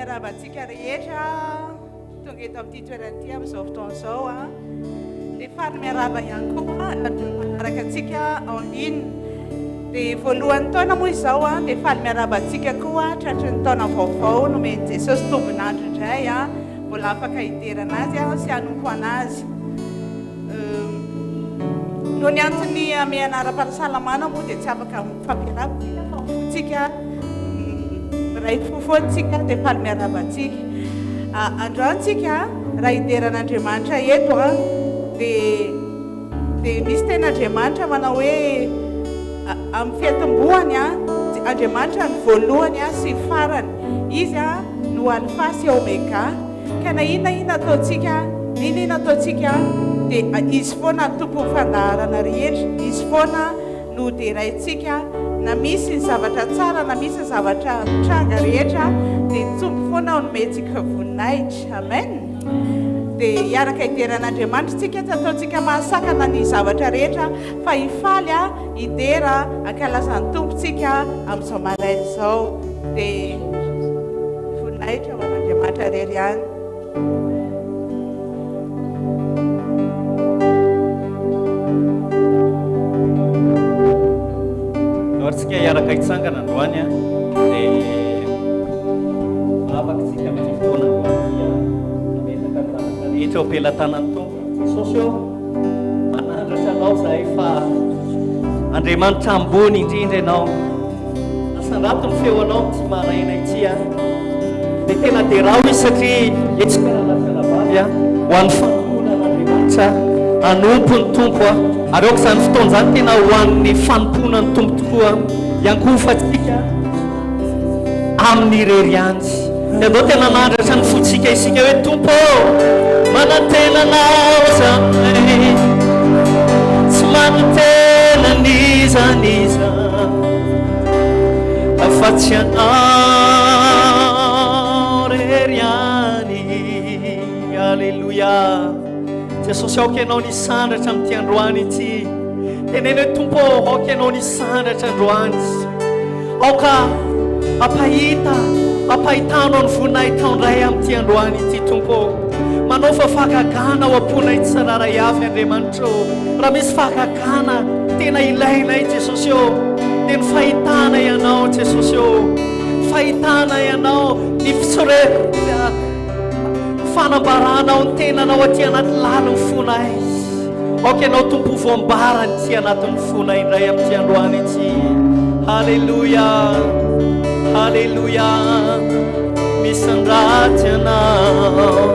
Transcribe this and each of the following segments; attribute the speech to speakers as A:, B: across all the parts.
A: miarabantsika rehetra tonga eto amin'ity toerana ity amin'izao fotoan'izao a dia faly miaraba ihany koa manaraka antsika en ligne dia voalohany taona moa izao a dia faly miarabantsika koa tratry ny taona vaovao nomeny jesosy tombonandro indray a mbola afaka hiderana azy a sy hanompo anazy no ny antony ame anara-pahasalamana moa dia tsy afaka mifampiaraba fa fotsika ray fofoantsika dia faly miarabantsika androantsika raha hideran'Andriamanitra eto a dia misy ten'Andriamanitra manao hoe amin'ny fiatombohany a Andriamanitra ny voalohany a sy farany izy a no alfa sy omega ka na inona ataontsika ataontsika dia izy foana tompo fandaharana rehetra izy foana no deraintsika na misy ny zavatra tsara na misy ny zavatra mitranga rehetra dia tsompo foana nomentsika voninahitra amen dia hiaraka hideran'Andriamanitra tsika tsy ataontsika mahasakana ny zavatra rehetra fa hifaly a hidera ankalazan'ny tompontsika amin'izao maraina izao dia voninahitra ho an'Andriamanitra rery ihany
B: tsika hiaraka hitsangana androany a dia afaka tsika amin'ny fotoana nametaka ny rehetra ho ampelantanan'ny tompo jesosy eo manandratra anao zahay fa Andriamanitra ambony indrindra ianao nasandrato ny feonao tsy maraina ity a dia tena dia raha izy satria etsikaranavavy a ho an'ny fanomponan'Andriamanitra anompo ny tompo a ary aoka izany fotoana izany tena ho an'ny fanompona ny tompo tokoa iankofatsika amin'ny rery anjy dia andao tena nandratra ny fotsika isika hoe tompo manantenanao zay tsy manantena nizaniza afa-tsy anao rery any alleluia jesosy aoka ianao nisandratra amin'ity androany ity teneny hoe tompo aoka ianao nisandratra androany aoka ampahitanao ny voninahitao indray amin'ity androany ity tompo manao fa fahakagana ho ampona itsararay avy Andriamanitra raha misy fahakagana tena ilainay jesosy eo dia ny fahitana ianao jesosy eo fahitana ianao ny fisore fanambaranao ny tenanao aty anaty lalo ny fonay aoka ianao tompo voambarany ty anatin'ny fonay indray amin'ity androany ity halleluia halleluia misandraty anao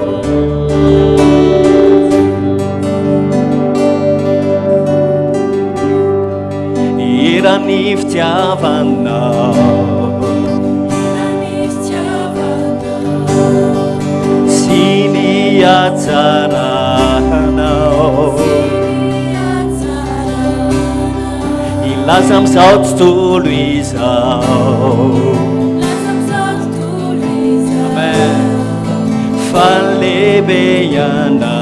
B: irany fitiavanao ajaranao ilaza amin'izao tontolo izao amen fa lehibe ianao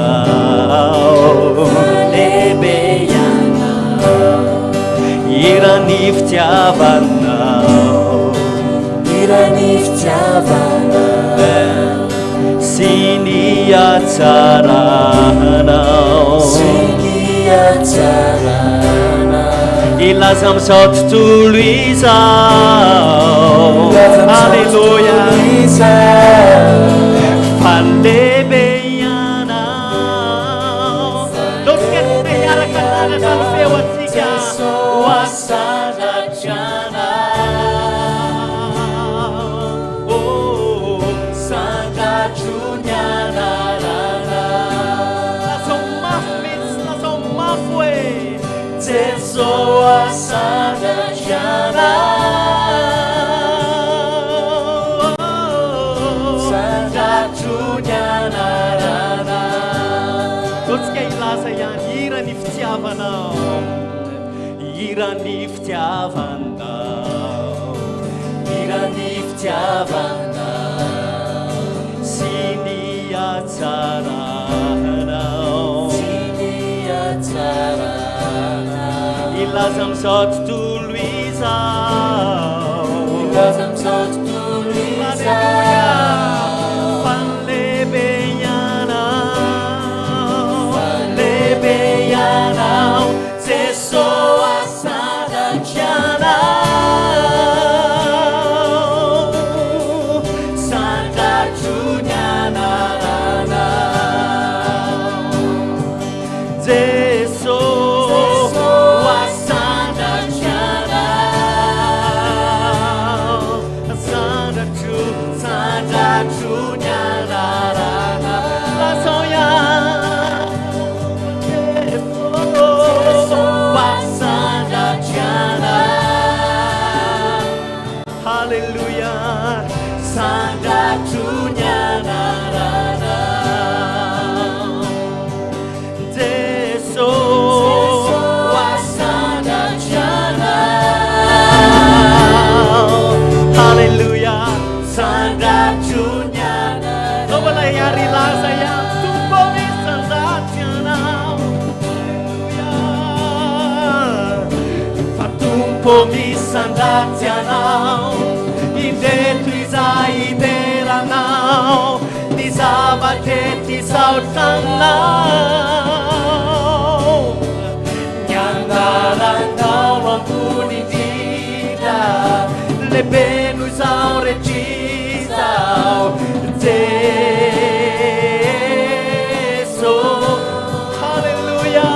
B: irany fitiavanao Sini ajaranao ilaza amin'izao tontolo izao alleluia fa lehibe ianao lotsika tsy hiaraka nanatra ny feo atsika ho asanatrana irany fitiavanao sy ny ajaranao ilaza amin'izao tontolo izao alleluia Tompo misandatsy anao, indreto izay iteranao, ny zavatrety saotranao. Ny andaranao ambony indrindra, lehibe noho izao rehetr'izao Jeso. Halleluja.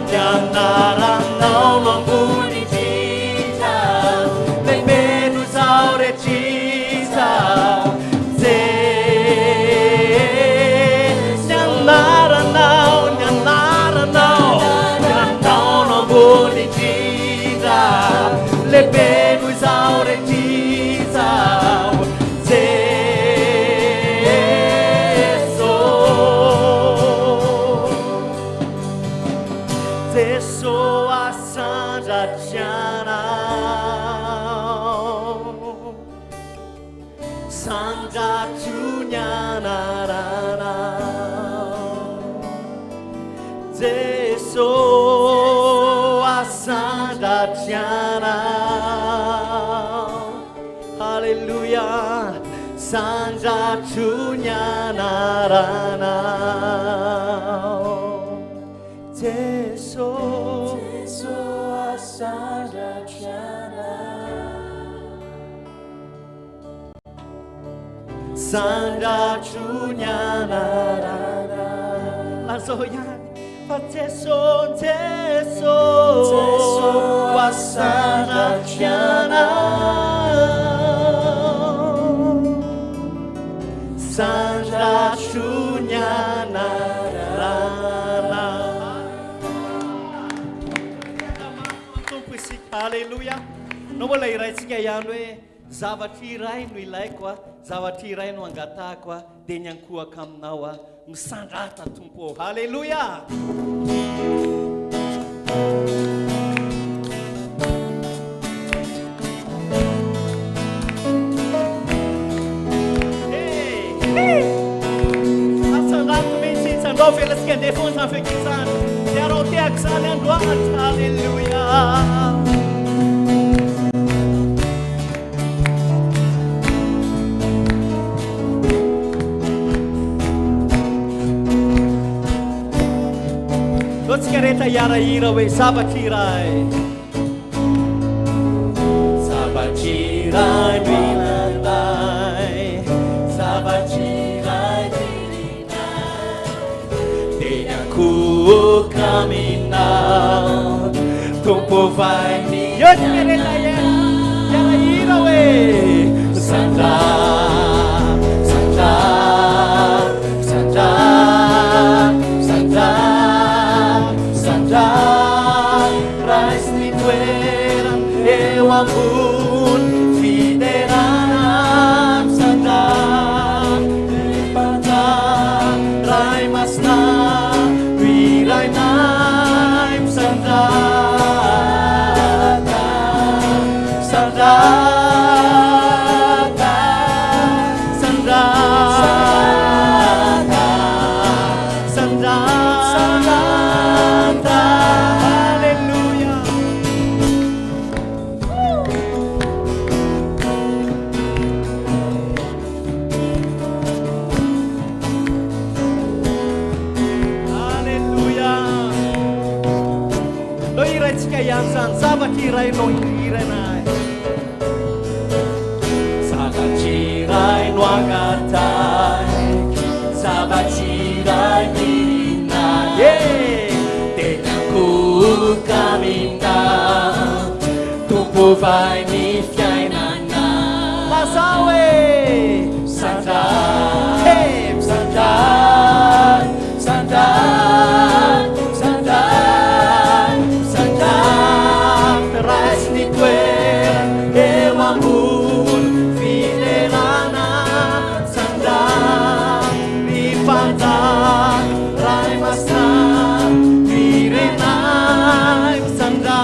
B: Ny andaranao ambony indrindra, lehibe noho izao rehetr'izao Jeso. Ny anaranao, ny anaranao, ny anao ambony indrindra, lehibe noho izao rehetr'izao Jeso. Jeso asandratrianao, sandratrunyanarana. Jeso asandratrianao, halleluja, sandratrunyanarana. Jeso sandratrunyanarana. Langsung yan. Jeso asandratrianao, sandratrunyanarana. Halleluja. No mbola iraitsika ihany hoe zavatra iray no ilaiko a, zavatra iray no angatahako a, dia ny ankohaka aminao a, misandratra tompo. Halleluja. Asandratra mihitsy andao felasika andeha foana izany fekizany, dia arao teako izany androany. Halleluja. Tsika rehetra hiarahira hoe zavatra iray, zavatra iray minanay, zavatra iray mirinay, dia ankohaka aminao, tompo vai ny. Yo tsika rehetra hiarahira hoe sandra, sandra, sandra, sandra. Rais ni toeran eo ambony fideranam sandra, lipata ray masna virainay sandra, sandra, sandra, sandra, sandra. Zavatra iray no iranay, zavatra iray no angatay, zavatra iray mirinay, dia ankohaka aminao, tompo vai ny fiainana. Lazao hoe sandra, sandra, sandra, sandra, sandra. Rais ni toeran eo ambony fiderana sandra, lipata ray masna virenay sandra,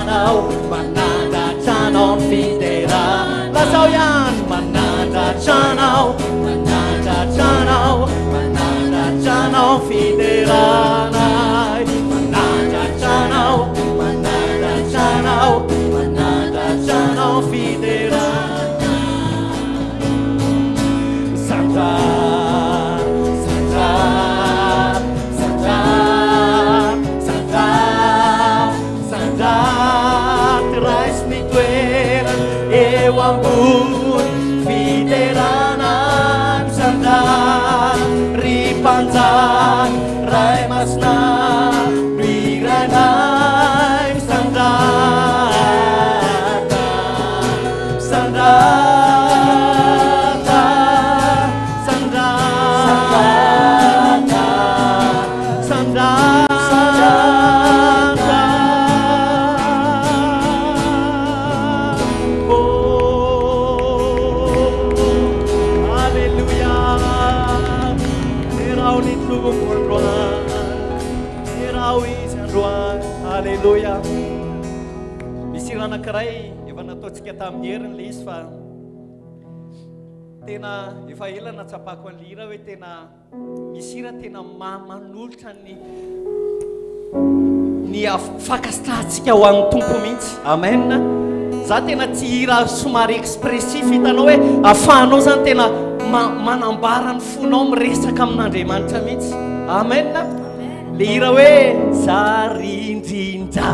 B: fideralanao manandatranao ny fiderana lazao ihany manandatranao manandatranao manandatranao ny fiderana manandatranao manandatranao manandatranao ny fiderana Sandra eu ambun fideranan sanda ripanzan rai masna riranai sanda sanda sanda sanda Haleluya. Misy raha anankiray efa nataontsika tamin'ny heriny le izy fa tena efa ela natsapako an'le hira hoe tena misy hira tena manolotra ny fakasitrahantsika ho an'ny tompo mihitsy. Amen. Za tena tsy hira somary expressif hitanao hoe afahanao zany tena manambara ny fonao miresaka amin'Andriamanitra mihitsy. Amen. Le hira hoe sarindrindra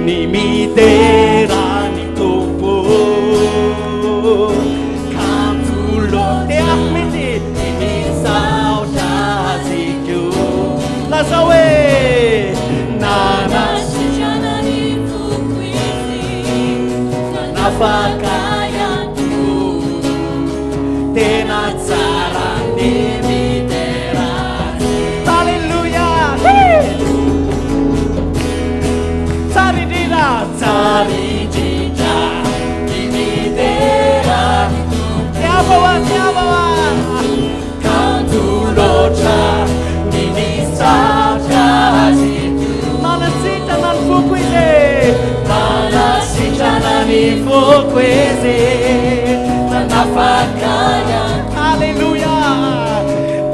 B: ny midera ny tompo kantulo te afmity ny misaotra aziko lazao hoe nanasitrana ny foko izy fanafaka ihany tena tsara ny midera. Haleluya. Sarindrindra ny midera tiavawa kanto loatra ny misaotra aziko manasitrana ny foko izy manasitrana ny foko izy nanafaka ihany. Haleluya.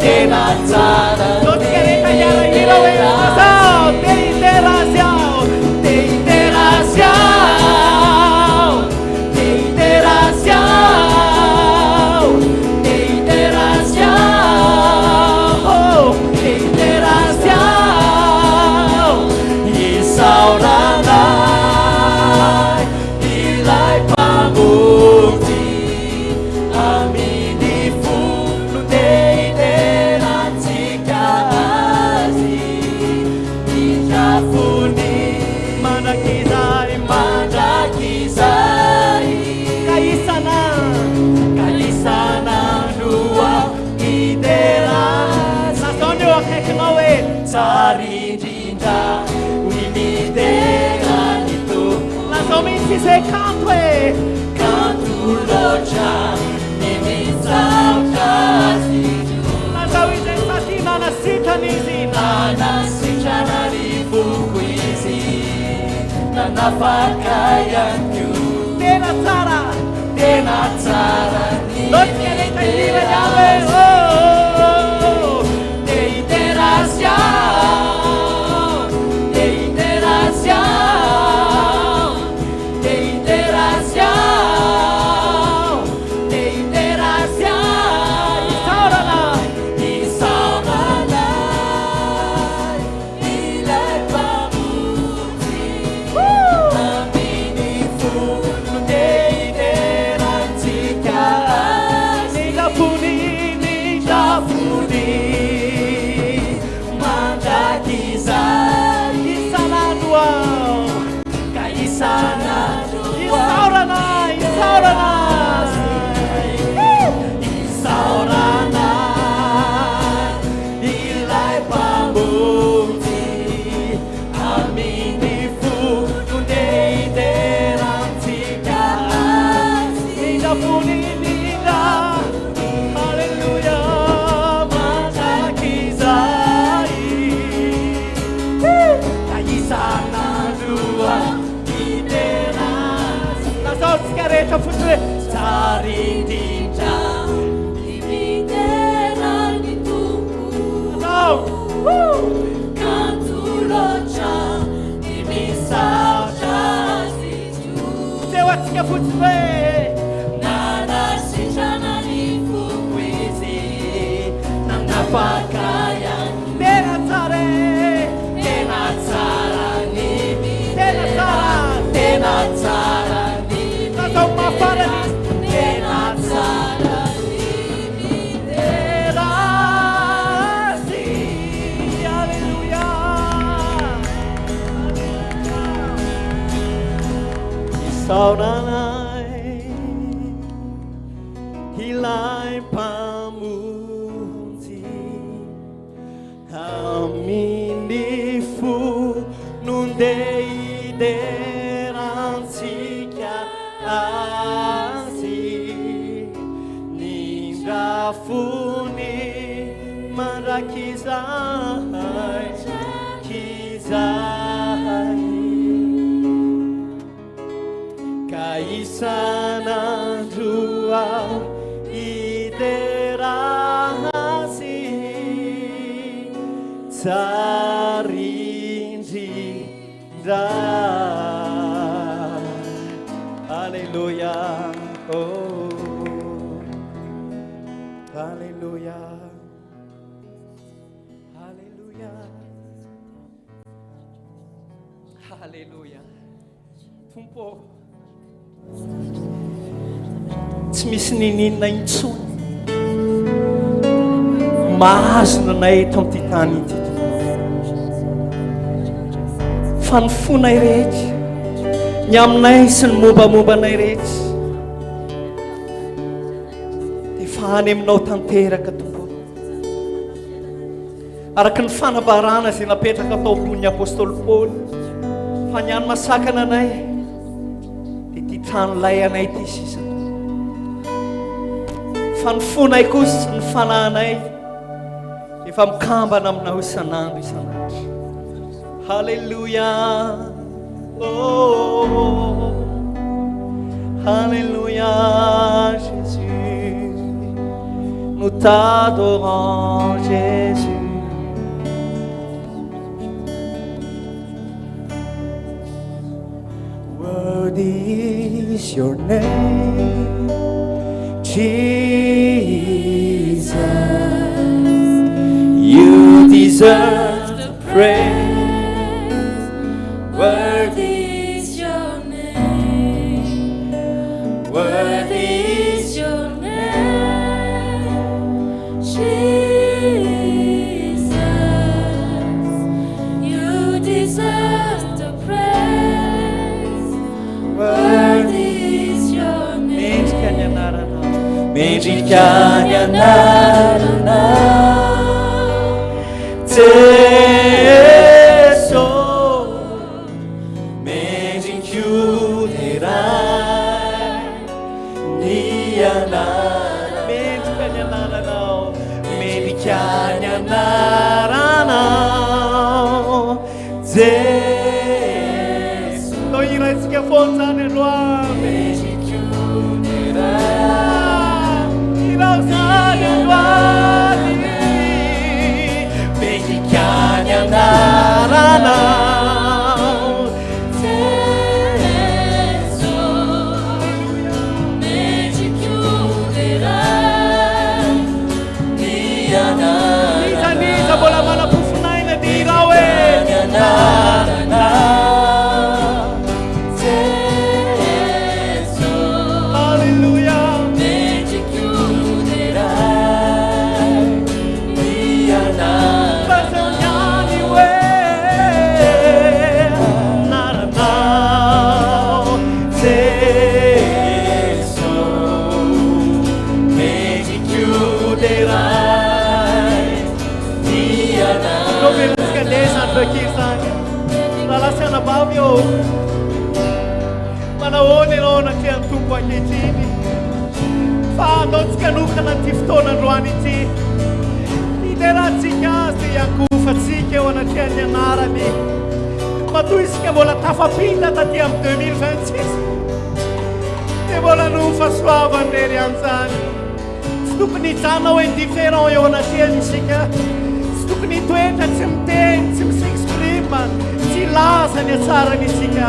B: Tena tsara lotika rehetra hiarahira hoe mazao te interação te interação te interação te interação te interação isaurandai ilai pamukti amini fundo te interatika azi ijafuni manakizai kaisana nua idera sasonyo akaikinao hoe sarindrindra ny midera ny tompo lazao mihitsy izay kanto hoe kanto loatra ny misaotra aziko lazao izay satria nanasitrana izy nanasitrana ny foko izy nanafaka ihany tena tsara lotika rehetra hira yawe te interação te interação te interação te interação isaurana ilai pamuti amini fundo te interatika nigapuni tsika fotsiny
C: Sarindindra Imiterani tuku Kantulocha Imisaucha Situ
B: Tewa tsika fotsiny
C: Nana sitrana ni fukwizi Nangapakayan
B: Tena tsara
C: Tena tsara nimi
B: Tena tsara
C: Tena tsara
B: Tatao mafana ni
C: Tena tsara nimi
B: Terasi Alleluia Isaunanai Hilai pamunti Amindifu nundei derantika asi Nindrafuni marakizai Kizai Kaisana dua iderasi Sarindindra Hallelujah oh Hallelujah Hallelujah Hallelujah Tompo tsy misy ninina intsony mahazo nanay eto amin'ity tany ity fa ny fonay rehetra ny aminay sy ny mombamombanay rehetra dia fa any aminao tanteraka tompo araka ny fanabarana izay napetraka tao ambony apôstôly Paoly fa ny any masakana anay dia ty trano lay anay ty sisa fa ny fonay kosa ny fanahinay efa mikambana aminao isan'andro isan'andro Hallelujah oh Hallelujah Jésus nous t'adorons Jésus Worthy is your name Jesus, you deserve the praise.
C: Worthy is your name. Worthy is your name. Jesus, you deserve the praise. Worthy is your name.
B: Medicania narana Teso Medicuderai Niana Medicania narana Medicania narana Teso Não irá esquecer ne nuove Mexicana narana
C: Teso Medicuderai Niana
B: Nisa bola mana pufunai na dirawe
C: Narana
B: Hallelujah Manaone naona kaya tumbo yake chini fa notskanuka na tiftona ndwani ti Iderati kazi ya kufa tsike wanatia nyanarani Matuiske vola tafapinda tati am 2026 mbola no fahasoavany rery an'izany tsy tokony hitsana hoe indifférent eo anateny isika tsy tokony toetra tsy miteny tsy misexprima tsy ilaza ny atsarany isika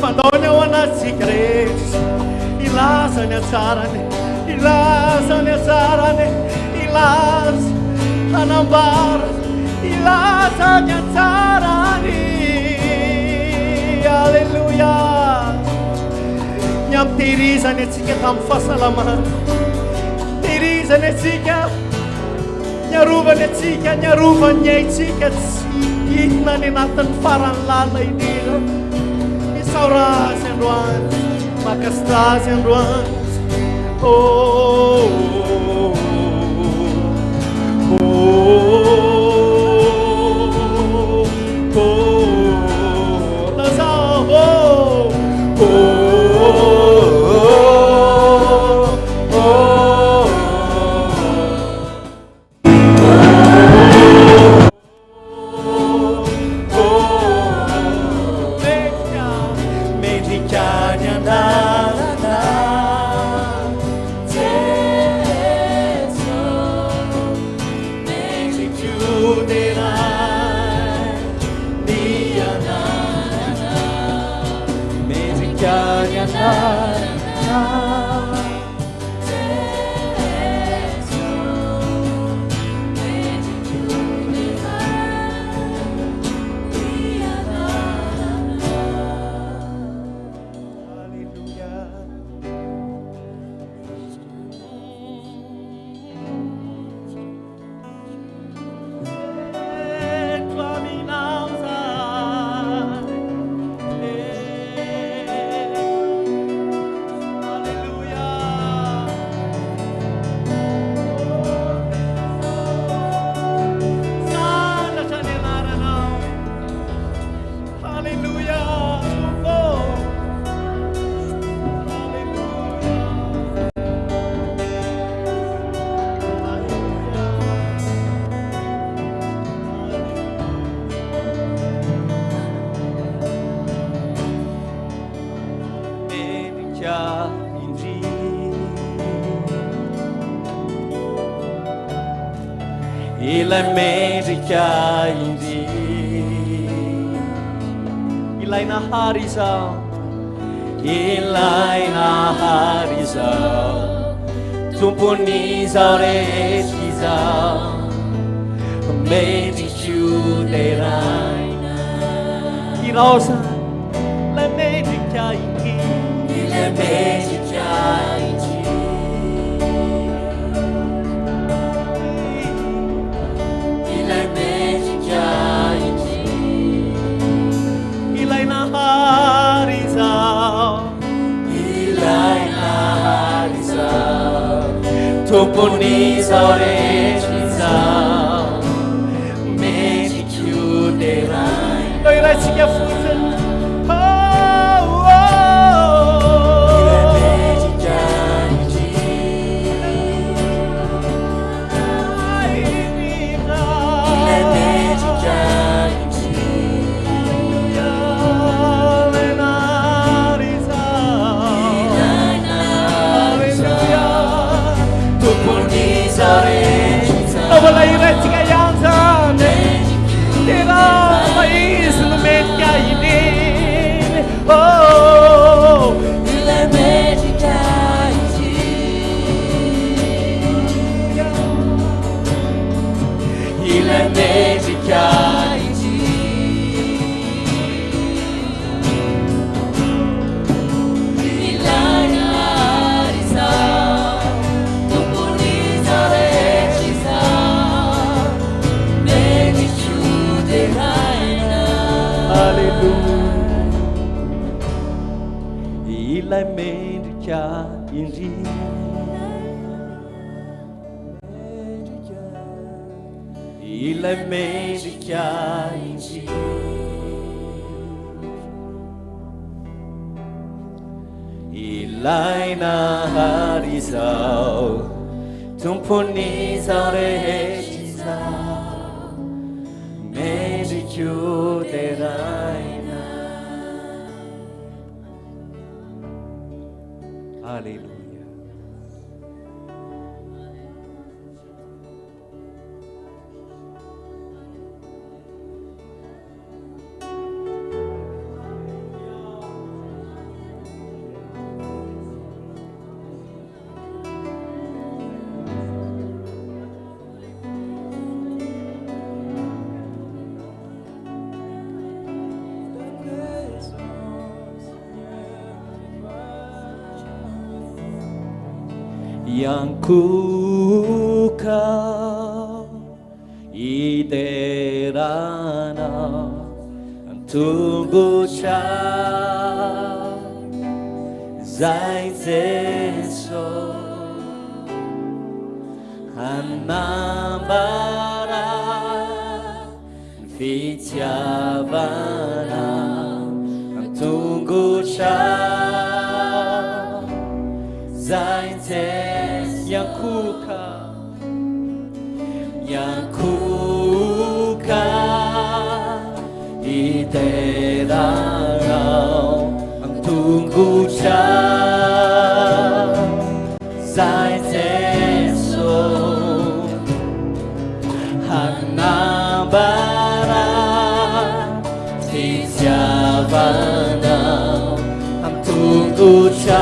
B: fandaony ao anatsika rehetra ilaza ny atsarany ilaza ny atsarany ilaza hanambara ilaza ny atsarany alleluia ny amitehirizany atsika tamin'ny fahasalamana tehirizany atsika ny arovany atsika ny arovany ny aitsika tsy hitina ny anatin'ny farany lala indrindra misaora azy androany makasitra azy androany ilay mendrika indrindra ilay nahary izao ilay nahary izao tompon'izao rehetra izao mendriko teraina iraosa ilay mendrika indrindra ilay mendrika indrindra ilay nahary izao ilay nahary izao tompon'izao rehetra izao mendriko teraina iraitsika fotsiny Wala iraitsika ihany zany tena maizy no mendrika ineny ilay mendrika ilay mendrika ilay mendrika indrindra ilay mendrika indrindra ilay nahary izao tompon'izao rehetra izao mendriko teraina Alléluia. Yankuka iderana antungusha zaitzeso hanambara fitiavana antungusha zaitzeso Yankuka iterana antungusha zaitzeso hanambara fitiavana antungusha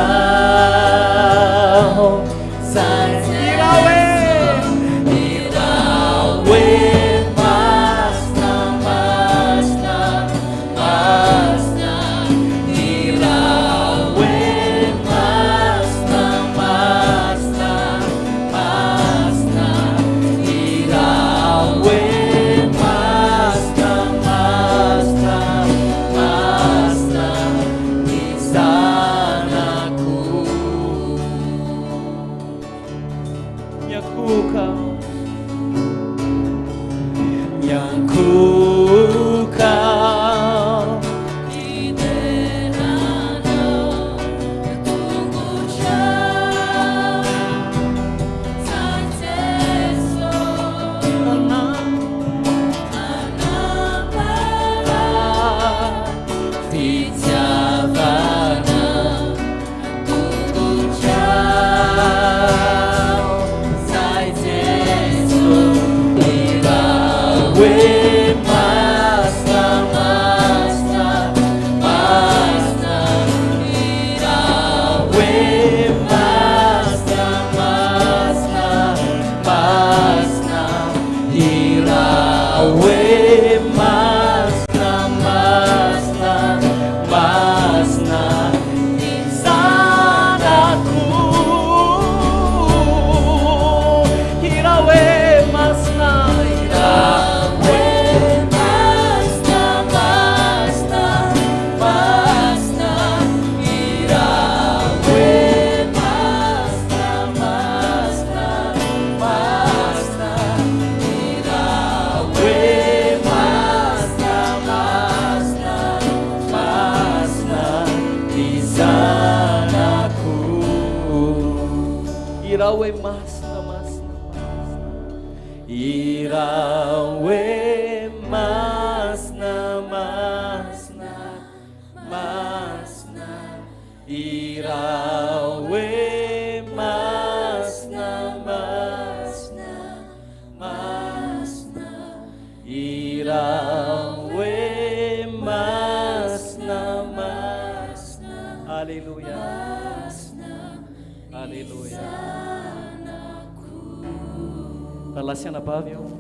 B: Lasiana bavy ao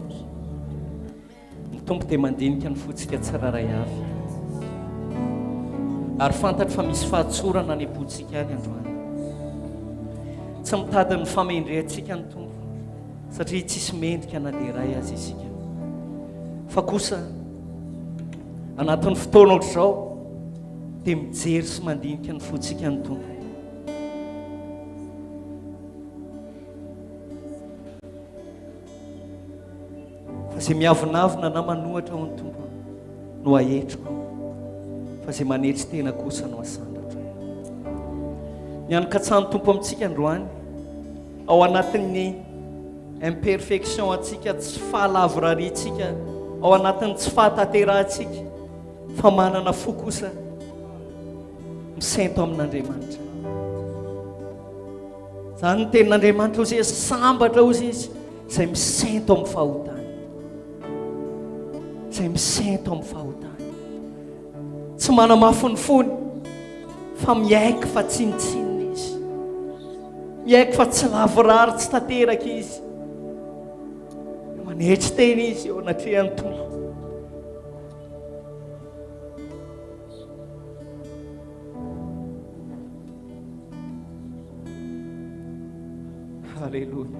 B: ny tompo dia mandinika ny fotsika tsiraray avy ary fantatry fa misy fahatsorana ny apontsika any androany tsy mitady ny famendrehantsika ny tompo satria tsisy mendrika na lehiray azy isika fa kosa anatin'ny fotoana ohatr'izao dia mijery sy mandinika ny fotsika ny tompo zay miavonavina na manohatra ao ny tompo no ahetriko fa zay manetry tena kosa no asandatra ny anokatsahan'ny tompo amintsika androany ao anatin'ny imperfection atsika tsy fahalavoraritsika ao anatin'ny tsy fahataterahantsika fa manana fo kosa misento amin'Andriamanitra Zany ny tenin'Andriamanitra Hosea sambatra ozy izy izay misento amin'ny fahotany. Izay misento amin'ny fahotany. Tsy manamafonifony fa miaiky fa tsinitsinina izy. Miaiky fa tsy lavorary tsy tanteraka izy. Manetry teny izy eo anatrehany tompo. Halleluja.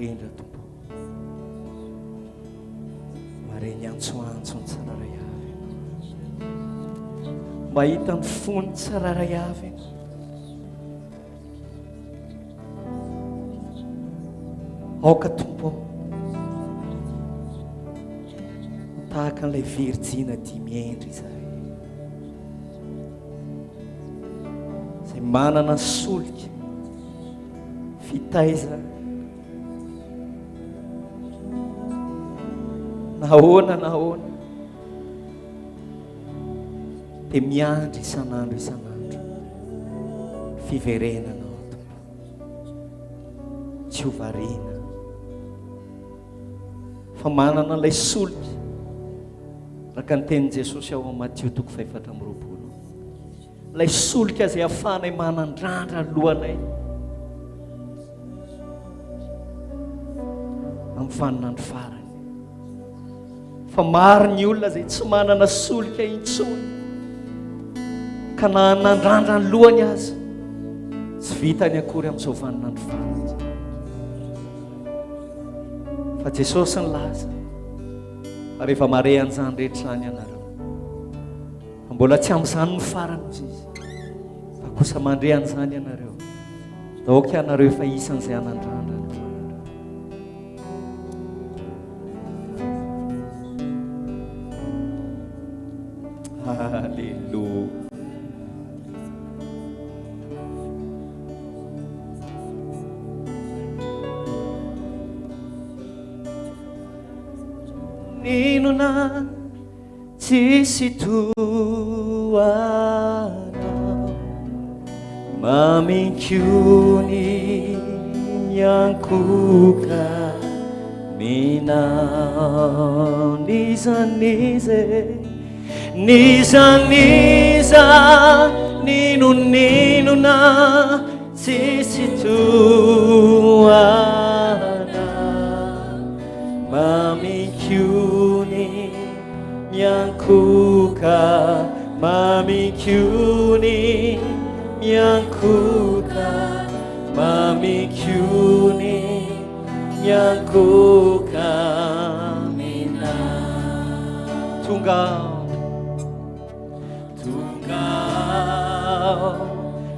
B: Indra tompo mareny antsoantso ny tsararay avy mahita ny fony tsararay avy aoka tompo tahaka an'ilay virjina dia miendry izay izay manana solika fitaiza nahoana dia miandry isan'andro fiverenana ao tompo tsy ho variana fa manana ilay solika raka ny tenin' Jesosy ao amin'ny Matteo 4:20 ilay solika izay ahafahanay manandrandra alohanay amin'ny vaninandro farany. Fa maro ny olona izay tsy manana solika intsony ka nanandrandra ny lohany azy tsy vitany akory amin'izao vaninandro farany. Fa Jesosy ny laza fa rehefa mare an'izany rehetra izany ianareo fa mbola tsy amin'izany ny farany izy fa kosa mandre an'izany ianareo daoka ianareo efa isan'izay anandrandra. Halleluja. Ninona tsisy toana maminkony miankoka minao nizanize niza ninona tsisy toana maminkony miankoka maminkony miankoka maminkony miankoka mina tungao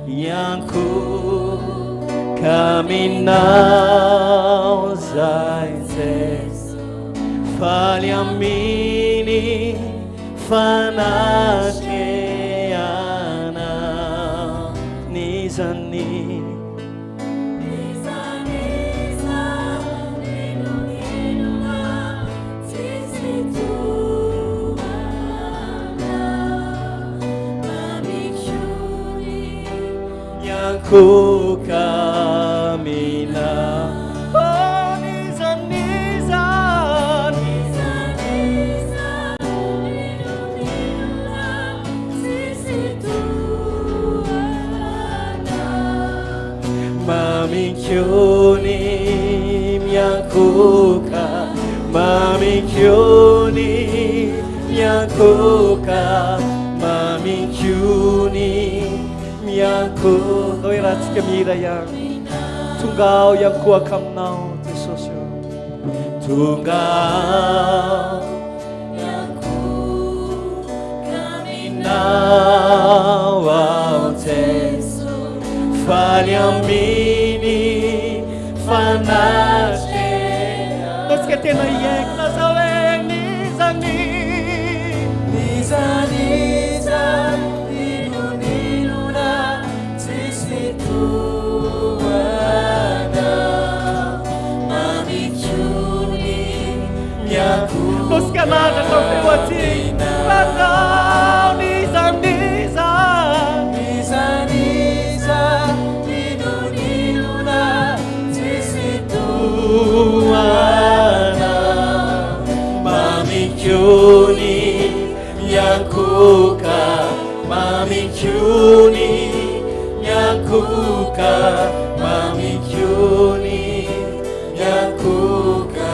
B: yanku kaminao zaitse faliamini fanakeana nizani ku kamina oh niza mamikyoni miankuka mamikyoni miankuka mamikyoni mianku oi ratsika mira yang tungao yang kuat aminao Jesosy tungao yang ianao ao Jeso faly aminy fanatrehana. Antsika tena hiaiko laza hoe nizany
C: ninonina tsisy tohana mamitsony miakona.
B: Antsika nandratra feo aty lazao nizaniza
C: ninonina tsisy tohana
B: mamitsony miakoka mamitsony miakoka mamitsony miakoka.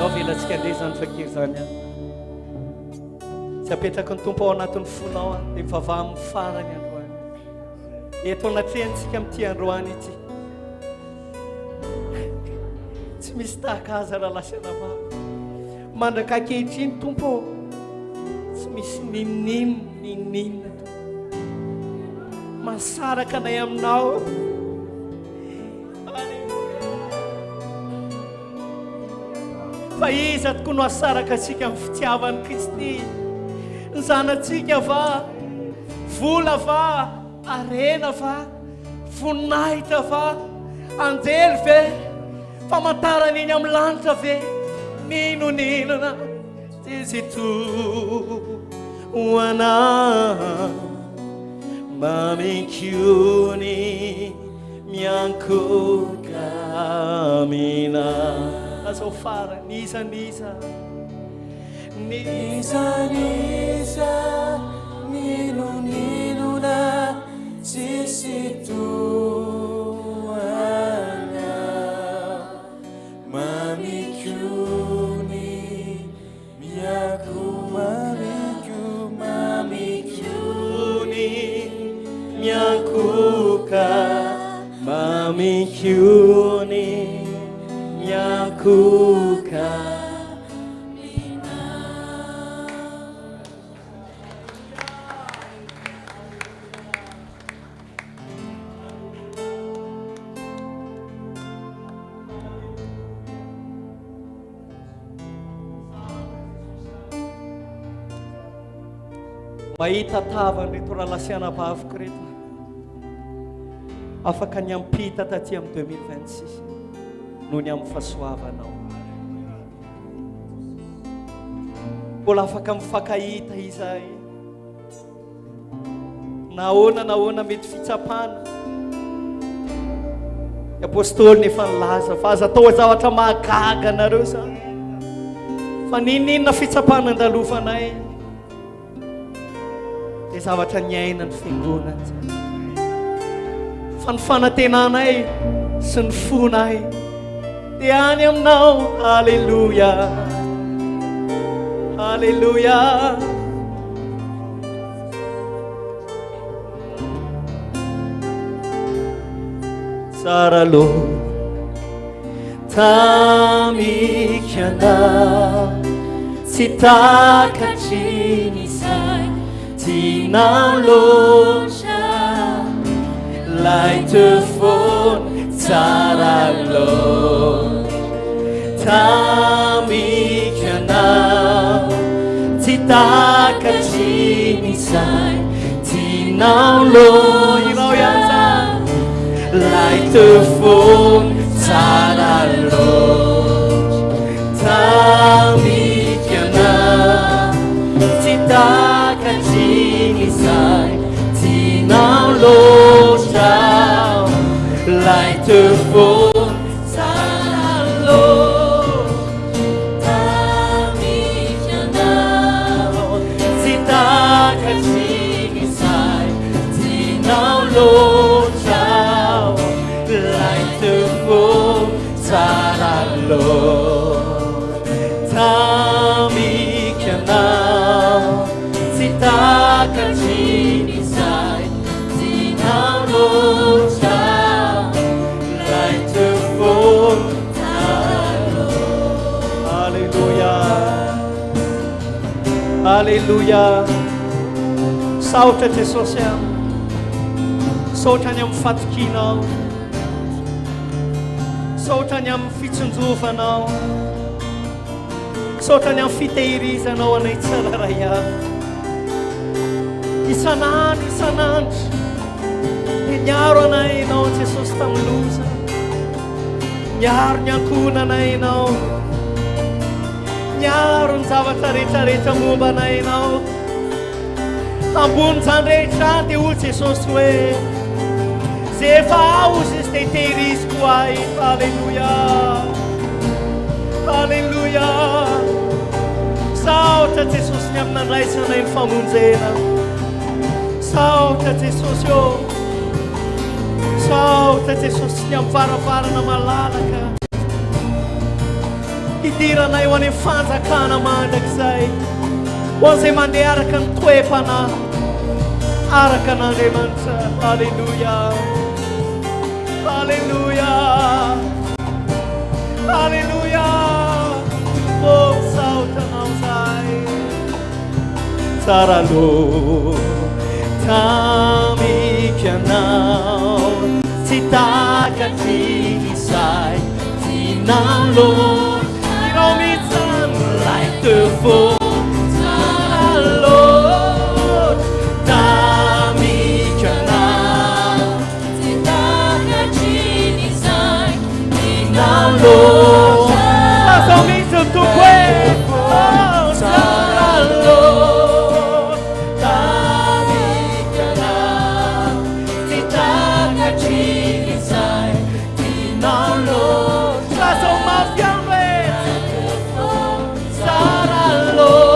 B: Avilantsika andeha zany fakir zany a tsy apetraka ny tompo ao anatin'ny fonao dia mivavaha amin'ny farany androany. Eto anatrehantsika amin'ity androany ity tsy misy tahaka aza raha lasana maro mandraka ankehitriny tompo tsy misy ninina masaraka nay aminao. Fa iza toko no asaraka atsika amin'ny fitiavan'i Kristy, ny zanatsika va, vola va, arena va, voninahitra va, anjely ve, famantarana iny amin'ny lanitra ve, ninonina tsisy tohana mamitsony miankoka amina. Azao fara niza
C: ninonina tsisy tohana mamitsony
B: mamitsony miankoka mamitsony miankoka. Mahita tavany reto raha lasiana vaviko reto afaka ny ampita taty amin'ny 2026 noho ny amin'ny fahasoavanao. Mbola afaka mifakahita izay nahoana mety fitsapana. Ny apôstôly nefa nilaza fa aza atao zavatra mahagaga anareo zany fa ninona fitsapana andalovanay dia zavatra niaina ny fiangonana zany fa ny fanantenanay sy ny fonay dia any aminao. Halleluja, halleluja. Tsara loha tamikana tsy takatry ny saina tianao loatra lait foana tsara loatra tamikana tsy takatry ny saina tianao loatra lait foana tsara loatra tamikana tsy takatry ny saina tianao loatra lait foana tsara loatra tamikana tsy takatry ny saina tianao loatra lait foana tsara loatra tamikana tsy takatry ny saina tianao loatra lait foana tsara loatra. Halleluja, Alleluia. Saotra Jesosy saotra ny amin'ny fatokianao, saotra ny amin'ny fitsonjofanao, saotra ny amin'ny fitehirizanao anay tsiraray avy. Isan'andro isan'andro dia niaro anay ianao Jesosy tamin'ny loza, niaro ny ankonanay ianao, niaro ny zavatra rehetrarehetra momba anay ianao. Ambony zany rehetra dia ho Jesosy hoe zay efa ao izy dia tehiriziko ahy. Alleluia, alleluia. Saotra Jesosy ny amin'ny andraisanay ny famonjena, saotra Jesosy ô, saotra Jesosy ny amin'ny varavarana malalaka hidiranay ho any amin'ny fanjakana mandrakizay, ho an'izay mandeha araka ny toe-panahy araka n'Andriamanitra. Alleluia, alleluia, alleluia. Oh, saotanao zay tsara aloha tamikanao, tsy takatry izay tianao loatra, irao mihitsy lay teo Lord, that's all me to do. Oh, Lord, Tamikana, Titaka Chinizai, Tina Lord, that's all my family. Sarah Lord,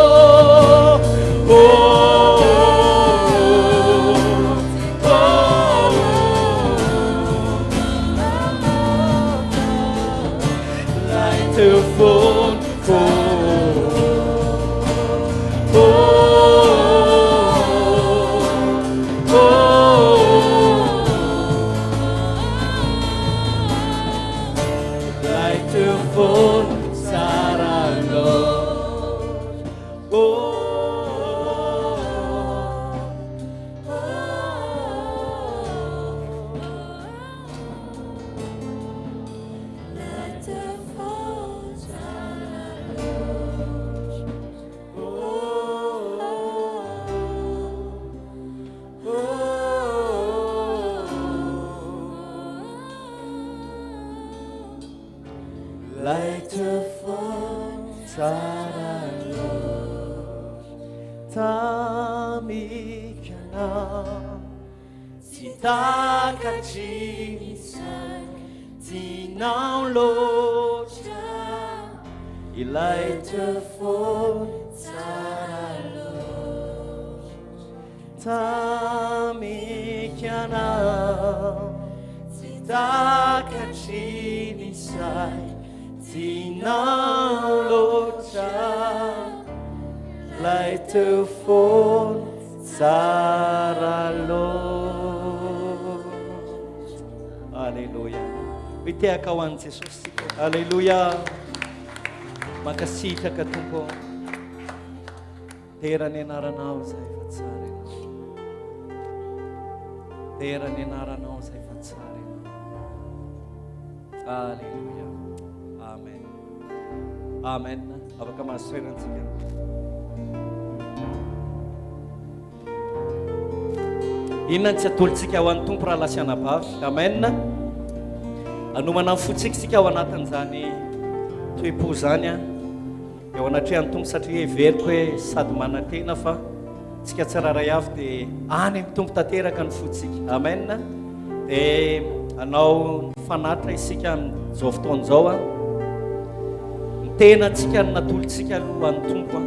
B: Kawan Yesus. Haleluya. Makasitraka Tompo. Tera ny anaranao zay fa tsara ianao. Tera ny anaranao zay fa tsara ianao. Haleluya. Amen. Amen. Afaka masoerantsika. Inona tsy atolontsika ho an'ny Tompo raha lasiana bavy. Amen. Anomana fotsikisika ao anatin'izany toe-po zany eo anatrehan'ny Tompo satria heveriko hoe sady manantena fa tsika tsiraray avy dia any amin'ny Tompo tanteraka ny fotsika. Amen. Dia anao fanatra isika amin'izao fotoan'izao ny tena tsika ny natolontsika aloha ny Tompo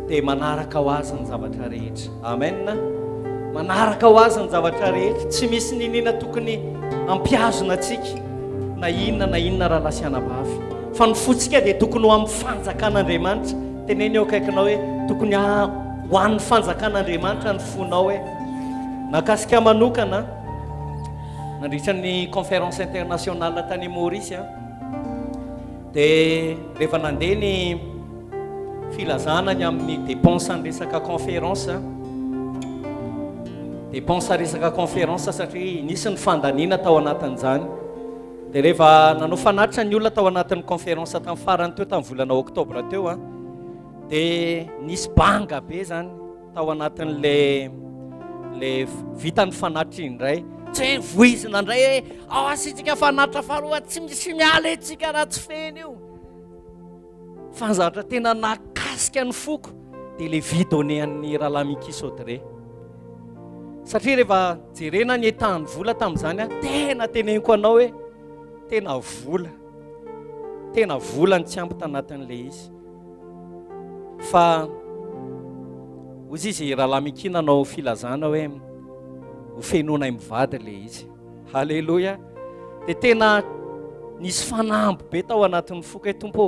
B: dia manaraka ho azy ny zavatra rehetra. Amen. Manaraka ho azy ny zavatra rehetra, tsy misy ninina tokony ampiazona atsika na inona raha lasiana bavy, fa ny fotsika dia tokony ho amin'ny fanjakan'Andriamanitra. Teneny eo akaikinao hoe tokony ho an'ny fanjakan'Andriamanitra ny fonao hoe nakasika manokana nandritra ny conférence internationale tany Maurice dia rehefa nandeha ny filazana ny amin'ny dépense ny resaka conférence dépense resaka conférence satria nisy ny fandaniana tao anatin'izany dia rehefa nanao fanatitra ny olona tao anatin'ny conférence tamin'ny farany teo tamin'ny volana oktobra teo a dia nisy banga be zany tao anatin'le vitany fanatitra indray tsy hoe voizina indray hoe ao asitsika fanatitra faharoa tsy misy miala etsika raha tsy feny io fa nzatra tena nakasika ny foko dia le vidone an'ny rahalamikis Audrey satria rehefa jerena ny etahany vola tamin'izany a tena teneniko anao hoe tena vola ny tsy ampy tanatin'le izy fa ozy izy rahalamiki nanao filazana hoe ho fenonay mivady le izy halleloia dia tena nisy fanamby be tao anatin'ny foko hoe tompo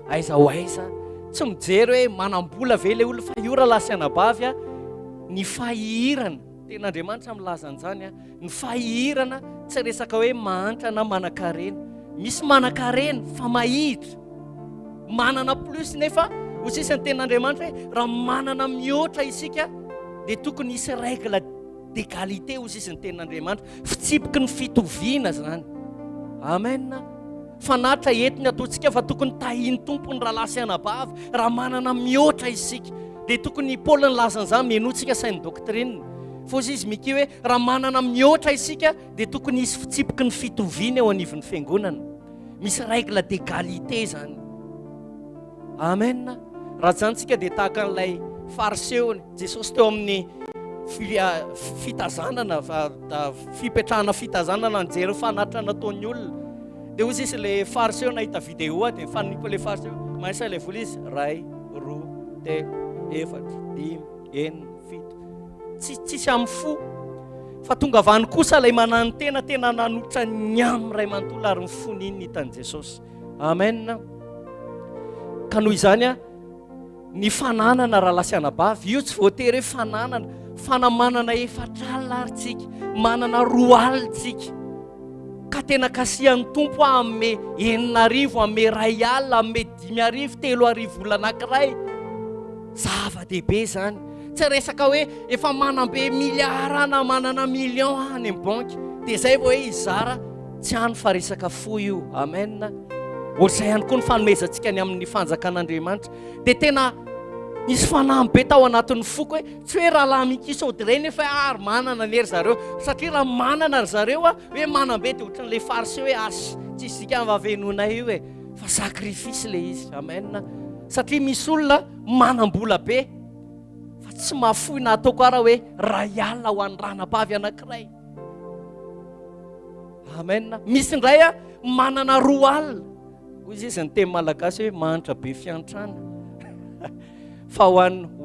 B: aiza ho aiza tsy mijery hoe manam-bola ve le olo fa io raha lasianabavy a ny fahihirana tena Andriamanitra milaza an'izany a ny fahihirana tsy resaka hoe mahantra na manan-karena misy manan-karena fa mahitra manana plus nefa ho sisany ten'Andriamanitra hoe raha manana mihoatra isika dia tokony hisy règle d'égalité ho sisany ten'Andriamanitra fitsipiky ny fitoviana zany amen fanatra entiny ataontsika fa tokony tahiny tompony raha lasianabavy raha manana mihoatra isika dia tokony Paul nilaza an'izany menoantsika sainy doctrine fa ozy izy miki hoe raha manana mihoatra isika dia tokony hisy fitsipiky ny fitoviana eo anivon'ny fiangonana misy règle d'égalité zany amen raha zantsika dia tahaka n'ilay fariseony Jesosy teo amin'ny fitazanana fipetrahana fitazanana nijery fanatra nataon'ny olona dia ozy izy le fariseo nahita vidéo dia mifaninipo le fariseo maisa ilay vola izy ray roa telo efatra dimy enina fito tsisy amin'ny fo fa tonga avany kosa ilay manano tena nanotra ny amin'ny ray manontolo ary mifoniny hitan'i Jesosy amen ka noho izany a ny fananana raha lasianabavy io tsy voatery hoe fananana fanamanana efatralina ary tsika manana roa alitsika ka tena kasihan'ny tompo ame 9,000 ame 2 alina ame 5,000 3,000 vola anankiray zava-dehibe zany tsy resaka hoe efa manambe miliara na manana million any amin'ny banky dia zay vao hoe izara tsy hany fa resaka fo io amen ohatr'izay ihany koa ny fanomezantsika ny amin'ny fanjakan'Andriamanitra dia tena nisy fanamby be tao anatin'ny foko hoe tsy hoe rahalamikis Audrey nefa ary manana nery zareo satria raha manana ry zareo a hoe manambe dia ohatran'ilay fariseo hoe asy tsy isika vavenona io e fa sakrifisy le izy amen satria misy olona manam-bola be fa tsy mahafoy na ataoko ara hoe ray alina ho an'ny ranabavy anankiray amen misy indray a manana 2 alina hoy izy izy ny teny malagasy hoe mahantra be fiantrana fa ho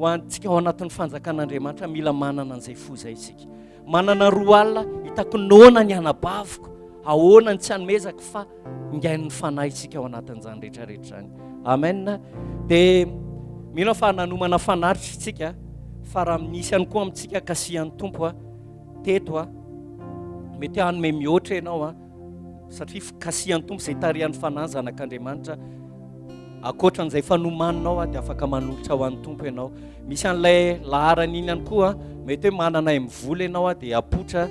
B: antsika ao anatin'ny fanjakan'Andriamanitra mila manana an'izay fo zay isika manana 2 alina hitako nona ny anabaviko ahoana ny tsy hanomezaka fa ingain'ny fanahy isika ao anatin'izany rehetrarehetra zany amen dia mino fa nanomana fanaritra isika fa raha misy ihany koa amintsika kasihan'ny tompo a teto a mety hanome mihoatra ianao a satria kasihan'ny tompo izay tarihan'ny fanahy zanak'Andriamanitra akoatran'izay fanomaninao dia afaka manolotra ho an'ny tompo ianao misy an'ilay laharana iny ihany koa mety hoe manana mivola ianao dia apotra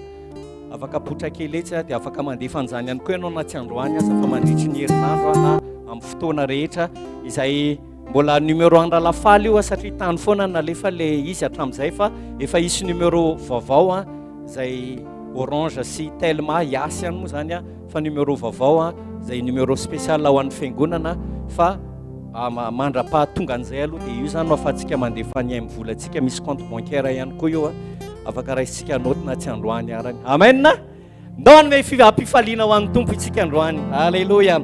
B: afaka apotra kely etsy dia afaka mandefa an'izany ihany koa ianao anaty androany asa fa mandritry ny herinandro na amin'ny fotoana rehetra izay mbola numéro an-dralafaly io satria tany foana nalefa le izy hatramin'izay fa efa isy numéro vaovao izay orange sy telma iasy ihany moa zany fa numéro vaovao izay numéro spécial ho an'ny fiangonana fa mandra-pahatonga an'izay aloha dia io zany no afahantsika mandefa ny amin'ny volantsika misy compte bancaire ihany koa io afaka raisitsika noty na tsy androany arany amen ndao anome ampifaliana ho an'ny tompo itsika androany alleluia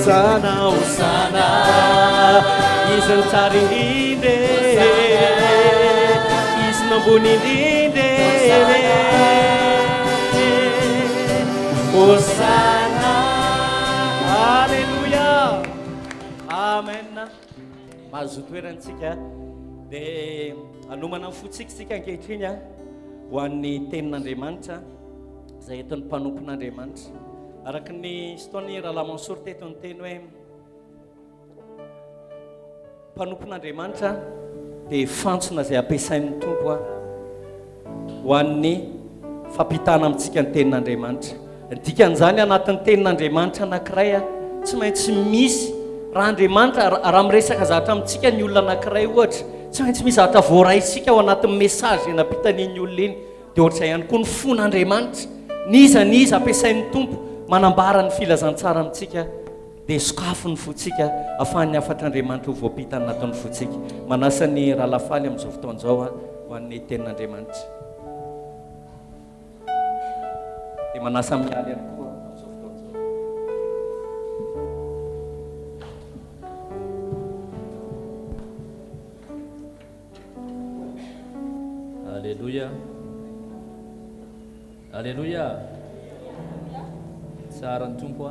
B: Osana, Osana, izy ny tsara indrindra, izy nambony indrindra, Osana, Alléluia, Amen. Mahazo toerantsika dia anomana ny fotsika ankehitriny ho an'ny tenin'Andriamanitra izay eton'ny mpanompon'Andriamanitra. Araka ny fotoany rahalahy Mansour teto ny teny hoe mpanompon'Andriamanitra dia fantsona izay ampiasain'ny tompo ho an'ny fampitana amintsika ny tenin'Andriamanitra. Ny dikan'izany anatin'ny tenin'Andriamanitra anankiray tsy maintsy misy raha Andriamanitra raha miresaka zavatra amintsika ny olona anankiray ohatra, tsy maintsy misy zavatra voaraisika ao anatin'ny mesazy nampitanin'ny olona iny. Dia ohatr'izay ihany koa ny fon'Andriamanitra, n'iza ampiasain'ny tompo manambara ny filazantsara amintsika dia sokafo ny fotsika ahafahan'ny afatr'Andriamanitra ho voapita anatin'ny fotsika. Manasa ny rahalafaly amin'izao fotoan'izao ho an'ny tenin'Andriamanitra dia manasa amin'ny aly ihany koa amin'izao fotoan'izao.
D: Alléluia. Alléluia. Tsara ny tompo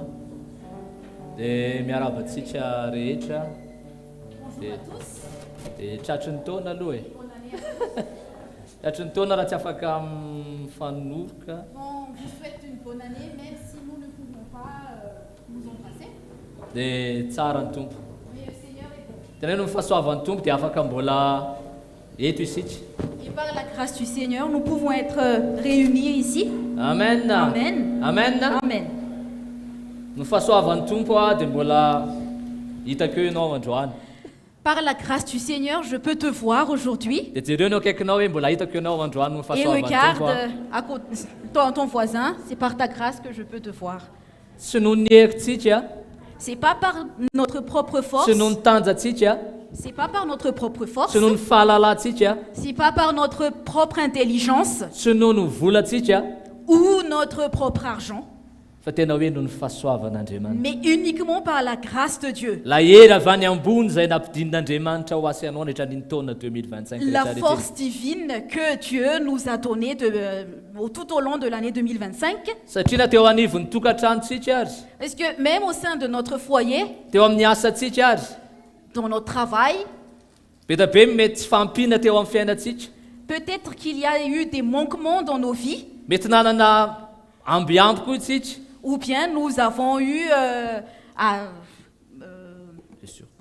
D: dia miarabantsika rehetra dia tratry ny taona aloha tratry ny taona raha tsy afaka mifanoroka.
E: On vous souhaite une bonne année, même si nous ne pouvons pas nous embrasser.
D: Dia tsara ny tompo.
E: Mais le Seigneur est bon.
D: Teneno ny fahasoavan'ny tompo dia afaka mbola eto isika.
E: Et par la grâce du Seigneur, nous pouvons être réunis ici.
D: Amen.
E: Amen.
D: Amen.
E: Amen.
D: Ny fahasoavan'ny tompo dia mbola hitako eo ianao androany.
E: Par la grâce du Seigneur, je peux te voir aujourd'hui.
D: Dia jereo ny akaikinao hoe mbola hitako ianao androany ny
E: Et
D: fahasoavan'ny
E: regarde
D: tompo.
E: à côté, ton voisin, c'est par ta grâce que je peux te voir.
D: Tsy noho ny herintsika,
E: C'est pas par notre propre force,
D: tsy noho ny tanjatsika,
E: c'est pas par notre propre force,
D: tsy noho ny fahalalantsika,
E: c'est pas par notre propre intelligence
D: tsy noho ny volantsika,
E: ou notre propre argent,
D: fa tena hoe noho ny fahasoavan'Andriamanitra.
E: mais uniquement par la grâce de Dieu.
D: La hera avy any ambony izay nampidin'Andriamanitra ho asy anao nahitran'ny taona 2025.
E: La force divine que Dieu nous a donnée tout au long de l'année 2025.
D: Satria na teo anivon'ny tokantranontsika ary,
E: Parce que même au sein de notre foyer,
D: teo amin'ny asantsika ary,
E: dans notre travail,
D: be ta be mety tsy fampina teo amin'ny fiainatsika,
E: peut-être qu'il y a eu des manquements dans nos vies,
D: mety nanana ambiamby koa isika.
E: ou bien nous avons eu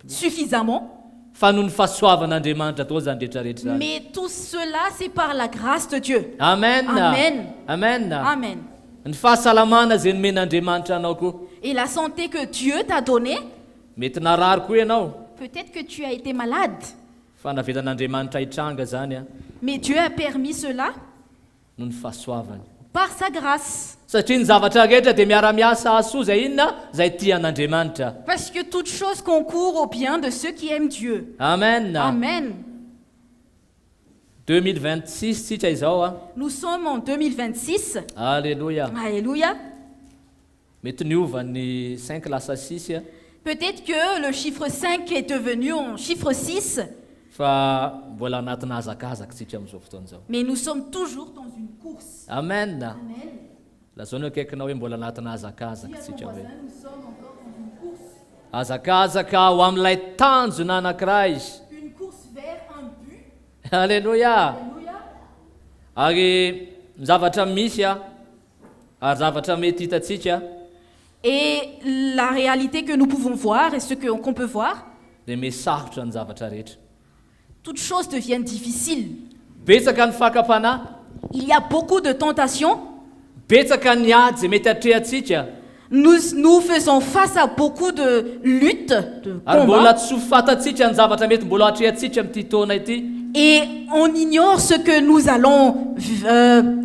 E: suffisamment.
D: Fa noho ny fahasoavan'Andriamanitra atao zany rehetrarehetra zany.
E: Mais tout cela, c'est par la grâce de Dieu.
D: Amen.
E: Amen.
D: Amen.
E: Amen.
D: Ny fahasalamana izay nomen'Andriamanitra anao koa.
E: Et la santé que Dieu t'a donnée,
D: Mety narary koa ianao,
E: peut-être que tu as été malade,
D: fa navetan'Andriamanitra hitranga zany
E: mais Dieu a permis cela
D: noho ny fahasoavany.
E: par sa grâce.
D: Satria ny zavatra rehetra dia miara-miasa asoa zay inona zay tian'Andriamanitra.
E: Parce que toute chose concourt au bien de ceux qui aiment Dieu.
D: Amen.
E: Amen.
D: 2026 tsika izao
E: Nous sommes en 2026.
D: Alléluia.
E: Alléluia.
D: Mety niova ny 5 lasa 6
E: Peut-être que le chiffre 5 est devenu un chiffre 6,
D: fa mbola anatina hazakazaka tsika amin'izao fotoana izao.
E: mais nous sommes toujours dans une course.
D: Amen.
E: Amen.
D: Lazao ny akaikinao hoe mbola anatina hazakazaka
E: Dis à ton
D: tsika hoe.
E: voisin, nous sommes encore dans une course.
D: Hazakazaka ho amin'ilay tanjona anankiray izy.
E: Une course vers un but.
D: Alléluia.
E: Alléluia.
D: Ary ny zavatra misy ary zavatra mety hitatsika
E: Et la réalité que nous pouvons voir et ce qu'on peut voir,
D: dia mesarotra ny zavatra rehetra.
E: toutes choses deviennent difficiles.
D: Betsaka ny fakapanahy,
E: Il y a beaucoup de tentations.
D: betsaka ny ady izay mety atrehantsika,
E: Nous faisons face à beaucoup de luttes, de
D: ary mbola
E: combats,
D: tsy ho fantatsika ny zavatra mety mbola atrehantsika amin'ity taona ity.
E: et on ignore ce que nous allons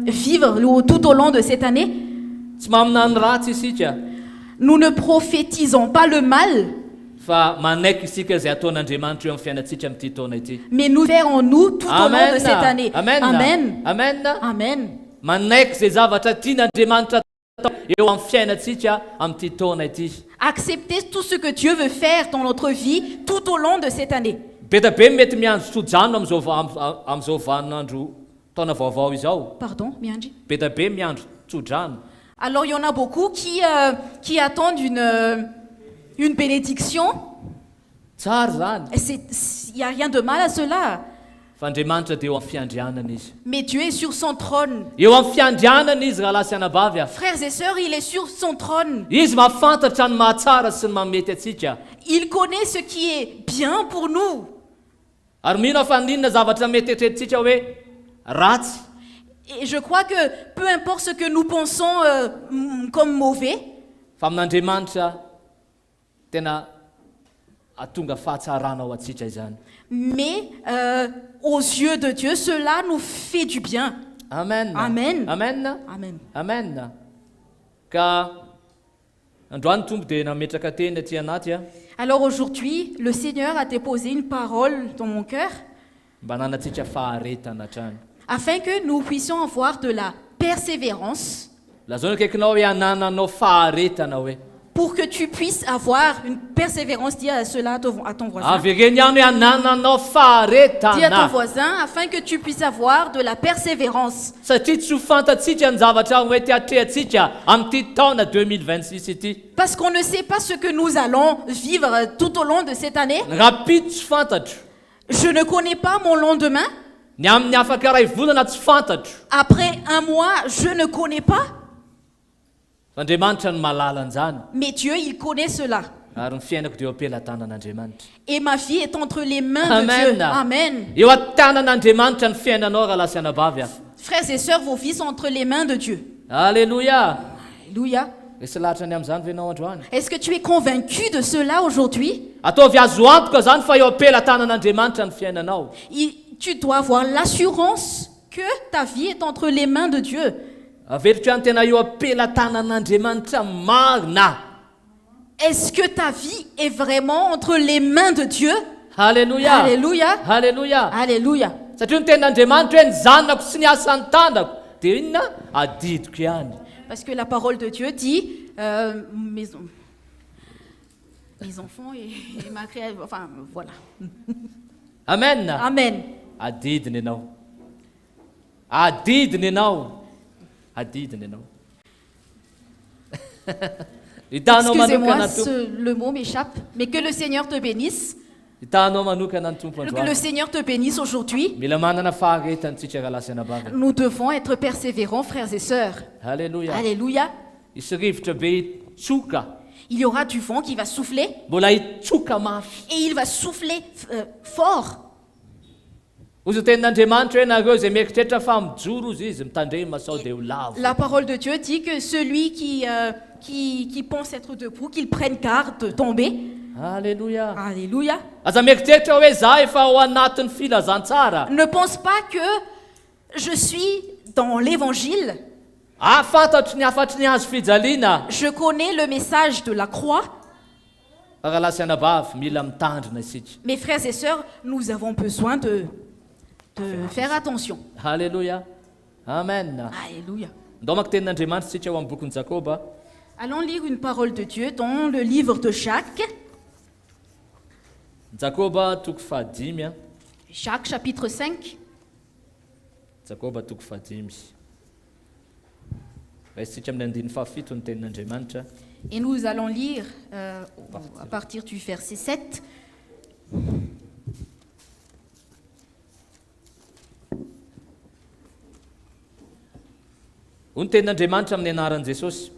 E: vivre tout au long de cette année.
D: Tsy maminany ratsy isika,
E: Nous ne prophétisons pas le mal,
D: fa manaiky isika izay ataon'Andriamanitra eo amin'ny fiainantsika amin'ity taona ity.
E: mais nous faire en nous tout au long de cette année.
D: Amen.
E: Amen.
D: Amen.
E: Amen.
D: Manaiky izay zavatra tian'Andriamanitra eo amin'ny fiainantsika amin'ity taona ity.
E: Accepter tout ce que Dieu veut faire dans notre vie tout au long de cette année.
D: Betabe mety miandro tsodrano amin'izao vaninandro taona vaovao izao.
E: Pardon, Mianji.
D: Betabe miandro tsodrano.
E: Alors il y en a beaucoup qui attendent une bénédiction.
D: Tsara zany.
E: Il n'y a rien de mal à cela.
D: Fa Andriamanitra dia eo amin'ny fiandrianana izy.
E: Mais Dieu est sur son trône.
D: Eo amin'ny fiandrianana izy raha lasy anabavy a.
E: Frères et sœurs, il est sur son trône.
D: Izy mahafantatra ny mahatsara sy ny mamety atsika.
E: Il connaît ce qui est bien pour nous.
D: Ary mino fa ninona zavatra mety etretintsika hoe ratsy.
E: Et je crois que peu importe ce que nous pensons comme mauvais,
D: Fa amin'Andriamanitra tena atonga fahatsarana ao atsika izany.
E: mais aux yeux de Dieu, cela nous fait du bien.
D: Amen.
E: Amen.
D: Amen.
E: Amen.
D: Amen. Ka androany tombo dia nametraka teny aty anaty a
E: Alors aujourd'hui, le Seigneur a déposé une parole dans mon cœur
D: mba nanantsika faharetana hatrany.
E: afin que nous puissions avoir de la persévérance,
D: Lazao ny akaikinao hoe anananao faharetana hoe.
E: pour que tu puisses avoir une persévérance. Dis cela à ton voisin.
D: Avy reny ihany hoe anananao
E: Dis à ton
D: faharetana.
E: voisin afin que tu puisses avoir de la persévérance.
D: Satria tsy ho fantatsika ny zavatra mety atrehantsika amin'ity taona 2026 ity.
E: Parce qu'on ne sait pas ce que nous allons vivre tout au long de cette année.
D: Rapito tsy fantatro.
E: Je ne connais pas mon lendemain.
D: Ny amin'ny afaka ray volana tsy fantatro.
E: Après un mois, je ne connais pas.
D: Fa Andriamanitra ny malala an'izany.
E: Mais Dieu, il connaît cela.
D: Ary ny fiainako dia eo am-pelantanan'Andriamanitra.
E: Et ma vie est entre les mains
D: Amen.
E: de Dieu. Amen.
D: Eo an-tanan'Andriamanitra ny fiainanao raha lasy anabavy a.
E: Frères et sœurs, vos vies sont entre les mains de Dieu.
D: Alléluia.
E: Alléluia.
D: Resy lahatra ny amin'izany ve ianao androany.
E: Est-ce que tu es convaincu de cela aujourd'hui?
D: Ataovy azo antoka zany fa eo am-pelantanan'Andriamanitra ny fiainanao.
E: Tu dois avoir l'assurance que ta vie est entre les mains de Dieu.
D: Averitra ihany tena eo am-pelantanan'Andriamanitra marina.
E: Est-ce que ta vie est vraiment entre les mains de Dieu?
D: Alléluia.
E: Alléluia.
D: Alléluia.
E: Alléluia.
D: Satria ny tenin'Andriamanitra hoe ny zanako sy ny asany tanako dia inona adidiko ihany.
E: Parce que la parole de Dieu dit, mes enfants et ma création, enfin voilà.
D: Amen.
E: Amen.
D: Adidiny ianao. Adidiny ianao. Adidiny ianao. Hitanao manokana
E: Excusez-moi, le mot m'échappe, mais que le Seigneur te bénisse.
D: hitanao manokana ny tompo
E: Que le
D: androany.
E: Seigneur te bénisse aujourd'hui.
D: Mila manana faharetantsika raha lasy anabavy.
E: Nous devons être persévérants, frères et sœurs.
D: Alléluia.
E: Alléluia.
D: Isy rivotra be hitsoka.
E: Il y aura du vent qui va souffler
D: Mbola hitsoka mafy.
E: et il va souffler fort.
D: Ozy tenin'Andriamanitra hoe nareo izay mieritreritra fa mijoro ozy izy mitandrema sao dia ho lavo.
E: La parole de Dieu dit que celui qui pense être debout, qu'il prenne garde de tomber.
D: Alléluia.
E: Alléluia.
D: Aza mieritreritra hoe za efa ao anatin'ny filazantsara.
E: Ne pense pas que je suis dans l'évangile.
D: Fantatro ny afatry ny azo fijaliana.
E: Je connais le message de la croix.
D: Raha lasy anabavy mila mitandrina isika.
E: Mes frères et sœurs, nous avons besoin de faire attention.
D: Alléluia. Amen.
E: Alléluia.
D: Ndao maka tenin'Andriamanitra isika eo amin'ny bokin'i Jakoba.
E: Allons lire une parole de Dieu dans le livre de Jacques.
D: Jakoba toko fahadimy a.
E: Jacques chapitre 5.
D: Jakoba toko fahadimy. Raisitsika amin'ny andiny fahafito ny tenin'Andriamanitra.
E: Et nous allons lire à partir du verset 7.
D: Hoy ny tenin'Andriamanitra amin'ny anaran'i Jesosy.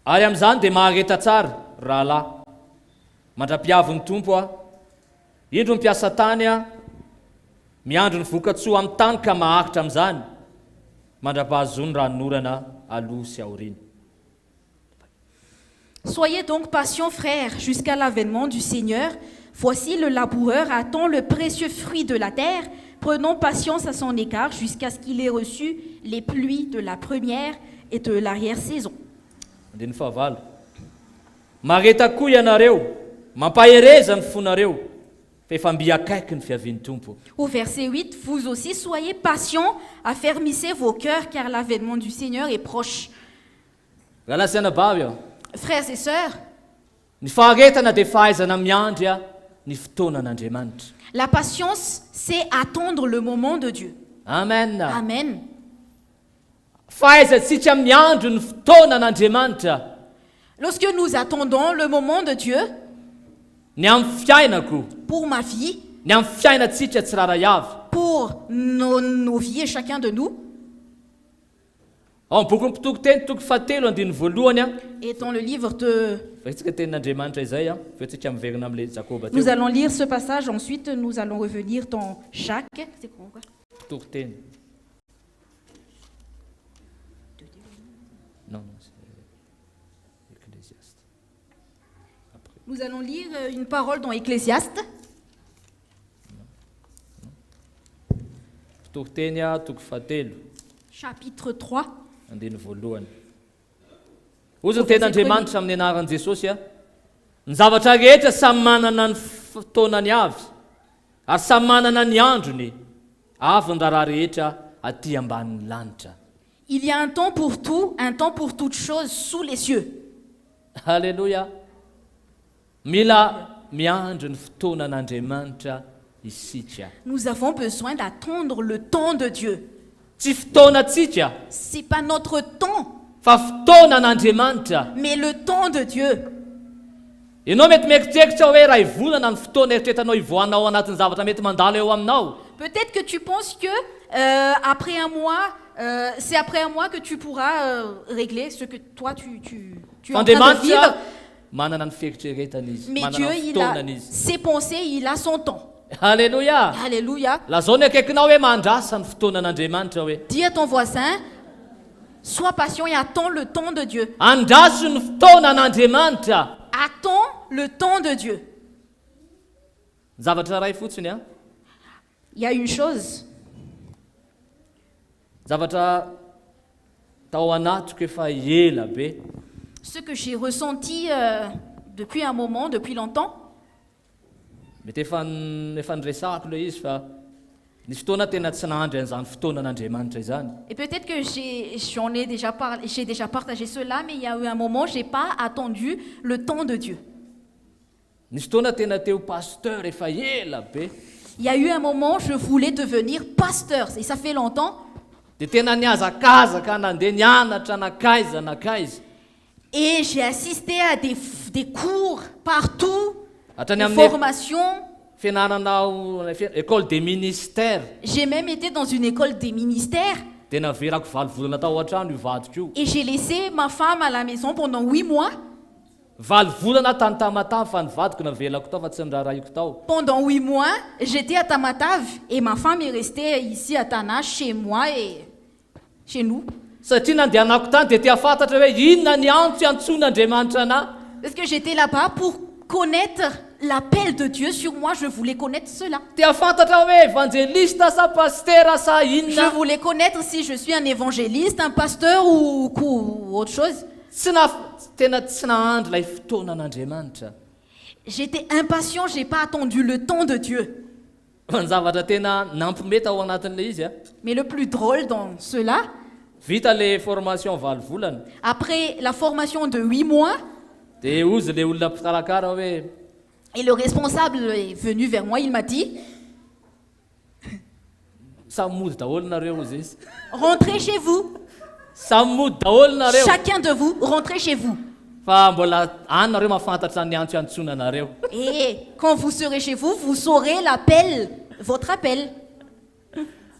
D: Ary amin'izany dia mahareta tsara rahalahy. Mandra-piavo ny tompo a. Indro mipiasa tany a. Miandro ny vokatsoa amin'ny tany ka mahakitra amin'izany. Mandra-pahazo ny ranonorana aloha sy aoriana.
E: Soyez donc patients, frères, jusqu'à l'avènement du Seigneur. Voici le laboureur attend le précieux fruit de la terre. Prenons patience à son égard jusqu'à ce qu'il ait reçu les pluies de la première et de l'arrière-saison.
D: Andiny fahavalo. Mareta koa ianareo, mampahereza ny fonareo. fa efa mbiakaiky ny fiavian'ny tompo.
E: Au verset 8, vous aussi soyez patients, affermissez vos cœurs, car l'avènement du Seigneur est proche.
D: Galasiana bavy eo.
E: Frères et sœurs,
D: Ny faharetana dia fahaizana miandry a ny fotoanan'Andriamanitra.
E: la patience, c'est attendre le moment de Dieu.
D: Amen.
E: Amen.
D: Fahaizantsika miandry ny fotoanan'Andriamanitra
E: Lorsque nous attendons le moment de Dieu,
D: ny amin'ny fiainako,
E: pour ma vie,
D: ny amin'ny fiainatsika tsiraray avy.
E: pour nos vies et chacun de nous,
D: Ao amin'ny boky mpitoko teny toko fahatelo andiny voalohany a,
E: et dans le livre de...
D: fa itsika tenin'Andriamanitra izay a, fa itsika miverina amin'ilay Jakoba
E: Nous
D: teo.
E: allons lire ce passage, ensuite nous allons revenir dans Jacques. C'est quoi?
D: Mpitoko teny. Non, c'est Ecclésiaste. Après.
E: Nous allons lire une parole dans Ecclésiaste.
D: Mpitoko teny a toko fahatelo
E: Chapitre 3.
D: andiny voalohany. Ozy ny ten'Andriamanitra amin'ny anaran'i Jesosy a, ny zavatra rehetra samy manana ny fotoanany avy, ary samy manana ny androny, avy ny raharaha rehetra aty ambanin'ny lanitra.
E: Il y a un temps pour tout, un temps pour toutes choses sous les cieux.
D: Alléluia. Mila miandry ny fotoanan'Andriamanitra isika.
E: Nous avons besoin d'attendre le temps de Dieu.
D: Tsy fotoanatsika,
E: C'est pas notre temps,
D: fa fotoanan'Andriamanitra.
E: mais le temps de Dieu.
D: Ianao mety mieritreritra hoe raha ivolana ny fotoana eritreretanao ivoanao anatin'ny zavatra mety mandalo eo aminao.
E: Peut-être que tu penses que après un mois, c'est après un mois que tu pourras régler ce que toi tu es en train de
D: Andriamanitra
E: vivre.
D: manana ny fieritreretana izy,
E: Mais
D: manana
E: Dieu,
D: ny
E: il a
D: fotoanany izy.
E: ses pensées, il a son temps.
D: Alléluia.
E: Alléluia.
D: Lazao ny akaikinao hoe mandrasa ny fotoanan'Andriamanitra hoe.
E: Dis à ton voisin, sois patient et attends le temps de Dieu.
D: Andraso ny fotoanan'Andriamanitra.
E: Attends le temps de Dieu.
D: Zavatra ray fotsiny a.
E: Il y a une chose,
D: Zavatra tao anatiko efa ela be.
E: ce que j'ai ressenti depuis un moment, depuis longtemps.
D: Mety efa nyresahako le izy fa ny fotoana tena tsy nahandry an'izany fotoanan'Andriamanitra izany.
E: Et peut-être que j'ai déjà partagé cela, mais il y a eu un moment, je n'ai pas attendu le temps de Dieu.
D: Ny fotoana tena teo pasteur efa ela be.
E: Il y a eu un moment, je voulais devenir pasteur, et ça fait longtemps.
D: Dia tena niazakazaka nandeha nianatra nakaiza nakaiza.
E: Et j'ai assisté à des cours partout,
D: Hatrany
E: des
D: amin'ny
E: formations.
D: fianarana école des ministères.
E: J'ai même été dans une école des ministères.
D: Dia naverako valo volana tao an-trano io vadiko io.
E: Et j'ai laissé ma femme à la maison pendant 8 mois.
D: Valo volana tany Tamatave fa ny vadiko navelako tao fa tsy ny raharahiko tao.
E: Pendant 8 mois, j'étais à Tamatave et ma femme est restée ici à Tana, chez moi et chez nous.
D: Satria nandehanako tany dia tia fantatra hoe inona ny antso iantson'Andriamanitra anahy.
E: Parce que j'étais là-bas pour connaître l'appel de Dieu sur moi, je voulais connaître cela.
D: Tia fantatra hoe évangéliste sa pasteur sa
E: Je
D: inona.
E: voulais connaître si je suis un évangéliste, un pasteur ou autre chose.
D: Tena tsy nahandry ilay fotoanan'Andriamanitra.
E: J'étais impatient, je n'ai pas attendu le temps de Dieu.
D: Fa ny zavatra tena nampimeta ao anatin'ilay izy a.
E: Mais le plus drôle dans cela,
D: Vita le formation valo volana.
E: après la formation de 8 mois,
D: Dia ozy le olona mpikarakara hoe
E: et le responsable est venu vers moi, il m'a dit,
D: samy mody daholo nareo ozy izy.
E: rentrez chez vous.
D: Samy mody daholo nareo.
E: Chacun de vous, rentrez chez vous.
D: Fa mbola any nareo mahafantatra ny antso iantsonanareo.
E: Et quand vous serez chez vous, vous saurez l'appel, votre appel.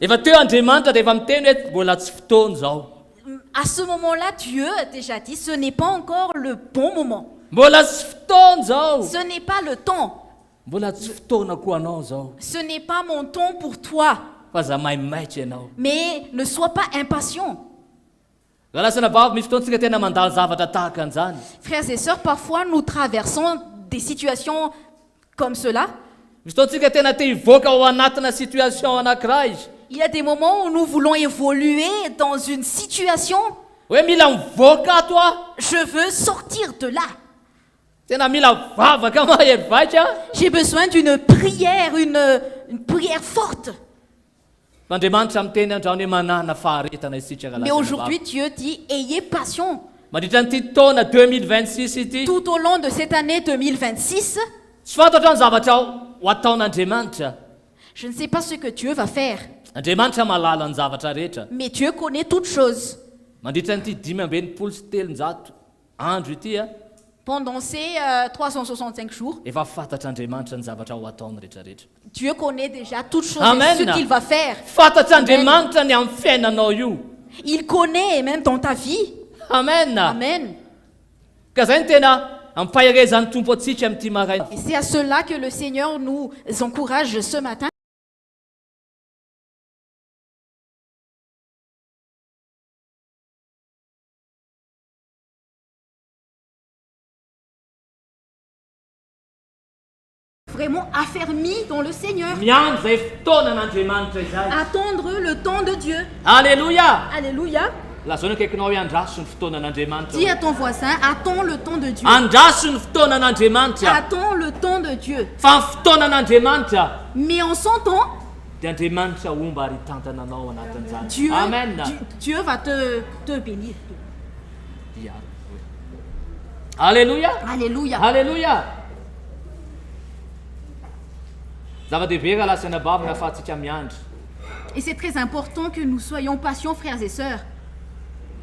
D: Efa teo Andriamanitra dia efa miteny hoe mbola tsy fotoana zao.
E: À ce moment-là, Dieu a déjà dit, ce n'est pas encore le bon moment.
D: Mbola tsy fotoana zao.
E: Ce n'est pas le temps.
D: Mbola tsy fotoana koa anao zao.
E: Ce n'est pas mon temps pour toi.
D: Fa za maimaitra ianao.
E: Mais ne sois pas impatient.
D: Galasana bavy misy fotoantsika tena mandalo zavatra tahaka an'izany.
E: Frères et sœurs, parfois nous traversons des situations comme cela.
D: Misy fotoantsika tena te hivoaka ao anatina situation anankiray.
E: Il y a des moments où nous voulons évoluer dans une situation.
D: Hoe mila mivoaka ato a.
E: Je veux sortir de là.
D: tena mila vavaka mahery.
E: J'ai besoin d'une prière, une prière forte.
D: Andriamanitra miteny andrany hoe manana faharetana isika
E: Mais aujourd'hui, Dieu dit, ayez passion.
D: mandritra nyity taona 2026 ity
E: Tout au long de cette année 2026,
D: tsy fantatra ny zavatra ho ataon'Andriamanitra.
E: je ne sais pas ce que Dieu va faire,
D: Andriamanitra malala ny zavatra rehetra.
E: mais Dieu connaît toutes choses.
D: Mandritra nyity 5:7 andro ity a
E: Pendant ces 365 jours,
D: efa fantatr'Andriamanitra ny zavatra ho ataony rehetrarehetra.
E: Dieu connaît déjà toutes choses
D: Amen.
E: et ce qu'il va faire.
D: Fantatr'Andriamanitra ny amin'ny fiainanao io.
E: Il connaît même dans ta vie.
D: Amen.
E: Amen.
D: Ka zay ny tena ampahirezan'ny tompo atsika amin'ity maraina.
E: Et c'est à cela que le Seigneur nous encourage ce matin. Vraiment affermi dans le Seigneur.
D: Miandry zay fotoanan'Andriamanitra izay.
E: Attendre le temps de Dieu.
D: Alléluia.
E: Alléluia.
D: Lazao ny akaikinao hoe andraso ny fotoanan'Andriamanitra.
E: Dis à ton voisin, attends le temps de Dieu.
D: Andraso ny fotoanan'Andriamanitra.
E: Attends le temps de Dieu.
D: Fa ny fotoanan'Andriamanitra
E: Mais en son temps,
D: dia Andriamanitra omba ary tantana anao anatin'izany.
E: Dieu,
D: Amen.
E: Dieu va te bénir.
D: Alléluia.
E: Alléluia.
D: Alléluia. Zava-dehibe raha lasana bavana ahafahantsika miandry.
E: Et c'est très important que nous soyons patients, frères et sœurs.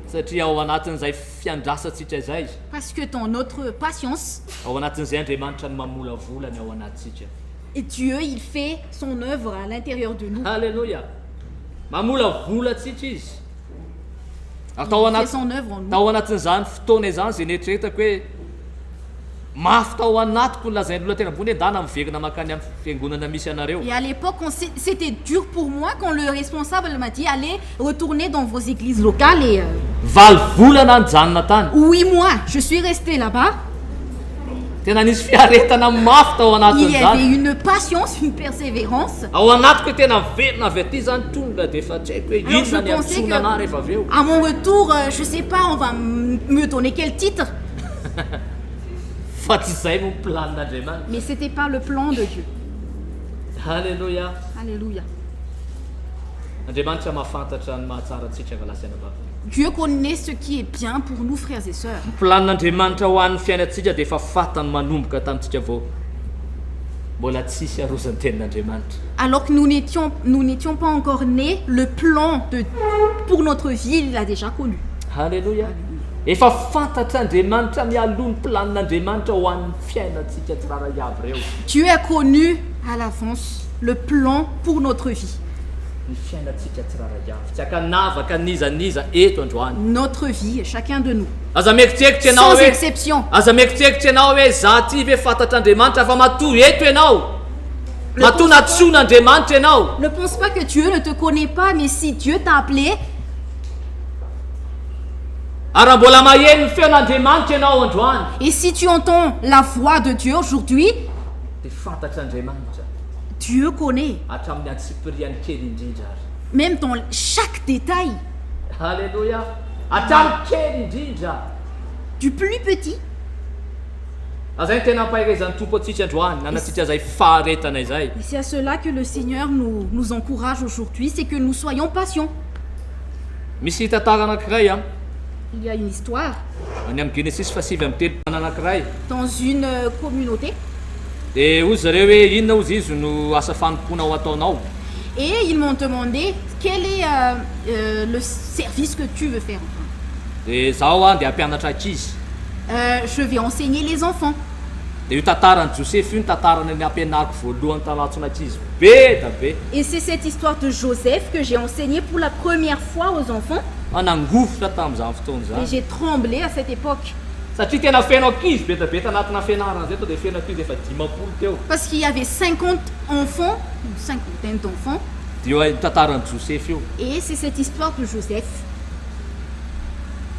D: Satria ao anatin'izay fiandrasantsika izay,
E: Parce que dans notre patience,
D: ao anatin'izay Andriamanitra no mamola volany ao anatintsika.
E: et Dieu, il fait son œuvre à l'intérieur de nous.
D: Alléluia. Mamola volantsika izy. Atao
E: Il fait son œuvre en nous.
D: tao anatin'izany fotoana izany zay netretako hoe mafy tao anatiko lazain'ny olona tena ambony endana miverina makany amin'ny fiangonana misy anareo.
E: Et à l'époque, c'était dur pour moi quand le responsable m'a dit allez retourner dans vos églises locales. Et
D: 8 volana nijanona tany.
E: 8 mois, je suis restée là-bas.
D: Tena nisy fiaretana mafy tao
E: Il y avait
D: anatin'izany.
E: une patience, une persévérance.
D: Ao anatiko hoe tena verina avy aty zany tonga dia efa tsy haiko hoe
E: Alors je
D: inona ny
E: pensais
D: antsoina ana rehefa avy eo.
E: que à mon retour, je sais pas, on va me donner quel titre.
D: Fa tsy izay mo planin'Andriamanitra.
E: Mais c'était pas le plan de Dieu.
D: Alléluia.
E: Alléluia.
D: Andriamanitra mahafantatra ny mahatsara antsika valasaina bavy.
E: Dieu connaît ce qui est bien pour nous, frères et sœurs.
D: Planin'Andriamanitra ho an'ny fiainantsika dia efa fatany manomboka tamintsika vao mbola tsisy arozan'ny tenin'Andriamanitra.
E: Alors que nous n'étions pas encore nés, le plan pour notre vie, il l'a déjà connu.
D: Alléluia. Efa fantatr'Andriamanitra mialoha ny planin'Andriamanitra ho an'ny fiainantsika tsirara iaby ireo.
E: Dieu a connu à l'avance le plan pour notre vie.
D: Ny fiainantsika tsirara iaby. Tsy akanavaka nizaniza eto androany.
E: Notre vie, chacun de nous.
D: Aza mieritreritra ianao
E: Sans
D: hoe
E: exception.
D: aza mieritreritra ianao hoe za ty ve fantatr'Andriamanitra fa matoy eto ianao. Matoy natsoin'Andriamanitra ianao.
E: Ne pense pas que Dieu ne te connaît pas, mais si Dieu t'a appelé,
D: Ary raha mbola maheno ny feon'Andriamanitra ianao androany
E: et si tu entends la voix de Dieu aujourd'hui,
D: dia fantatr'Andriamanitra
E: Dieu connaît,
D: hatramin'ny antsipiriany kely indrindra ary.
E: même dans chaque détail,
D: Alléluia. Hatramin'ny kely indrindra.
E: du plus petit.
D: Azay ny tena ampahirezan'ny tompo atsika androany nanatsika zay faharetana izay.
E: Et c'est à cela que le Seigneur nous encourage aujourd'hui, c'est que nous soyons patients.
D: Misy tantara anankiray a
E: Il y a une histoire
D: any amin'ny Genesis 7:3 anankiray
E: dans une communauté
D: dia ozy zareo hoe inona ozy izy no asa fanompoana ho ataonao.
E: et ils m'ont demandé quel est le service que tu veux faire.
D: Dia zaho a dia hampianatra ankizy.
E: Je vais enseigner les enfants.
D: Dia io tantaran'i Joseph io ny tantarany ny ampianariko voalohany tanatsona ankizy be da be.
E: Et c'est cette histoire de Joseph que j'ai enseignée pour la première fois aux enfants.
D: Nangofotra tamin'izany fotoana
E: Et
D: izany
E: j'ai tremblé à cette époque.
D: satria tena feno ankizy be da be tanatina fianarana zay to dia feno ankizy efa 50 teo.
E: Parce qu'il y avait 50 enfants, une cinquantaine d'enfants.
D: Dia io tantaran'i Joseph io.
E: Et c'est cette histoire de Joseph.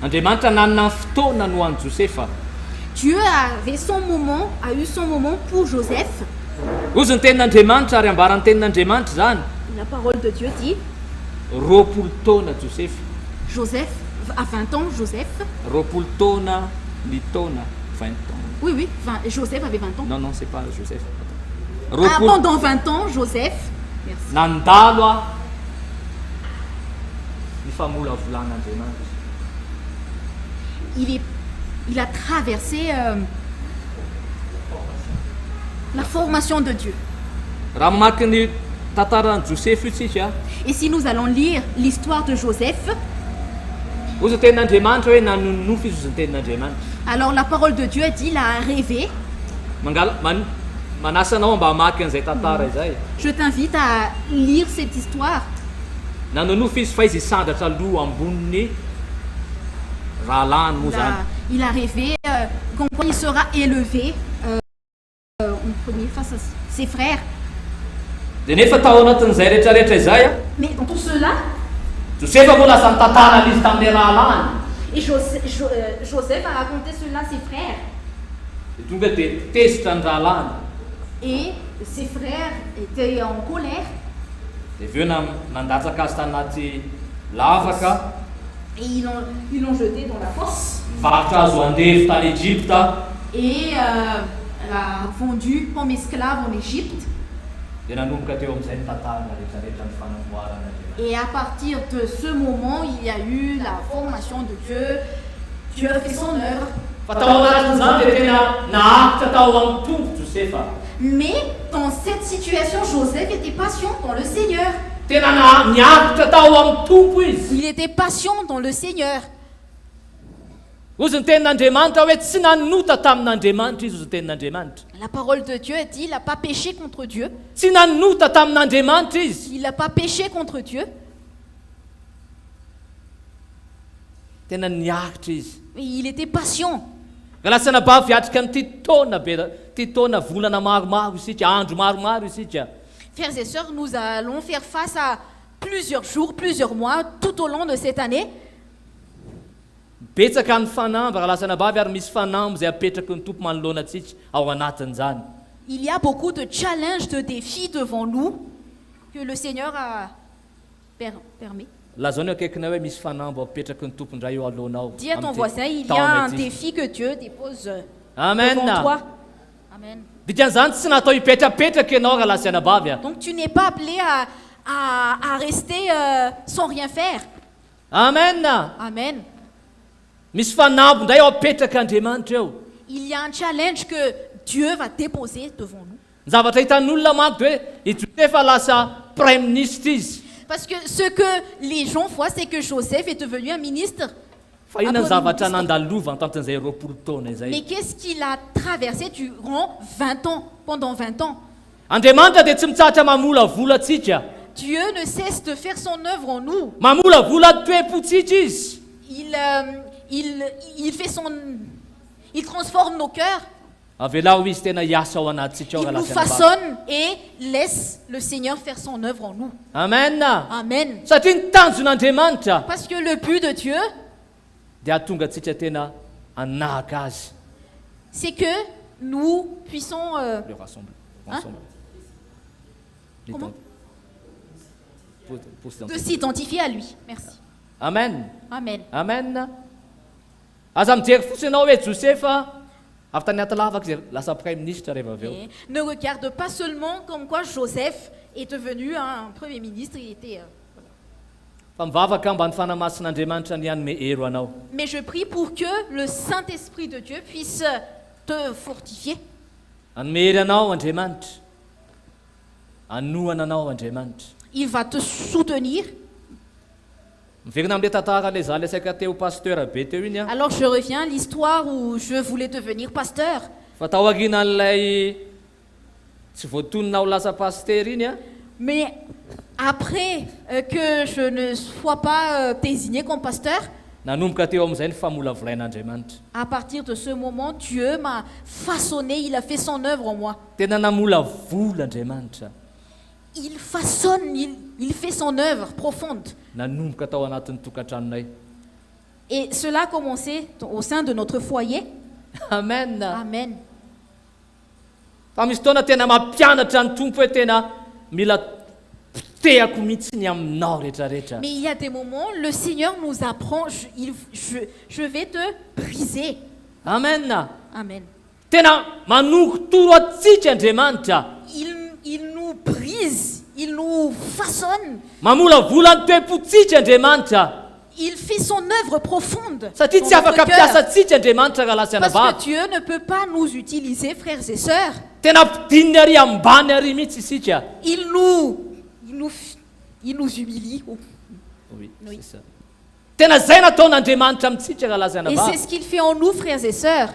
D: Andriamanitra nanana ny fotoana no an'i Josefa.
E: Dieu a eu son moment pour Joseph.
D: Ozy ny tenin'Andriamanitra ary ambaran'ny tenin'Andriamanitra zany.
E: La parole de Dieu dit,
D: 20 taona Joseph.
E: Joseph, à 20 ans, Joseph,
D: 20 taona ny taona 20 taona.
E: Oui, oui, Joseph avait 20 ans.
D: Non, c'est pas Joseph.
E: Ah, pendant 20 ans, Joseph. Merci.
D: Nandalo a nifamolavolàn'Andriamanitra.
E: Il a traversé la formation de Dieu.
D: Raha mamaky ny tantaran'i Joseph io tsika,
E: Et si nous allons lire l'histoire de Joseph,
D: ozy ny tenin'Andriamanitra hoe nanonofo izy ozy ny tenin'Andriamanitra.
E: alors la parole de Dieu dit, il a rêvé.
D: Manasa anao mba hamaky an'izay tantara izay.
E: Je t'invite à lire cette histoire.
D: Nanonofo izy fa izy hisandratra aloha amboniny rahalany moa zany.
E: Il a rêvé comme quoi il sera élevé en premier face à ses frères.
D: Dia nefa tao anatin'izay rehetrarehetra izay a,
E: Mais dans tout cela,
D: Josefa moa lasa nitantara an'izy tamin'ny rahalany.
E: et Joseph a raconté cela à ses frères.
D: Dia tonga dia tesitra ny rahalany.
E: Et ses frères étaient en colère.
D: Dia aveo nandatsaka azy tanaty lavaka,
E: Et ils l'ont jeté dans la fosse.
D: varotra azo andefy tany Egypta.
E: Et l'a vendu comme esclave en Égypte.
D: Dia nanomboka teo amin'izay ny tantara rehetrarehetra ny fanamboarana.
E: Et à partir de ce moment, il y a eu la formation de Dieu. Dieu a fait son œuvre.
D: Fa tao anatin'izany dia tena nahafitra tao amin'ny tompo Josefa.
E: Mais dans cette situation, Joseph était patient dans le Seigneur.
D: Tena niafitra tao amin'ny tompo izy.
E: Il était patient dans le Seigneur.
D: Ozy ny tenin'Andriamanitra hoe tsy nanota tamin'Andriamanitra izy ozy ny tenin'Andriamanitra.
E: La parole de Dieu dit, il n'a pas péché contre Dieu.
D: Tsy nanota tamin'Andriamanitra izy.
E: Il n'a pas péché contre Dieu.
D: Tena niakitra izy.
E: Mais il était patient.
D: Ka lasa nabavy hiatrika ty taona volana maromaro isika, andro maromaro isika.
E: Frères et sœurs, nous allons faire face à plusieurs jours, plusieurs mois, tout au long de cette année.
D: Betsaka ny fanamby raha lasa nabavy ary misy fanamby izay apetraky ny tompo manoloana antsika ao anatin'izany.
E: Il y a beaucoup de challenges, de défis devant nous que le Seigneur a permis.
D: Lazao akaikina hoe misy fanamby apetraky ny tompo indray eo alohanao.
E: Dis à ton voisin, il y
D: taona
E: a un
D: ity.
E: défi que Dieu dépose
D: Amen.
E: devant toi. Amen.
D: Dikan'izany tsy natao hipetrapetraka ianao raha lasa nabavy a.
E: Donc tu n'es pas appelé à rester sans rien faire.
D: Amen.
E: Amen.
D: Misy fanamby indray ao apetraka Andriamanitra eo.
E: Il y a un challenge que Dieu va déposer devant nous.
D: Ny zavatra hitan'olona manko hoe i Josefa lasa prime ministre izy.
E: Parce que ce que les gens voient, c'est que Joseph est devenu un ministre.
D: Fa ina ny zavatra nandalova ny tamin'izay 20 taona
E: Mais
D: izay.
E: qu'est-ce qu'il a traversé durant 20 ans, pendant 20 ans?
D: Andriamanitra dia tsy mitsahatra mamolavola atsika.
E: Dieu ne cesse de faire son œuvre en nous.
D: Mamolavola toe-potsika izy.
E: Il transforme nos cœurs.
D: Avelao izy tena hiasa ao anatsika ao
E: Il
D: raha
E: nous
D: lasa nabavy.
E: façonne et laisse le Seigneur faire son œuvre en nous.
D: Amen.
E: Amen.
D: Satria ny tanjon'Andriamanitra
E: Parce que le but de Dieu,
D: dia ahatonga atsika tena anahaka azy.
E: c'est que nous puissions...
D: Le rassemble.
E: Hein?
D: Les
E: Comment?
D: pour
E: de s'identifier à lui. Merci.
D: Amen.
E: Amen.
D: Amen. Aza mijery fotsiny ianao hoe Josefa avy tany anaty lavaka izy lasa prime ministre rehefa avy eo.
E: Et ne regarde pas seulement comme quoi Joseph est devenu un premier ministre, il était...
D: Fa mivavaka mba ny fanamasin'Andriamanitra ny hanome hero anao.
E: Mais je prie pour que le Saint-Esprit de Dieu puisse te fortifier.
D: Hanome hery anao Andriamanitra. Hanohana anao Andriamanitra.
E: Il va te soutenir.
D: Miverina amin'ilay tantara le za lesaka teo pasteur be teo iny a.
E: Alors je reviens à l'histoire où je voulais devenir pasteur.
D: Fa tao aorian'ilay tsy voatonina ho lasa pasteur iny a.
E: Mais après que je ne sois pas désigné comme pasteur,
D: Nanomboka teo amin'izay ny famolavolain'Andriamanitra.
E: à partir de ce moment, Dieu m'a façonné, il a fait son œuvre en moi.
D: Tena namolavola Andriamanitra.
E: Il façonne, il fait son œuvre profonde.
D: Nanomboka tao anatin'ny tokantranonay.
E: Et cela a commencé au sein de notre foyer.
D: Amen.
E: Amen.
D: Fa misy taona tena mampianatra ny tompo hoe tena mila tehako mihitsy ny aminao rehetrarehetra.
E: Mais il y a des moments, le Seigneur nous apprend, je vais te briser.
D: Amen.
E: Amen.
D: tena manoko toro atsika Andriamanitra
E: Il nous brise, il nous façonne,
D: mamolavola ny toe-potsika Andriamanitra
E: il fait son œuvre profonde
D: satria
E: dans
D: tsy afaka
E: notre
D: piasa
E: cœur.
D: atsika Andriamanitra raha lasa
E: Parce que
D: anabavy
E: Dieu ne peut pas nous utiliser, frères et sœurs.
D: tena mpidininy ary ambany ary mihitsy isika
E: Il nous humilie.
D: Oui,
E: Oui.
D: c'est ça. Tena zay nataon'Andriamanitra amintsika raha laza
E: Et c'est
D: anabavy
E: ce qu'il fait en nous, frères et sœurs.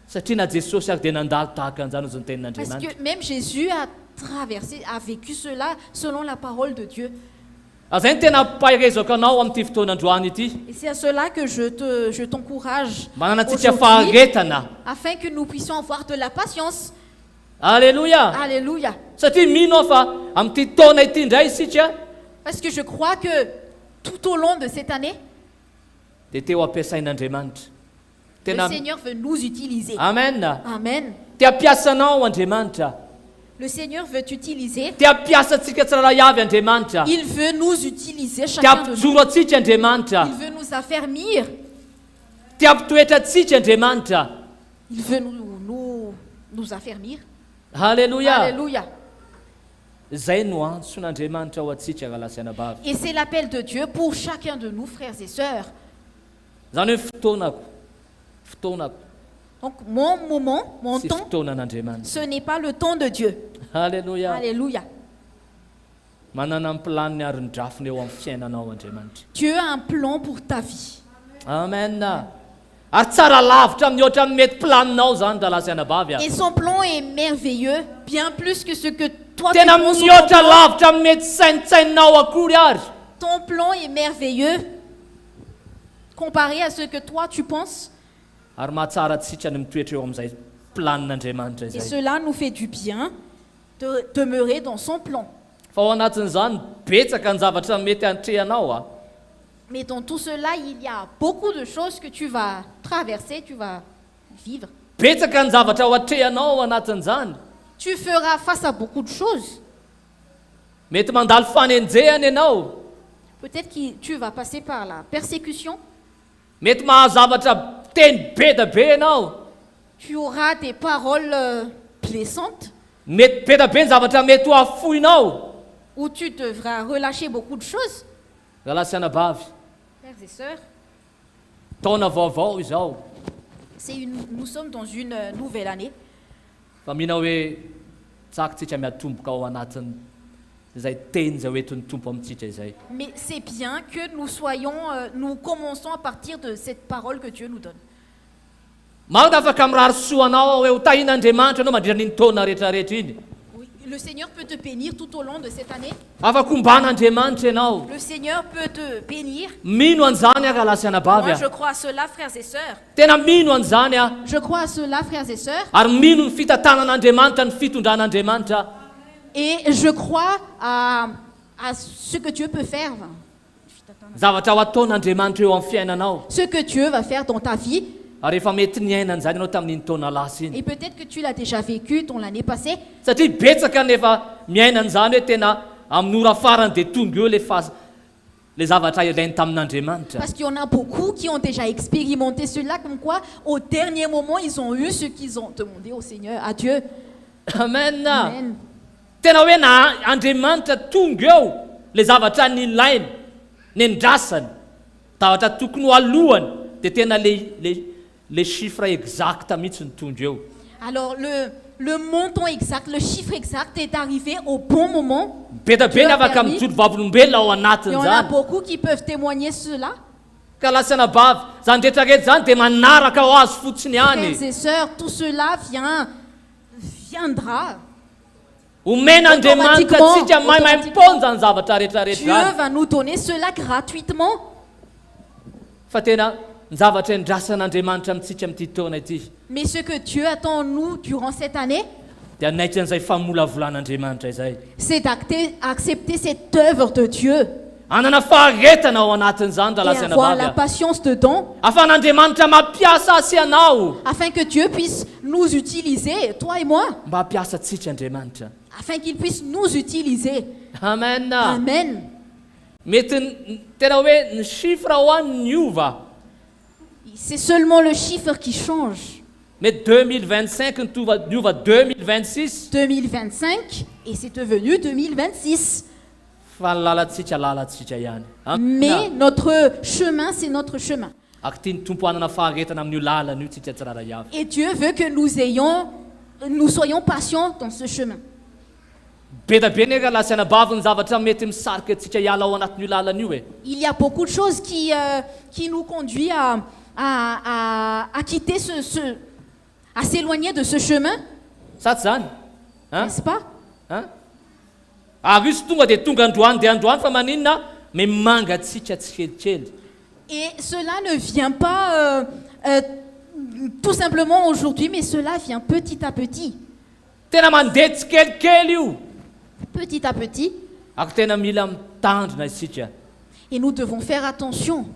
D: satria na Jesosy ary dia nandalo tahaka an'izany ozy ny
E: Parce
D: tenin'Andriamanitra
E: que même Jésus a traversé, a vécu cela selon la parole de Dieu.
D: azay ny tena mpahirezako anao amin'ity fotoanandroany ity
E: Et c'est à cela que je t'encourage
D: manana antsika
E: aujourd'hui,
D: faharetana
E: afin que nous puissions avoir de la patience.
D: alleluia
E: Alléluia.
D: satria mino aho fa amin'ity taona ity indray isika
E: Parce que je crois que tout au long de cette année,
D: dia teo ampiasain'Andriamanitra
E: le
D: tena
E: Seigneur veut nous utiliser.
D: amen
E: Amen.
D: tia piasanao Andriamanitra
E: Le Seigneur veut t'utiliser.
D: tia piasa atsika tsirairay avy Andriamanitra
E: Il veut nous utiliser,
D: tia
E: chacun de nous.
D: mpijoro atsika Andriamanitra
E: Il veut nous affermir.
D: tia ampitoetra atsika Andriamanitra
E: Il veut nous affermir.
D: halleluia
E: Alléluia.
D: zay no antson'Andriamanitra ho atsika raha lasa anabavy
E: Et c'est l'appel de Dieu pour chacun de nous, frères et sœurs.
D: zany hoe fotoanako
E: Donc mon moment, mon
D: sy
E: temps,
D: fotoanan'Andriamanitra
E: ce n'est pas le temps de Dieu.
D: halleluia
E: Alléluia.
D: manana ny planiny ary ny drafiny eo amin'ny fiainanao Andriamanitra
E: Dieu a un plan pour ta vie.
D: amen ary tsara lavitra amin'ny ohatra ny mety planinao zany raha lasa anabavy
E: Et son plan est merveilleux, bien plus que ce que toi tu
D: tena
E: penses.
D: mihoatra lavitra amin'ny mety saintsaininao akory ary
E: Ton plan est merveilleux comparé à ce que toi tu penses.
D: ary mahatsara atsika ny mitoetra eo amin'izay planin'Andriamanitra
E: Et
D: izay
E: cela nous fait du bien de demeurer dans son plan.
D: fa ao anatin'izany betsaka ny zavatra mety antrehanao a
E: Mais dans tout cela, il y a beaucoup de choses que tu vas traverser, tu vas vivre.
D: betsaka ny zavatra ho atrehanao ao anatin'izany
E: Tu feras face à beaucoup de choses.
D: mety mandalo fanenjehany ianao
E: Peut-être que tu vas passer par la persécution.
D: mety mahazavatra teny be da be ianao
E: Tu auras des paroles blessantes
D: mety be da be ny zavatra mety ho afoinao
E: où tu devras relâcher beaucoup de choses.
D: raha lasa anabavy
E: Frères et sœurs,
D: taona vaovao izao
E: nous sommes dans une nouvelle année.
D: fa mihina hoe tsakotsika miatomboka ao anatiny izay teny zay hoentin'ny tompo amintsika izay
E: Mais c'est bien que nous commençons à partir de cette parole que Dieu nous donne.
D: maro afaka mirary soanao hoe ho tahin'Andriamanitra anao mandritra n'iny taona rehetrarehetra iny
E: Oui, le Seigneur peut te bénir tout au long de cette année.
D: afaka omban'Andriamanitra ianao
E: Le Seigneur peut te bénir.
D: mino an'izany raha lasa anabavy
E: Moi,
D: a
E: je crois à cela, frères et sœurs.
D: tena mino an'izany a
E: Je crois à cela, frères et sœurs.
D: ary mino ny fitantanan'Andriamanitra ny fitondran'Andriamanitra
E: Et je crois à ce que Dieu peut faire.
D: zavatra ho ataon'Andriamanitra eo amin'ny fiainanao
E: Ce que Dieu va faire dans ta vie.
D: ary efa mety niainan'izany ianao tamin'iny taona lasa iny
E: Et peut-être que tu l'as déjà vécu dans l'année passée.
D: satria betsaka nefa miainan'izany hoe tena amin'ny ora farany dia tonga eo le zavatra ilainy tamin'Andriamanitra
E: Parce qu'il y en a beaucoup qui ont déjà expérimenté cela, comme quoi, au dernier moment, ils ont eu ce qu'ils ont demandé au Seigneur, à Dieu.
D: amen
E: Amen.
D: tena hoe na Andriamanitra tonga eo le zavatra nilainy nendrasany zavatra tokony ho alohany dia tena le chiffre exact mihitsy ny tonga eo
E: Alors, le montant exact, le chiffre exact est arrivé au bon moment.
D: be da be
E: Dieu
D: ny
E: a
D: afaka
E: permis.
D: mijoro vavolombelona ao
E: Il y en a
D: anatin'izany
E: beaucoup qui peuvent témoigner cela.
D: ka lasa nabavy zany rehetrarehetra zany dia manaraka ho azy fotsiny any
E: Frères et sœurs, tout cela viendra.
D: omen'Andriamanitra
E: Automatiquement,
D: atsika mahay miponja ny zavatra rehetrarehetra
E: Dieu
D: zany
E: va nous donner cela gratuitement.
D: fa tena ny zavatra indrasan'Andriamanitra amintsika amin'ity taona ity
E: Mais ce que Dieu attend en nous durant cette année,
D: dia naitra an'izay famolavolan'Andriamanitra izay
E: c'est d'accepter cette œuvre de Dieu
D: anana faharetana ao anatin'izany raha
E: et
D: lasa
E: avoir la
D: nabavy
E: patience dedans,
D: afan'Andriamanitra mampiasa asy anao
E: afin que Dieu puisse nous utiliser, toi et moi,
D: mba hampiasa atsika Andriamanitra
E: afin qu'il puisse nous utiliser.
D: amen
E: Amen.
D: mety tena hoe ny chiffre ho any ny ova
E: C'est seulement le chiffre qui change.
D: Mais 2025 ny niova 2026
E: 2025 et c'est devenu 2026.
D: fa ny lalatsika ihany.
E: Mais notre chemin, c'est notre chemin.
D: Ak tiany tompo anana faharetana amin'io lalana io tsika tsy rara avy.
E: Et Dieu veut que nous soyons patients dans ce chemin.
D: Be da be neka lasiana bavy ny zavatra mety misarika atsika hiala ao anatin'io lalana io e.
E: Il y a beaucoup de choses qui nous conduisent à quitter à s'éloigner de ce chemin,
D: Sa tsy zany?
E: n'est-ce pas?
D: Ary izy tonga dia tonga androany fa maninona memangatsika tsy kelikely.
E: Et cela ne vient pas tout simplement aujourd'hui, mais cela vient petit à petit.
D: Tena mandeha tsy kelikely io.
E: Petit à petit.
D: Ako tena mila mitandrina isika.
E: Et nous devons faire attention.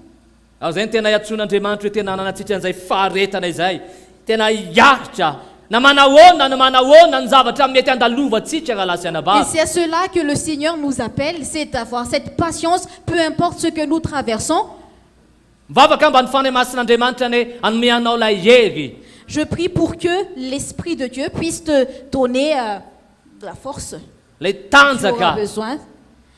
D: Ao zay ny tena iantson'Andriamanitra hoe tena ananatsika an'izay faharetana izay. Tena hiahitra. Na manahoana ny zavatra mety andalovantsika raha lasiana
E: Et
D: bavy.
E: c'est à cela que le Seigneur nous appelle, c'est d'avoir cette patience, peu importe ce que nous traversons.
D: Mivavaka mba ny fanahy masin'Andriamanitra ny hanome anao lay hery.
E: Je prie pour que l'Esprit de Dieu puisse te donner de la force
D: Lay
E: dont tu auras
D: tanjaka
E: besoin.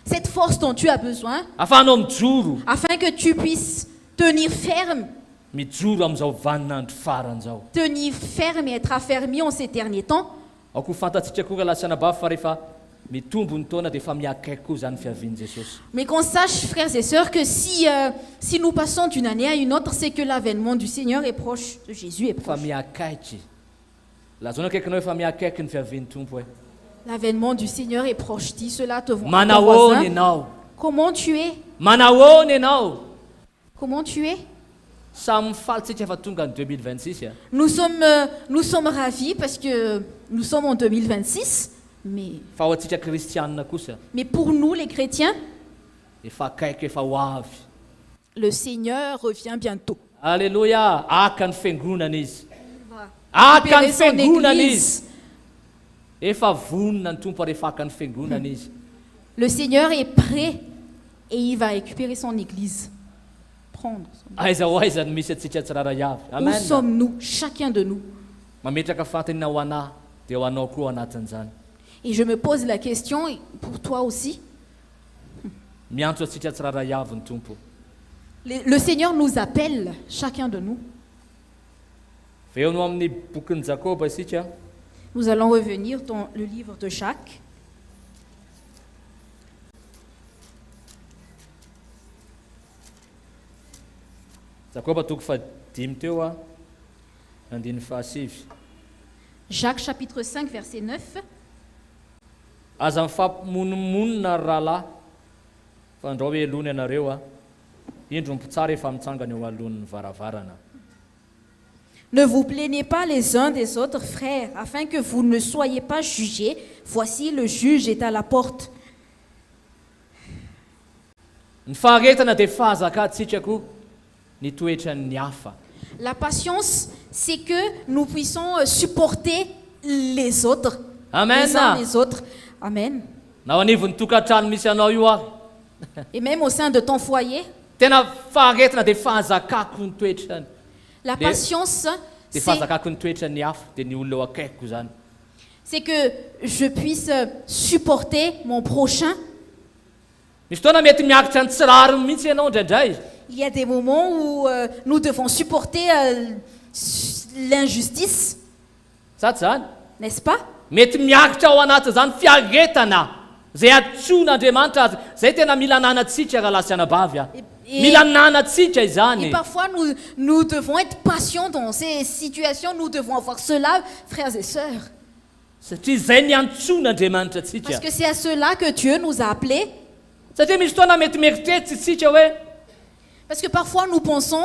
E: Cette force dont tu as besoin,
D: ahafahanao mijoro.
E: afin que tu puisses tenir ferme,
D: Mijoro amin'izao vaninandro faran'izao.
E: tenir ferme et être affermi en ces derniers temps.
D: Ao koa fantatsika koa raha lasiana bavy fa rehefa mitombo ny taona dia efa miakaiky koa zany fiavian'i Jesosy.
E: Mais qu'on sache, frères et sœurs, que si nous passons d'une année à une autre, c'est que l'avènement du Seigneur est proche, de Jésus est
D: Fa
E: proche.
D: miakaiky. Lazao akaikinao efa miakaiky ny fiavian'ny tompo hoe.
E: L'avènement du Seigneur est proche. Dis cela à ton
D: Manahoana
E: voisin.
D: ianao?
E: Comment tu es?
D: Manahoana ianao?
E: Comment tu es?
D: Samy mifalitsika efa tonga ny 2026 a.
E: Nous sommes ravis parce que nous sommes en 2026,
D: Fa ho antsika kristianina kosa
E: mais pour nous les chrétiens,
D: efa akaiky efa ho avy.
E: le Seigneur revient bientôt.
D: Alléluia. Aka ny fiangonana izy.
E: Libérer
D: Aka ny
E: son
D: fiangonana
E: église.
D: izy. Efa vonona ny tompo rehefa aka ny fiangonana izy.
E: Le Seigneur est prêt et il va récupérer son église. Prendre.
D: Aiza ho aiza ny misy atsika tsy rara avy.
E: Où
D: Amen.
E: sommes-nous, chacun de nous?
D: Mametraka fantanina ho anahy dia ho anao koa anatin'izany.
E: Et je me pose la question, et pour toi aussi,
D: Miantso atsika tsy rara avy ny tompo.
E: le Seigneur nous appelle, chacun de nous.
D: Veo no amin'ny bokin'ny Jakoba isika.
E: Nous allons revenir dans le livre de Jacques.
D: Jakoba toko fadimy teo a. Andiny fahasivy.
E: Jacques chapitre 5, verset 9.
D: Aza mifampimononmonina ry rahalahy fa andrao hoe alony ianareo a. Indro mitsara efa mitsangana eo alon'ny varavarana.
E: Ne vous plaignez pas les uns des autres, frères, afin que vous ne soyez pas jugés. Voici, le juge est à la porte.
D: Ny faharetana dia fahazakatsika koa ny toetran'ny hafa.
E: La patience, c'est que nous puissions supporter les autres,
D: Amen.
E: les uns les autres. Amen.
D: Na ho anivon'ny tokantrano misy anao io aho.
E: Et même au sein de ton foyer,
D: Tena faharetana dia fahazakako ny toetrany.
E: la patience,
D: Dia fahazakako ny toetran'ny hafa dia ny olona eo akaikiko zany.
E: c'est que je puisse supporter mon prochain.
D: Misy fotoana mety miakitra ny tsirariny mihitsy ianao indraindray.
E: Il y a des moments où nous devons supporter l'injustice,
D: Sa tsy zany?
E: n'est-ce pas?
D: Mety miakitra ao anatin' zany fiaretana zay atsoin'Andriamanitra azy. Zay tena mila ananatsika raha lasiana bavy a.
E: Et-
D: Mila ananatsika
E: Et
D: izany.
E: parfois, nous devons être patients dans ces situations. Nous devons avoir cela, frères et sœurs.
D: Satria zay ny antsoin'Andriamanitra
E: Parce
D: atsika.
E: que c'est à cela que Dieu nous a appelés.
D: Satria misy fotoana mety mieritreritry isika hoe
E: Parce que parfois, nous pensons,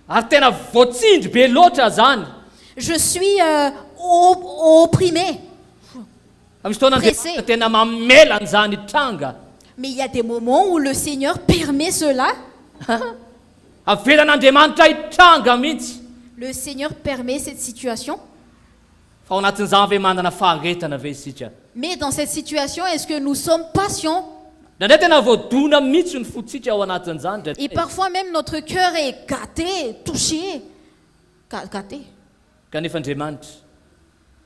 D: ary tena voatsindry be loatra zany.
E: je suis opprimé.
D: Misy fotoana
E: Pressé.
D: Andriamanitra tena mamela an'izany tranga.
E: Mais il y a des moments où le Seigneur permet cela.
D: Avelan'Andriamanitra hitranga mihitsy.
E: Le Seigneur permet cette situation.
D: Fa ao anatin'izany ve manana faharetana ve isika.
E: Mais dans cette situation, est-ce que nous sommes patients?
D: Nandray tena voadona mihitsy ny fotsika ao anatin'izany.
E: Et parfois même notre cœur est gâté, touché. gâté.
D: Kanefa Andriamanitra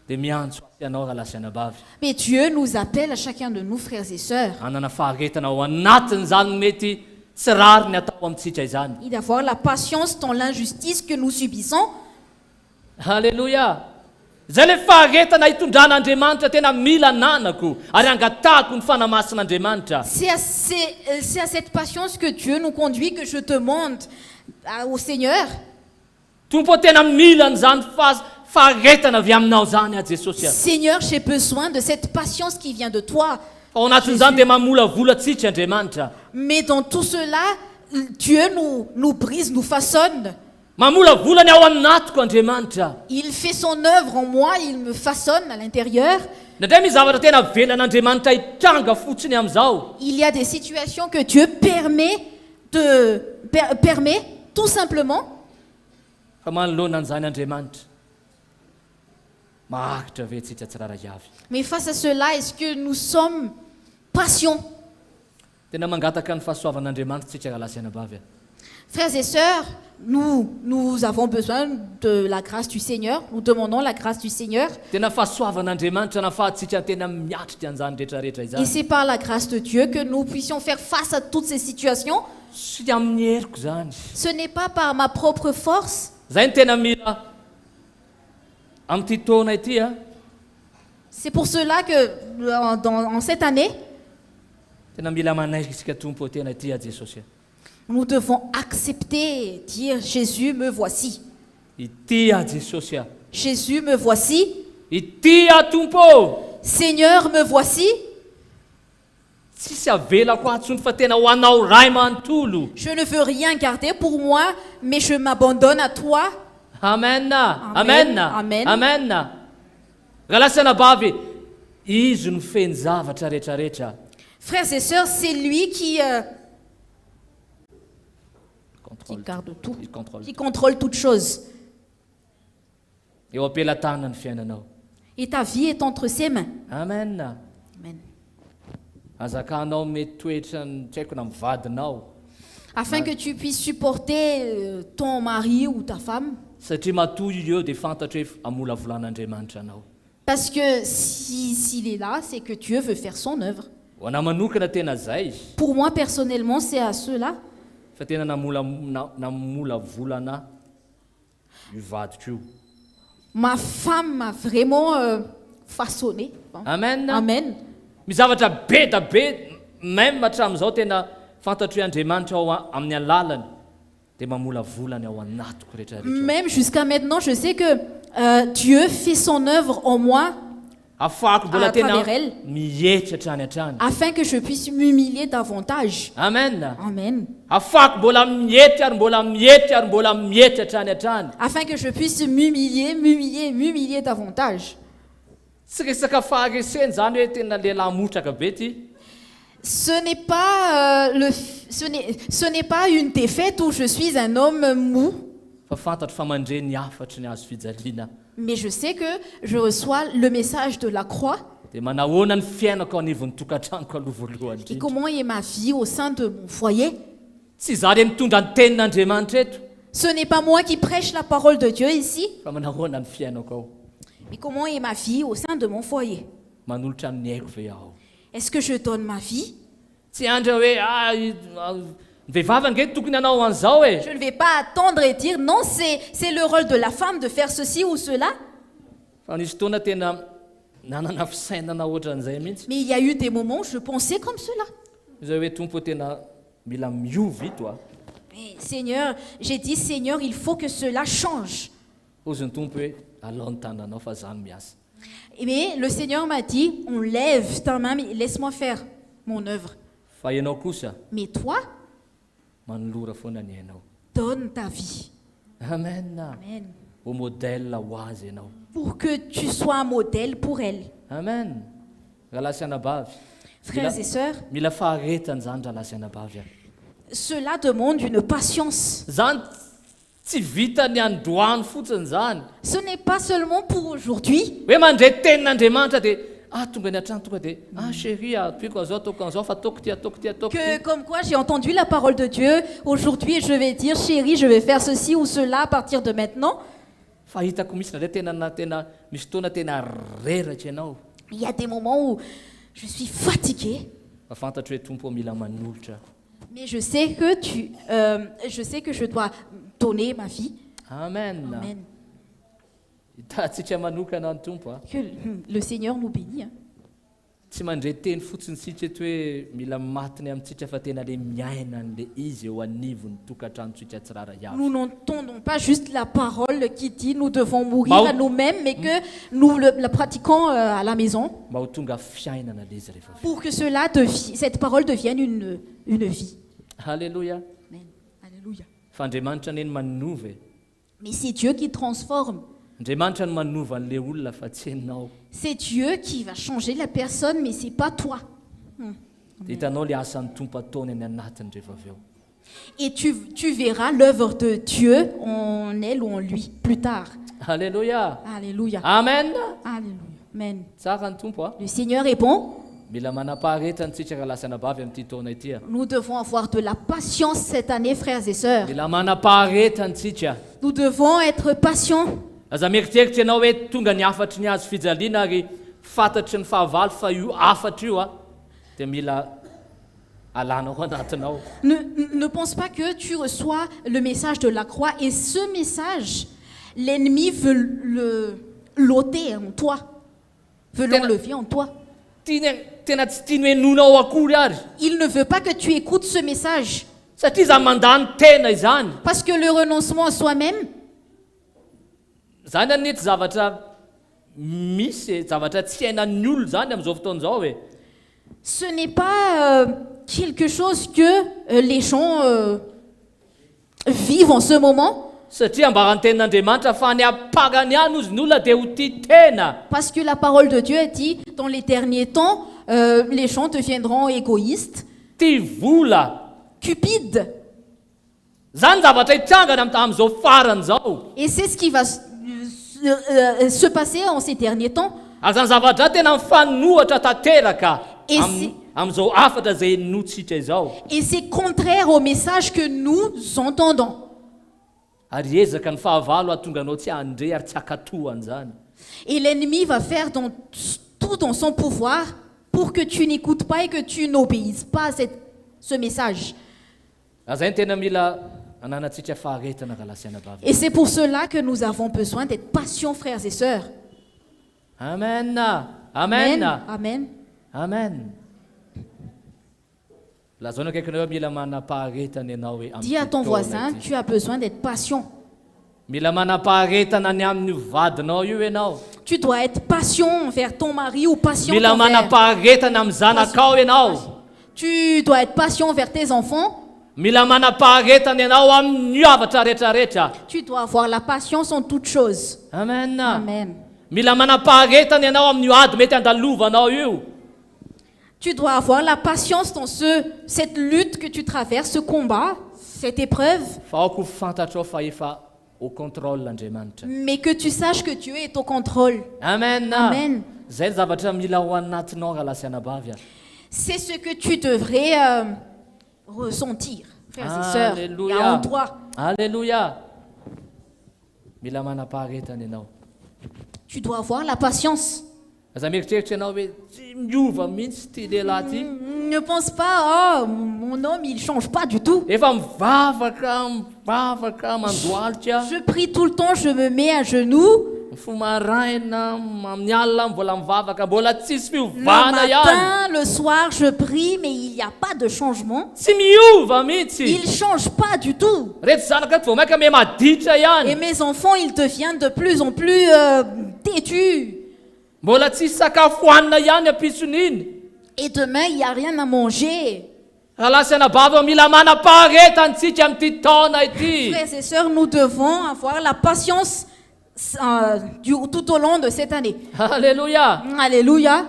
D: dia miantso ianao raha lasa anabavy.
E: Mais Dieu nous appelle à chacun de nous, frères et sœurs,
D: Anana faharetana ao anatin'izany mety tsy rary ny atao amintsika izany.
E: et d'avoir la patience dans l'injustice que nous subissons.
D: Halleluja! Zay le faharetana hitondran'Andriamanitra tena mila ananako ary angatahako ny fanamasin'Andriamanitra.
E: C'est à cette patience que Dieu nous conduit que je demande au Seigneur.
D: Tompo tena mila an'izany faharetana avy aminao zany a Jesosy.
E: Seigneur, j'ai besoin de cette patience qui vient de toi.
D: Ao anatin'izany dia mamolavolatsika Andriamanitra.
E: Mais dans tout cela, Dieu nous brise, nous façonne.
D: Mamolavolany ao anatiko Andriamanitra.
E: Il fait son œuvre en moi, il me façonne à l'intérieur.
D: Nadray misy zavatra tena velan'Andriamanitra hitranga fotsiny amin'izao.
E: Il y a des situations que Dieu permet tout simplement.
D: Fa manoloana an'izany Andriamanitra. Mahakitra ve tsika tsirairay avy.
E: Mais face à cela, est-ce que nous sommes patients?
D: Tena mangataka ny fahasoavan'Andriamanitra tsika raha lasa anabavy.
E: Frères et sœurs, nous avons besoin de la grâce du Seigneur. Nous demandons la grâce du Seigneur.
D: Tena fahasoavan'Andriamanitra nafahatsika tena miatrika an'izany rehetrarehetra
E: Et
D: izany.
E: c'est par la grâce de Dieu que nous puissions faire face à toutes ces situations.
D: Sy amin'ny heriko zany.
E: Ce n'est pas par ma propre force.
D: Zay ny tena mila amin'ity taona ity a.
E: C'est pour cela que en cette année,
D: Tena mila manaiky isika tompo tena ity a Jesosy.
E: nous devons accepter, dire Jésus, me voici.
D: Ity a Jesosy.
E: Jésus, me voici.
D: Ity a tompo.
E: Seigneur, me voici.
D: Tsisy avelako atsony fa tena ho anao ray manontolo.
E: Je ne veux rien garder pour moi, mais je m'abandonne à toi.
D: Amen.
E: Amen.
D: Amen.
E: Amen.
D: Amen. Raha lasa anabavy, izy no feny zavatra rehetrarehetra.
E: Frères et sœurs, c'est lui qui garde tout,
D: Il contrôle.
E: qui contrôle toutes choses.
D: Eo am-pelatana ny fiainanao.
E: Et ta vie est entre ses mains.
D: Amen.
E: Amen.
D: Azakanao mety toetra ny tsy haiko na mivadinao.
E: Afin que tu puisses supporter ton mari ou ta femme.
D: Satria matoy eo dia fantatra hoe amolavolan'Andriamanitra anao.
E: Parce que s'il est là, c'est que Dieu veut faire son œuvre.
D: Ho anahy manokana tena zay.
E: Pour moi, personnellement, c'est à cela.
D: Fa tena namolavolana io vadiko io.
E: Ma femme m'a vraiment façonné.
D: Amen.
E: Amen.
D: Mizavatra be da be même hatramin'izao tena fantatro hoe Andriamanitra ao amin'ny alalany dia mamolavolany ao anatiko rehetrarehetra.
E: Même jusqu'à maintenant, je sais que Dieu fait son œuvre en moi
D: Afahako mbola
E: à
D: tena
E: travers elle.
D: mihetra hatrany hatrany.
E: afin que je puisse m'humilier davantage.
D: Amen.
E: Amen.
D: Afahako mbola mihetra ary mbola mihetra ary mbola mihetra hatrany hatrany.
E: Afin que je puisse m'humilier davantage.
D: Tsy resaka fahareseny zany hoe tena lehilahy motraka be ty.
E: Ce n'est pas une défaite où je suis un homme mou,
D: Fa fantatro fa mandre ny afatry ny azo fijaliana.
E: mais je sais que je reçois le message de la croix
D: Dia manahoana ny fiainako anivon'ny tokantranoko aloha voalohany
E: et
D: indrindra.
E: comment est ma vie au sein de mon foyer.
D: Tsy za re mitondra ny tenin'Andriamanitra eto,
E: Ce n'est pas moi qui prêche la parole de Dieu ici,
D: fa manahoana ny fiainako ao.
E: mais comment est ma vie au sein de mon foyer.
D: Manolotra amin'ny haiko ve aho.
E: Est-ce que je donne ma vie?
D: Tsy andra hoe vehivavy ange tokony hanao an'izao e.
E: Je ne vais pas attendre et dire non, c'est le rôle de la femme de faire ceci ou cela.
D: Fa nisy fotoana tena nanana fisainana ohatran'izay mihitsy.
E: Mais il y a eu des moments où je pensais comme cela.
D: Izay hoe tompo tena mila miovy ito.
E: Mais Seigneur, j'ai dit Seigneur, il faut que cela change.
D: Ozy ny tompo hoe alao ny tananao fa zany miasa.
E: Mais le Seigneur m'a dit, on lève ta main, mais laisse-moi faire mon œuvre.
D: Fa ianao kosa
E: Mais toi,
D: manolora foana ny hainao.
E: donne ta vie.
D: Amen.
E: Amen.
D: Ho modèle ho azy ianao.
E: Pour que tu sois un modèle pour elle.
D: Amen. Raha lasy anabavy.
E: Frères et sœurs,
D: Mila faharetany zany raha lasy anabavy.
E: cela demande une patience.
D: Zany tsy vita ny androany fotsiny zany.
E: Ce n'est pas seulement pour aujourd'hui,
D: Hoe mandre tenin'Andriamanitra dia tonga ny an-trano tonga dia chérie toiko an'izao ataoko an'izao fa ataoko ty ataoko ty ataoko
E: que
D: ty.
E: comme quoi j'ai entendu la parole de Dieu. Aujourd'hui, je vais dire, chérie, je vais faire ceci ou cela à partir de maintenant.
D: fa hitako misy nandray tena misy fotoana tena reratra ianao.
E: Il y a des moments où je suis fatiguée,
D: Fa fantatro hoe tompo mila manolotra.
E: mais je sais que je dois donner ma vie.
D: Amen.
E: Amen.
D: Hitantsika manokana ny tompo a.
E: Que le Seigneur nous bénisse.
D: Tsy mandray teny fotsiny sika eto hoe mila matiny amintsika fa tena le miaina an'le izy eo anivon'ny tokantranontsika tsirara iaby.
E: Nous n'entendons pas juste la parole qui dit nous devons mourir
D: Bah,
E: à nous-mêmes, mais que nous la pratiquons à la maison
D: Mba ho tonga fiainana le izy rehefa avy.
E: pour que cette parole devienne une vie.
D: Alléluia.
E: Amen. Alléluia.
D: Fa Andriamanitra neny manova.
E: Mais c'est Dieu qui transforme.
D: Andriamanitra no manova an'le olona fa tsy enao.
E: C'est Dieu qui va changer la personne, mais c'est pas toi.
D: Dia hitanao le asan'ny tompo ataony any anatiny rehefa avy eo.
E: Et tu verras l'œuvre de Dieu en elle ou en lui plus tard.
D: Alléluia.
E: Alléluia.
D: Amen.
E: Alléluia. Amen.
D: Tsara ny tompo a.
E: Le Seigneur est bon.
D: Mila manapaharetantsika raha lasana bavy amin'ity taona ity a.
E: Nous devons avoir de la patience cette année, frères et sœurs.
D: Mila manapaharetantsika.
E: Nous devons être patients.
D: Aza mieritreritry ianao hoe tonga ny afatry ny azo fijaliana ary fantatry ny fahavalo fa io afatra io a dia mila alanao anatinao.
E: Ne pense pas que tu reçois le message de la croix et ce message, l'ennemi veut l'ôter en toi, veut l'enlever en toi.
D: Tena tsy tiany hoe nonao akory ary
E: Il ne veut pas que tu écoutes ce message
D: satria za mandany tena izany.
E: parce que le renoncement à soi-même,
D: Zany anety zavatra misy zavatra tsy hainan'ny olo zany amin'izao fotoana izao hoe
E: ce n'est pas quelque chose que les gens vivent en ce moment.
D: satria ambarany tenin'Andriamanitra fa ny apagany ihany ozy ny olona dia ho tia tena.
E: Parce que la parole de Dieu dit, dans les derniers temps, les gens deviendront égoïstes,
D: Tia vola.
E: cupides.
D: Zany zavatra hitrangana amin'izao farany izao.
E: Et c'est ce qui va se passer en ces derniers temps.
D: Ary zany zavatra tena mifanohatra tanteraka
E: Et
D: amin'izao afatra izay notsika izao.
E: Et c'est contraire au message que nous entendons.
D: Ary ezaka ny fahavalo ahatonga anao tsy handre ary tsy hakatohany zany.
E: Et l'ennemi va faire tout dans son pouvoir pour que tu n'écoutes pas et que tu n'obéisses pas à ce message.
D: Zay ny tena mila ananantsika faharetana raha lasiana bavy.
E: Et c'est pour cela que nous avons besoin d'être patients, frères et sœurs.
D: Amen. Amen.
E: Amen.
D: Amen. Lazao akaikinao hoe mila manapaharetana ianao hoe
E: Dis à ton voisin, tu as besoin d'être patient.
D: mila manapaharetana ny amin'ny vadinao io ianao.
E: Tu dois être patient envers ton mari ou patient
D: Mila
E: envers...
D: manapaharetana amin'ny zanakao ianao.
E: Tu dois être patient envers tes enfants.
D: Mila manapaharetana ianao amin'ny havatra rehetrarehetra.
E: Tu dois avoir la patience en toutes choses.
D: Amen.
E: Amen.
D: Mila manapaharetana ianao amin'ny ady mety andalovanao io.
E: Tu dois avoir la patience dans cette lutte que tu traverses, ce combat, cette épreuve,
D: Fa aoko fantatrao fa efa au contrôle l'Andriamanitra.
E: mais que tu saches que Dieu est au contrôle.
D: Amen.
E: Amen.
D: Zay ny zavatra mila ho anatinao raha lasiana bavy a.
E: C'est ce que tu devrais ressentir, frères et sœurs. Il y a en
D: Alléluia.
E: toi.
D: Alléluia. Mila manapaharetana ianao.
E: Tu dois avoir la patience.
D: Aza mieritreritra ianao hoe tsy miova mihitsy ty lehilahy ty.
E: Ne pense pas, oh, mon homme, il ne change pas du tout.
D: Efa mivavaka mandoalitra.
E: Je prie tout le temps, je me mets à genoux.
D: Fomaraina amin'ny alina mbola mivavaka mbola tsisy
E: Le
D: fiovana ihany.
E: matin, le soir, je prie, mais il n'y a pas de changement.
D: Tsy miova mihitsy.
E: Il ne change pas du tout.
D: Reto zanaka vao maika me maditra
E: Et
D: ihany.
E: mes enfants, ils deviennent de plus en plus têtus.
D: Mbola tsisy sakafo hohanina ihany ampison'iny.
E: Et demain, il n'y a rien à manger.
D: Raha lasana bava mila manapaharetantsika amin'ity taona ity.
E: Frères et sœurs, nous devons avoir la patience tout au long de cette année.
D: Alléluia.
E: Alléluia.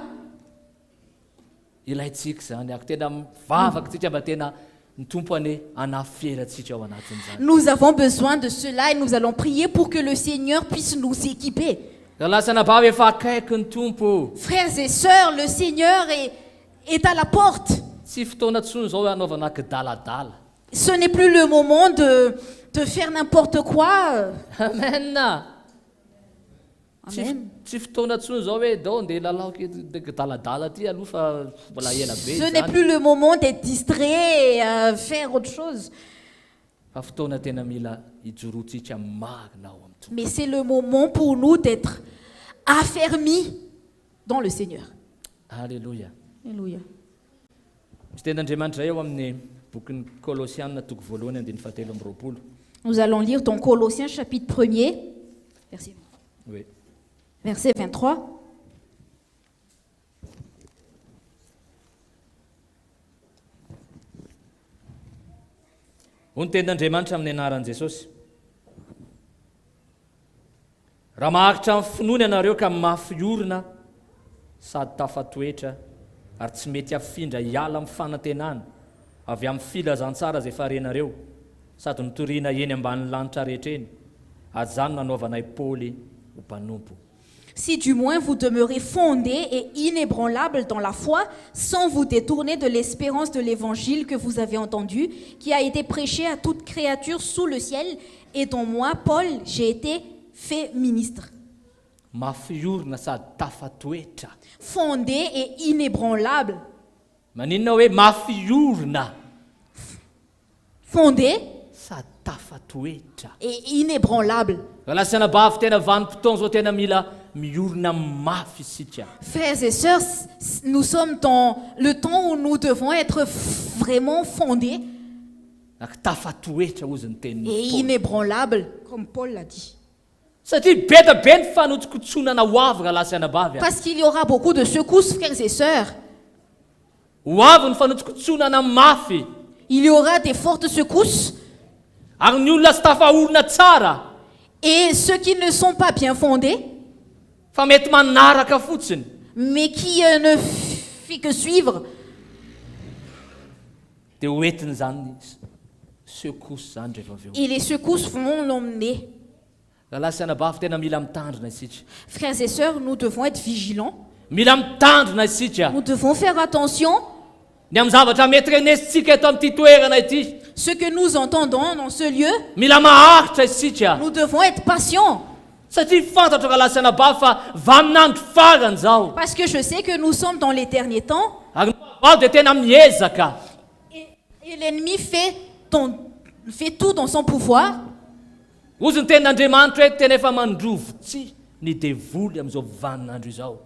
D: Ilaitsika zany ako tena mivavaka tsika mba tena ny tompo ane anaferatsika ao anatin'izany.
E: Nous avons besoin de cela et nous allons prier pour que le Seigneur puisse nous équiper.
D: Raha lasana bava efa akaiky ny tompo.
E: Frères et sœurs, le Seigneur est à la porte.
D: Tsy fotoana tsony zao anaovana kidaladala.
E: Ce n'est plus le moment de faire n'importe quoi.
D: Amen.
E: Amen.
D: Tsy fotoana tsony zao hoe dao andeha lalao daladala ty aloha fa mbola ela be
E: Ce n'est
D: zany.
E: plus le moment d'être distrait et faire autre chose.
D: Fa fotoana tena mila ijorotsika marina ao amin'ny tompo.
E: Mais c'est le moment pour nous d'être affermis dans le Seigneur.
D: Alléluia.
E: Alléluia.
D: Misy ten'Andriamanitra eo amin'ny bokin'ny Kolosianina toko voalohany andiny fahatelo amby roapolo.
E: Nous allons lire dans Colossiens chapitre 1er, verset,
D: Oui.
E: verset 23.
D: Ho ny tenin'Andriamanitra amin'ny anaran'i Jesosy. Raha mahakitra amin'ny finoana ianareo ka mafy orina sady tafatoetra ary tsy mety afindra hiala amin'ny fanantenana avy amin'ny filazantsara izay farenareo sady nitoriana eny ambanin'ny lanitra rehetra eny. Azany nanaovanay Paoly ho mpanompo.
E: Si du moins vous demeurez fondés et inébranlables dans la foi, sans vous détourner de l'espérance de l'évangile que vous avez entendu, qui a été prêché à toute créature sous le ciel, et dont moi, Paul, j'ai été fait ministre.
D: Mafy orina sady tafatoetra.
E: Fondés et inébranlables.
D: Maninona hoe mafy orina
E: Fondés
D: sady tafatoetra.
E: et inébranlables.
D: Lasana bavy tena vanim-potoana zao tena mila miorina mafy isika.
E: Frères et sœurs, nous sommes dans le temps où nous devons être vraiment fondés
D: Ak tafatoetra ozy ny teniny
E: et
D: Paoly.
E: inébranlables, comme Paul l'a dit.
D: Satria beta be ny fanotsikotsonana ho avy raha lasana bavy.
E: Parce qu'il y aura beaucoup de secousses, frères et sœurs.
D: Ho avy ny fanotsikotsonana mafy.
E: Il y aura des fortes secousses.
D: Ary ny olona tsy tafahorina tsara
E: Et ceux qui ne sont pas bien fondés,
D: fa mety manaraka fotsiny.
E: mais qui ne fit que suivre,
D: Dia hoentiny zany sekosy zany rehefa avy eo.
E: et les secousses vont l'emmener.
D: Raha lasana bavy tena mila mitandrina isika.
E: Frères et sœurs, nous devons être vigilants.
D: Mila mitandrina isika.
E: Nous devons faire attention.
D: Ny amin'ny zavatra mety renesitsika eto amin'ity toerana ity.
E: Ce que nous entendons dans ce lieu,
D: Mila maharitra isika.
E: nous devons être patients.
D: Satria fantatra raha lasana bavy fa vaninandro farany zao.
E: Parce que je sais que nous sommes dans les derniers temps.
D: Ary ny bavy dia tena miezaka.
E: Et l'ennemi fait tout dans son pouvoir.
D: Ozy ny tenin'Andriamanitra hoe tena efa mandrovotsy ny devoly amin'izao vaninandro izao.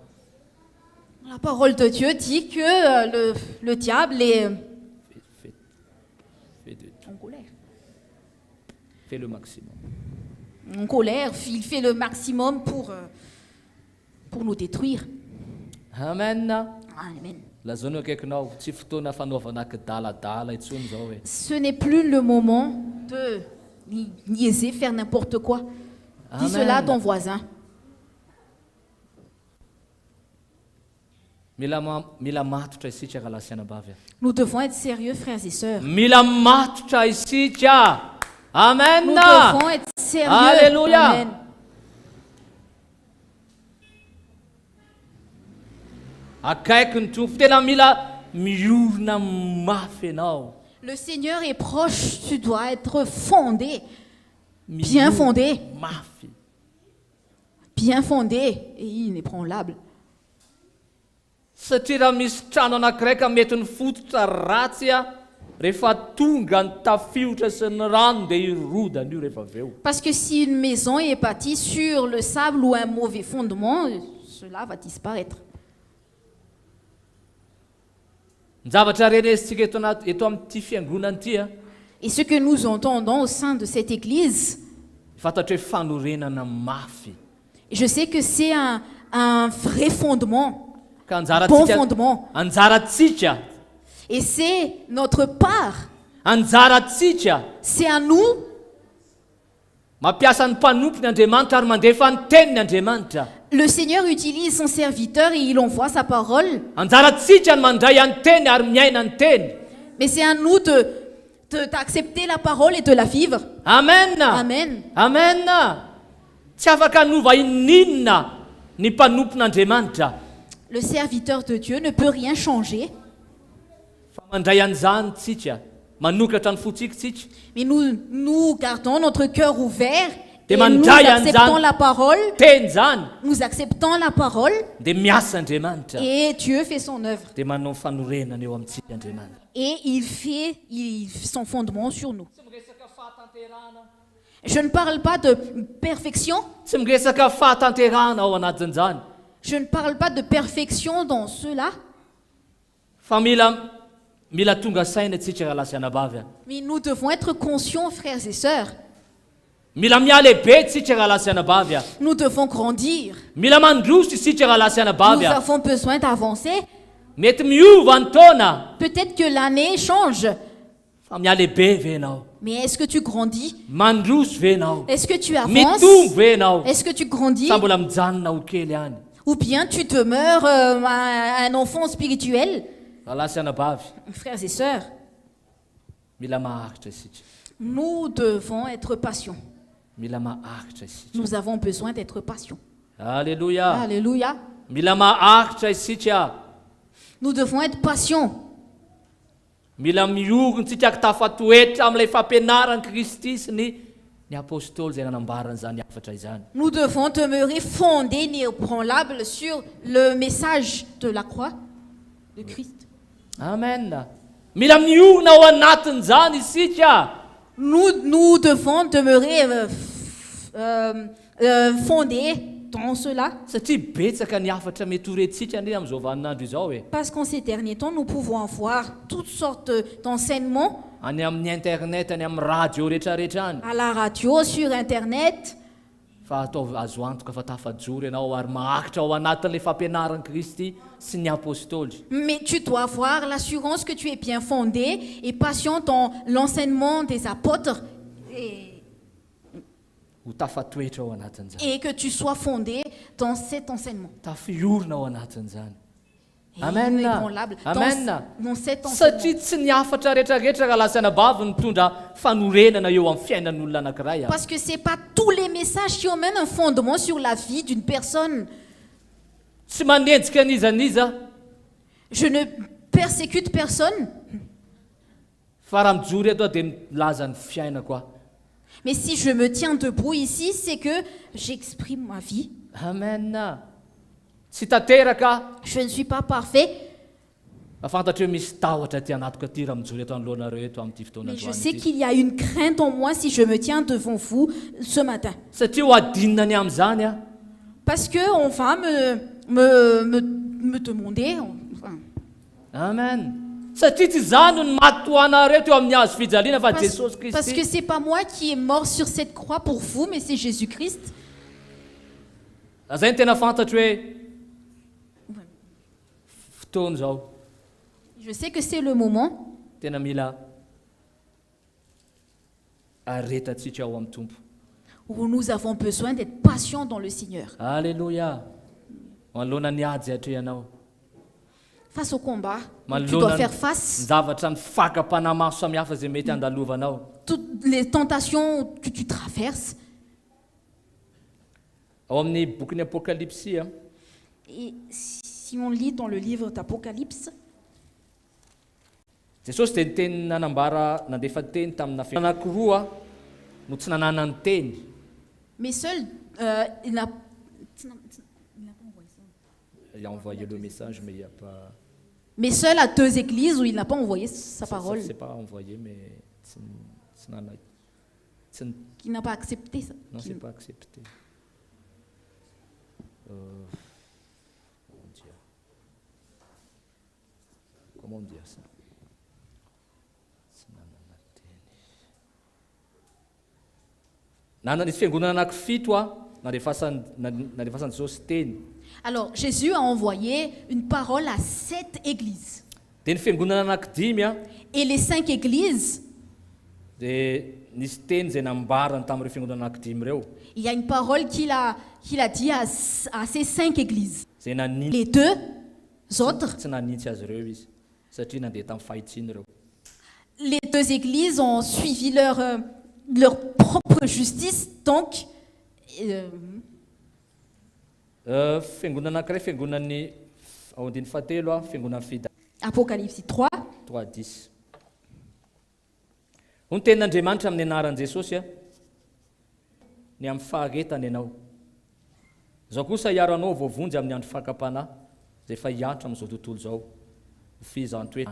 E: La parole de Dieu dit que le diable est en colère.
D: Fais le maximum.
E: En colère, il fait le maximum pour nous détruire.
D: Amen.
E: Amen.
D: Lazao akaikinao tsy fotoana fanaovana daladala intsony zao hoe.
E: Ce n'est plus le moment de niaiser, faire n'importe quoi. Dis
D: Amen.
E: cela à ton voisin.
D: Mila matotra isika raha lasiana bavy.
E: Nous devons être sérieux, frères et sœurs.
D: Mila matotra isika. Amen.
E: Nous devons être sérieux.
D: Alléluia.
E: Amen.
D: Akaiky ny tompo tena mila miorina mafy ianao.
E: Le Seigneur est proche, tu dois être fondé, bien fondé,
D: Mafy.
E: bien fondé et inébranlable.
D: Satria raha misy trano anankiray ka mety ny fototra ratsy a, rehefa tonga ny tafiotra sy ny rano dia irodana io rehefa avy eo.
E: Parce que si une maison est bâtie sur le sable ou un mauvais fondement, cela va disparaître.
D: Ny zavatra renesitsika eto amin'ity fiangonana ity a,
E: Et ce que nous entendons au sein de cette église,
D: fantatra hoe fanorenana mafy.
E: je sais que c'est un vrai fondement,
D: Ka
E: bon fondement.
D: anjaratsika,
E: Et c'est notre part,
D: anjaratsika
E: c'est à nous
D: mampiasa ny mpanompo ny Andriamanitra ary mandefa ny teniny Andriamanitra.
E: Le Seigneur utilise son serviteur et il envoie sa parole.
D: Anjaratsika ny mandray any teny ary miaina ny teny.
E: Mais c'est à nous d'accepter la parole et de la vivre.
D: Amen.
E: Amen.
D: Amen. Tsy afaka hanova ininona ny mpanompon'Andriamanitra.
E: Le serviteur de Dieu ne peut rien changer.
D: Fa mandray an'izany tsika, manokatra ny fotsika tsika.
E: Mais nous gardons notre cœur ouvert
D: dia
E: Et nous
D: mandray
E: acceptons
D: an'izany
E: la parole,
D: teny zany
E: nous acceptons la parole,
D: dia miasa Andriamanitra
E: et Dieu fait son œuvre.
D: dia manao fanorenana eo amintsika Andriamanitra.
E: Et il fait son fondement sur nous. Je ne parle pas de perfection.
D: Tsy miresaka fahatanterahana ao anatin'izany
E: Je ne parle pas de perfection dans cela.
D: fa mila tonga saina tsika raha lasianabavy any.
E: Mais nous devons être conscients, frères et sœurs.
D: Mila mialehibe tsika raha lasianabavy any.
E: Nous devons grandir.
D: Mila mandroso isika raha
E: Nous
D: lasianabavy any.
E: avons besoin d'avancer.
D: Mety miova ny taona
E: Peut-être que l'année change.
D: fa mialehibe ve ianao,
E: Mais est-ce que tu grandis?
D: mandroso ve ianao,
E: Est-ce que tu avances?
D: mitombo ve ianao,
E: Est-ce que tu grandis?
D: sa mbola mijanona ho kely any.
E: Ou bien tu demeures un enfant spirituel?
D: Raha lasianabavy
E: Frères et sœurs,
D: mila maharitra isika,
E: nous devons être patients.
D: mila maharitra isika.
E: Nous avons besoin d'être patients.
D: Alléluia.
E: Alléluia.
D: Mila maharitra isika,
E: Nous devons être patients.
D: mila miorona tsika tafatoetra amin'ilay fampianaran'i Kristy sy ny apôstôly izay nanambarana izany hafatra izany.
E: Nous devons demeurer fondés, inébranlables sur le message de la croix de Christ.
D: Amen. Mila miorona ao anatin'izany isika.
E: Nous devons demeurer fondés dans cela.
D: Satria betsaka ny hafatra mety horentsika ny amin'izao vaninandro izao e.
E: Parce qu'en ces derniers temps, nous pouvons avoir toutes sortes d'enseignements
D: Any amin'ny internet, any amin'ny radio rehetrarehetra any.
E: à la radio, sur Internet.
D: Fa atao azo antoka fa tafajoro ianao ary mahakitra ao anatin'ilay fampianaran'i Kristy sy ny apôstôly.
E: Mais tu dois avoir l'assurance que tu es bien fondé et patient dans l'enseignement des apôtres
D: Ho tafatoetra ao anatin'izany.
E: et que tu sois fondé dans cet enseignement.
D: Tafiorona ao anatin'izany.
E: Et
D: Amen.
E: inébranlable
D: Amen.
E: dans cet enseignement.
D: Satria tsy ny hafatra rehetrarehetra raha lasianabavy ny mitondra fanorenana eo amin'ny fiainan'olona anankiray.
E: Parce que ce n'est pas tous les messages qui emmènent un fondement sur la vie d'une personne.
D: Tsy manenjika an'izaniza
E: Je ne persécute personne,
D: fa raha mijoro eto aho dia milaza ny fiainako aho.
E: mais si je me tiens debout ici, c'est que j'exprime ma vie.
D: Amen. Tsy tanteraka
E: Je ne suis pas parfait,
D: fa fantatra hoe misy tahotra ty anatiko aty raha mijoro eto anoloanareo eto amin'ity fotoana
E: mais je
D: androany
E: sais
D: ity.
E: qu'il y a une crainte en moi si je me tiens devant vous ce matin.
D: Satria ho adinina ny amin'izany a.
E: Parce qu'on va me demander, enfin,
D: Amen. Satria tsy zany ny maty ho anareo teo amin'ny hazo fijaliana fa
E: parce,
D: Jesosy
E: parce que
D: Kristy.
E: c'est pas moi qui est mort sur cette croix pour vous, mais c'est Jésus-Christ.
D: Zay ny tena fantatra hoe fotoana zao
E: Je sais que c'est le moment
D: tena mila aretatsika ao amin'ny tompo.
E: où nous avons besoin d'être patients dans le Seigneur.
D: Alléluia. Manoloana ny ady atro ianao.
E: Face au combat, tu dois
D: Manoloana
E: faire
D: ny
E: face.
D: zavatra ny fakam-panamaso samihafa izay mety andalovanao.
E: Toutes les tentations que tu traverses.
D: Ao amin'ny bokin'ny Apokalypsy
E: Et si on lit dans le livre d'Apocalypse,
D: Jesosy dia nyteny nanambara nandefa teny tamina anankiroa no tsy nanana ny teny.
E: mais seul, il n'a pas envoyé ça.
D: Il a envoyé le message, mais il n'y a pas...
E: Mais seul à 2 églises où il n'a pas envoyé sa parole,
D: C'est pas envoyé, mais...
E: qui n'a pas accepté ça.
D: Non,
E: Qui-
D: c'est pas accepté. Comment dire ça? Nanany fiangonana anankifito narefasany Jesosy teny.
E: Alors, Jésus a envoyé une parole à 7 églises.
D: Dia ny fiangonana anankidimy
E: Et les 5 églises,
D: dia nisy teny izay nambarany tamin'ireo fiangonana anankidimy ireo.
E: il y a une parole qu'il a dit à ces 5 églises.
D: Izay nanintsy
E: Les 2 autres,
D: tsy nanintsy azy ireo izy satria nandeha tamin'ny fahitsiny ireo.
E: les 2 églises ont suivi leur propre justice. Donc,
D: Fiangonana anankiray fiangonan'ny ao andiny fahatelo fiangonan'ny Fida
E: Apocalypse 3,
D: 3:10. Ho ny tenin'Andriamanitra amin'ny anaran'i Jesosy ny amin'ny faharetana ianao. Zao kosa hiaro anao voavonjy amin'ny andro fakapana zay efa hiantra amin'izao tontolo zao. Fizanto hoe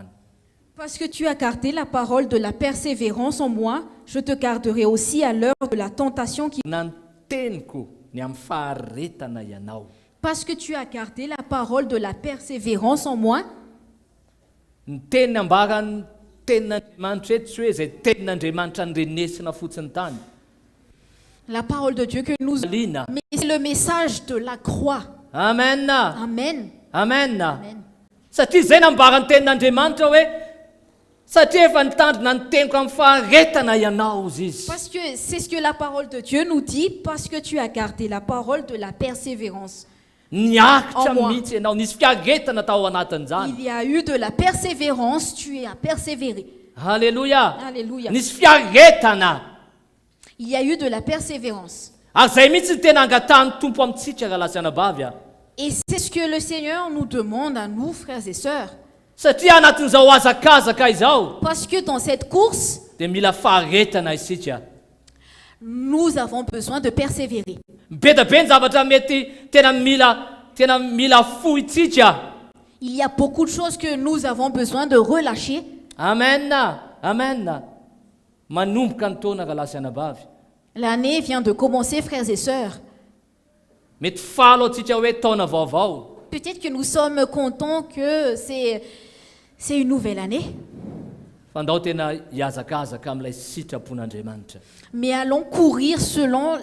E: Parce que tu as gardé la parole de la persévérance en moi, je te garderai aussi à l'heure de la tentation qui...
D: nanteniko ny amin'ny faharetana ianao.
E: Parce que tu as gardé la parole de la persévérance en moi,
D: Ny teniny ambarany tenin'Andriamanitra eto tsy hoe zay tenin'Andriamanitra nyrenesina fotsiny tany.
E: la parole de Dieu que nous...
D: Lina.
E: Mais c'est le message de la croix.
D: Amen.
E: Amen.
D: Amen.
E: Amen.
D: Satria zay nambarany tenin'Andriamanitra hoe satria efa nitandrina ny teniko amin'ny faharetana ianao izy izy.
E: Parce que c'est ce que la parole de Dieu nous dit, parce que tu as gardé la parole de la persévérance.
D: Niakitra
E: En moi.
D: mihitsy ianao, nisy fiaretana tao anatin'izany.
E: Il y a eu de la persévérance, tu as persévéré.
D: Alléluia.
E: Alléluia.
D: Nisy fiaretana.
E: Il y a eu de la persévérance.
D: Ary zay mihitsy ny tena angatahany tompo amintsika raha lasa anabavy a.
E: Et c'est ce que le Seigneur nous demande à nous, frères et sœurs.
D: Satria anatin'izao azakazaka izao
E: Parce que dans cette course,
D: dia mila faharetana isika.
E: nous avons besoin de persévérer.
D: Be da be ny zavatra mety tena mila fohitsika.
E: Il y a beaucoup de choses que nous avons besoin de relâcher.
D: Amen. Amen. Manomboka ny taona raha lasa anabavy.
E: L'année vient de commencer, frères et sœurs.
D: Mety falo atsika hoe taona vaovao.
E: Peut-être que nous sommes contents que c'est une nouvelle année.
D: Fa ndao tena hiazakazaka amin'ilay sitrapon'Andriamanitra.
E: Mais allons courir selon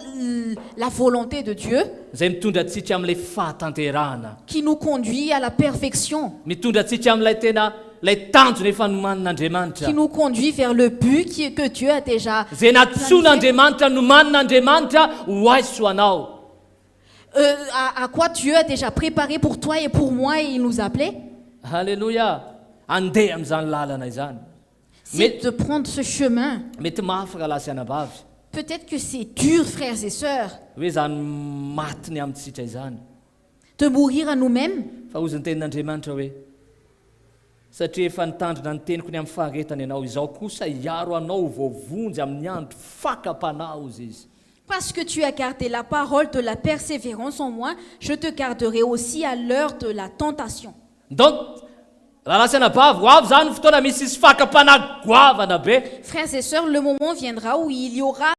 E: la volonté de Dieu
D: Zay mitondra atsika amin'ilay fahatanterahana.
E: qui nous conduit à la perfection,
D: Mitondra atsika amin'ilay tena lay tanjona efa nomanin'Andriamanitra.
E: qui nous conduit vers le but que Dieu a déjà
D: Zay natsoan'Andriamanitra nomanin'Andriamanitra ho aiso ho anao.
E: à quoi Dieu a déjà préparé pour toi et pour moi et il nous appelait.
D: Alléluia. Andeha amin'izany lalana izany.
E: C'est de prendre ce chemin.
D: Mety mafy raha lasa anabavy.
E: Peut-être que c'est dur, frères et sœurs,
D: Hoe zany matiny amintsika izany.
E: de mourir à nous-mêmes.
D: Fa hozy ny tenin'Andriamanitra hoe satria efa nitandrina ny teniko ny amin'ny faharetana ianao izao kosa hiaro anao voavonjy amin'ny andro fakapanao izy izy.
E: Parce que tu as gardé la parole de la persévérance en moi, je te garderai aussi à l'heure de la tentation.
D: Donc raha lasa anabavy ho avy zany fotoana misy isy fakapana goavana be.
E: Frères et sœurs, le moment viendra où il y aura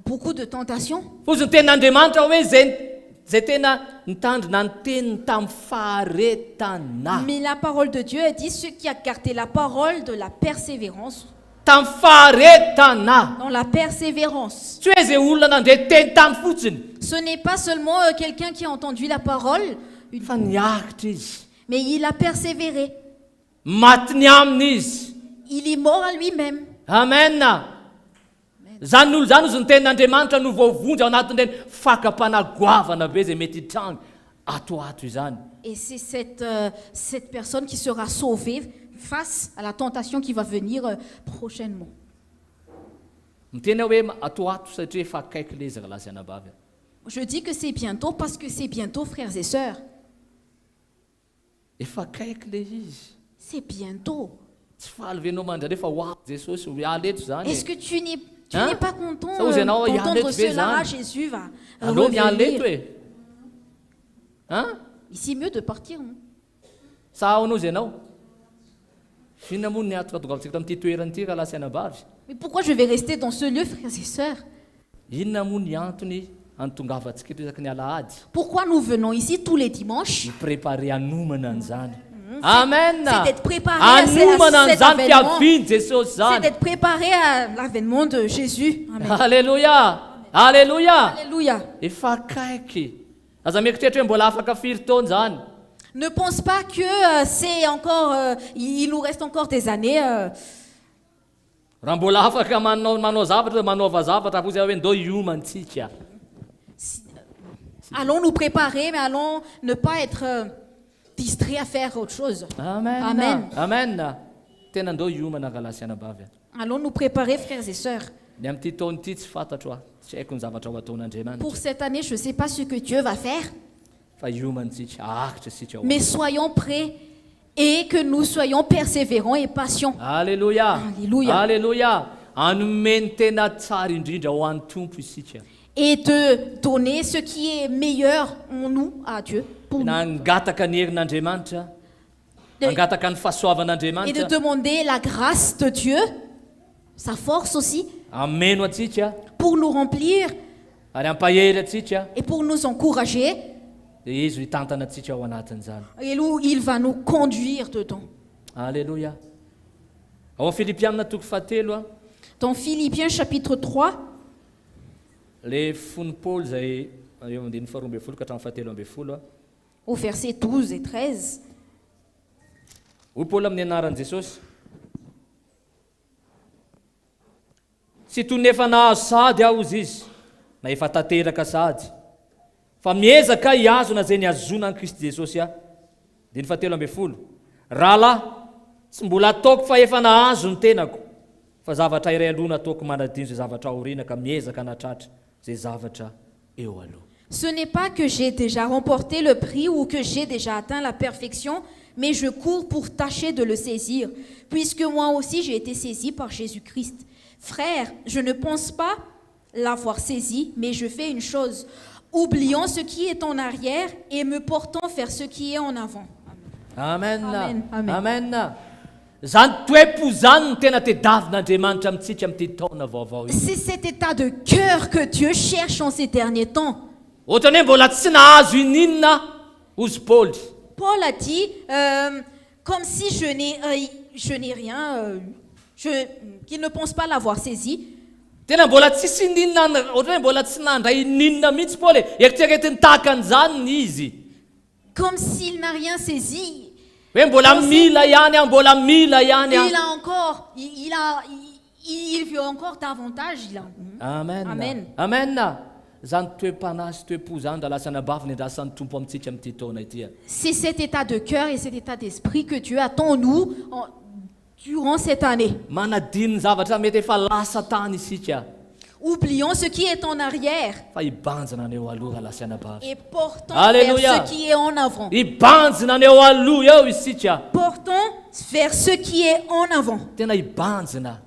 E: beaucoup de tentations.
D: Fozy ny tenin'Andriamanitra hoe zay tena nitandrina ny teniny tamin'ny faharetana.
E: Mais la parole de Dieu a dit, ceux qui a gardé la parole de la persévérance,
D: Tamin'ny faharetana.
E: dans la persévérance.
D: Tsy hoe zay olona nandeha teny tany fotsiny.
E: Ce n'est pas seulement quelqu'un qui a entendu la parole,
D: Fa niakitra izy.
E: mais il a persévéré.
D: Matiny aminy izy.
E: Il est mort à lui-même.
D: Amen. Zany olo zany ozy ny tenin'Andriamanitra no voavonjy ao anatin'ireny fakapanagoavana be zay mety hitranga atoato izany.
E: Et c'est cette personne qui sera sauvée face à la tentation qui va venir prochainement.
D: Miteny hoe atoato satria efa akaiky le izy raha lasa anabavy.
E: Je dis que c'est bientôt parce que c'est bientôt, frères et sœurs.
D: Efa akaiky le izy.
E: C'est bientôt.
D: Tsy faly venao mandrare fa ho avy Jesosy ho aleto zany.
E: Est-ce que tu n'es
D: Hein?
E: pas content
D: Ça vous est non, il y a un
E: d'entendre
D: autre
E: cela?
D: besoin.
E: Jésus va
D: Allô mialeto
E: revenir.
D: e. Hein?
E: Ici, mieux de partir, non?
D: Sa ao anao zay anao. Fiona moa ny atoka tonga amintsika tamin'ity toerana ity raha lasa anabavy.
E: Mais pourquoi je vais rester dans ce lieu, frères et sœurs?
D: Inona moa ny antony antongavantsika eto isaky ny alahady.
E: Pourquoi nous venons ici tous les dimanches?
D: Préparer anomana an'izany. Amen.
E: C'est d'être préparé à
D: Anomana
E: cet
D: an'izany
E: avènement.
D: fiaviany Jesosy
E: C'est
D: zany.
E: d'être préparé à l'avènement de Jésus. Amen.
D: Alléluia. Alléluia.
E: Alléluia.
D: Efa akaiky. Aza mieritreritra hoe mbola afaka firy taona zany.
E: Ne pense pas que c'est encore, il nous reste encore des années.
D: Raha mbola afaka manao zavatra manaova zavatra fozy hoe ndao hiomantsika.
E: Allons nous préparer, mais allons ne pas être distraits à faire autre chose.
D: Amen.
E: Amen.
D: Amen. Tena ndao hiomana raha lasa anabavy.
E: Allons nous préparer, frères et sœurs.
D: Ny amin'ity taona ity tsy fantatro aho. Tsy haiko ny zavatra ho ataon'Andriamanitra.
E: Pour cette année, je ne sais pas ce que Dieu va faire,
D: Fa hiomantsika, ahitra isika ao.
E: mais soyons prêts et que nous soyons persévérants et patients.
D: Alléluia.
E: Alléluia.
D: Alléluia. Anomeny tena tsara indrindra ho an'ny tompo isika.
E: et de donner ce qui est meilleur en nous à Dieu, pour nous.
D: na angataka ny herin'Andriamanitra,
E: De-
D: angataka ny
E: Et de
D: fahasoavan'Andriamanitra,
E: demander la grâce de Dieu, sa force aussi,
D: ameno atsika
E: pour nous remplir
D: ary ampahery atsika,
E: et pour nous encourager.
D: dia izy ho hitantana atsika ao anatin'izany.
E: Et où il va nous conduire dedans.
D: Alléluia. Ao amin'ny Filipianina toko fahatelo a,
E: Dans Philippiens chapitre 3,
D: le fony Paoly zay eo andininy faharoa ambin'ny folo ka hatramin'ny fahatelo ambin'ny folo a,
E: au verset 12 et 13,
D: hoy Paoly amin'ny anaran'i Jesosy: tsy toy ny efa nahazo sady aho izy izy, na efa tanteraka sady, fa miezaka hiazona zay niazona an'i Kristy Jesosy aho. Diny fahatelo ambin'ny folo: rahalahy, tsy mbola ataoko fa efa nahazo ny tenako, fa zavatra iray aloha nataoko manadino zay zavatra aoriana ka miezaka hanatratra zay zavatra eo aloha.
E: ce n'est pas que j'ai déjà remporté le prix ou que j'ai déjà atteint la perfection, mais je cours pour tâcher de le saisir, puisque moi aussi j'ai été saisi par Jésus-Christ. Frère, je ne pense pas l'avoir saisi, mais je fais une chose, oubliant ce qui est en arrière et me portant vers ce qui est en avant.
D: Amen.
E: Amen. Amen.
D: Amen. Zany toe-po zany no tena tediavin'Andriamanitra amintsika amin'ity taona vaovao ity.
E: C'est cet état de cœur que Dieu cherche en ces derniers temps.
D: Ohatrany hoe mbola tsy nahazo ininona ozy Paoly.
E: Paul a dit, comme si je n'ai rien, qu'il ne pense pas l'avoir saisi.
D: Tena mbola tsisy ininona, ohatra hoe mbola tsy nandray ininona mihitsy Paoly, eritreretiny tahaka an'izany izy.
E: Comme s'il n'a rien saisi.
D: Hoe mbola mila ihany aho, mbola mila ihany aho.
E: Il a encore, il veut encore davantage.
D: Amen.
E: Amen.
D: Amen. Zany toe-panahy sy toe-po zany da lasa nabavy ny andrasan'ny tompo amintsika amin'ity taona ity.
E: C'est cet état de cœur et cet état d'esprit que Dieu attend en nous durant cette année.
D: Manadino ny zavatra mety efa lasa tany isika,
E: Oublions ce qui est en arrière
D: fa hibanjina ny eo aloha lasa nabavy.
E: et portons
D: Alléluia.
E: vers ce qui est en avant.
D: Hibanjina ny eo aloha eo isika.
E: Portons vers ce qui est en avant.
D: Tena hibanjina.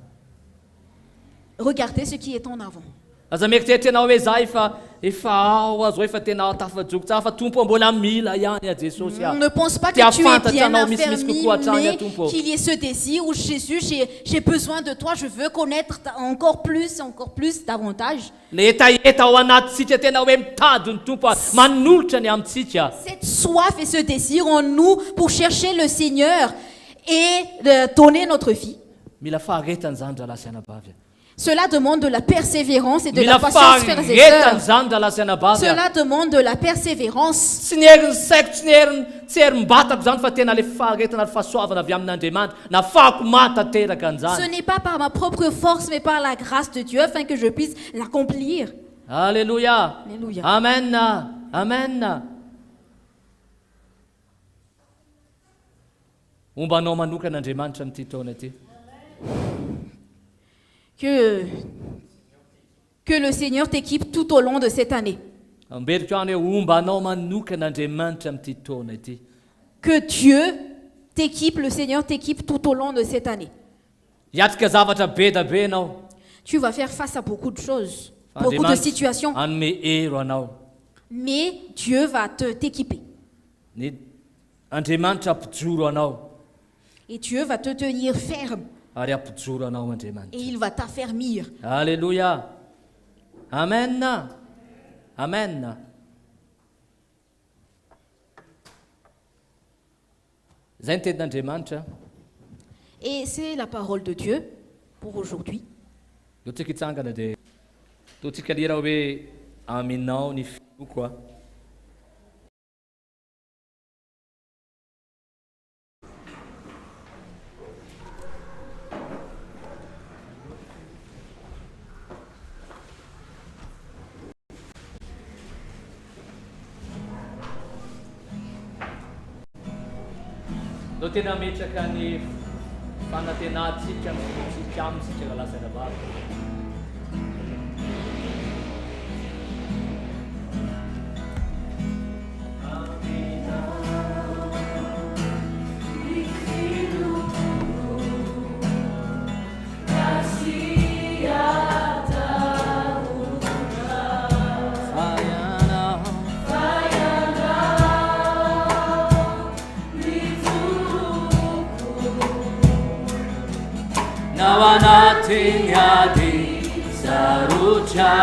E: Regardez ce qui est en avant.
D: Aza mieritreritra hoe za efa ao azo, efa tena tafadoko tsara, fa tompo mbola mila ihany a Jesosy aho.
E: Ne pense pas que
D: Tia
E: tu es
D: fantatry
E: bien
D: anao misy
E: affermi,
D: kokoa hatrany
E: mais
D: tompo.
E: qu'il y ait ce désir où Jésus, j'ai besoin de toi, je veux connaître encore plus, davantage.
D: Le etaeta ao anatintsika tena hoe mitady ny tompo, manolotra ny amintsika.
E: Cette soif et ce désir en nous pour chercher le Seigneur et de donner notre vie.
D: Mila faharetany zany dralahy anabavy.
E: Cela demande de la persévérance et de
D: Mila
E: la patience, frères et
D: faharetany
E: sœurs.
D: zany dralahy anabavy.
E: Cela demande de la persévérance.
D: Tsy ny heriny saiko, tsy herim-batako zany fa tena le faharetana ary fahasoavana avy amin'Andriamanitra, nafahako matateraka
E: Ce
D: an'izany.
E: n'est pas par ma propre force, mais par la grâce de Dieu afin que je puisse l'accomplir.
D: Alléluia.
E: Alléluia.
D: Amen. Amen. Omba anao manokana Andriamanitra amin'ity taona ity.
E: Que le Seigneur t'équipe tout au long de cette année.
D: Amberiko any hoe omba anao manokana Andriamanitra amin'ity taona ity.
E: Que Dieu t'équipe, le Seigneur t'équipe tout au long de cette année.
D: Hiatrika zavatra be da be anao.
E: Tu vas faire face à beaucoup de choses, beaucoup de situations,
D: Anome ero anao.
E: mais Dieu va t'équiper.
D: Ny Andriamanitra ampijoro anao.
E: Et Dieu va te tenir ferme
D: Ary ampijoro anao
E: et
D: Andriamanitra.
E: il va t'affermir.
D: Alléluia. Amen. Amen. Zay ny tenin'Andriamanitra.
E: Et c'est la parole de Dieu pour aujourd'hui.
D: Leo tsika hitsangana dia totsika lira hoe aminao ny fioko a. Leo tena metraka ny fanantenantsika amintsika amintsika lasa anabavy. anatiny ady sarotra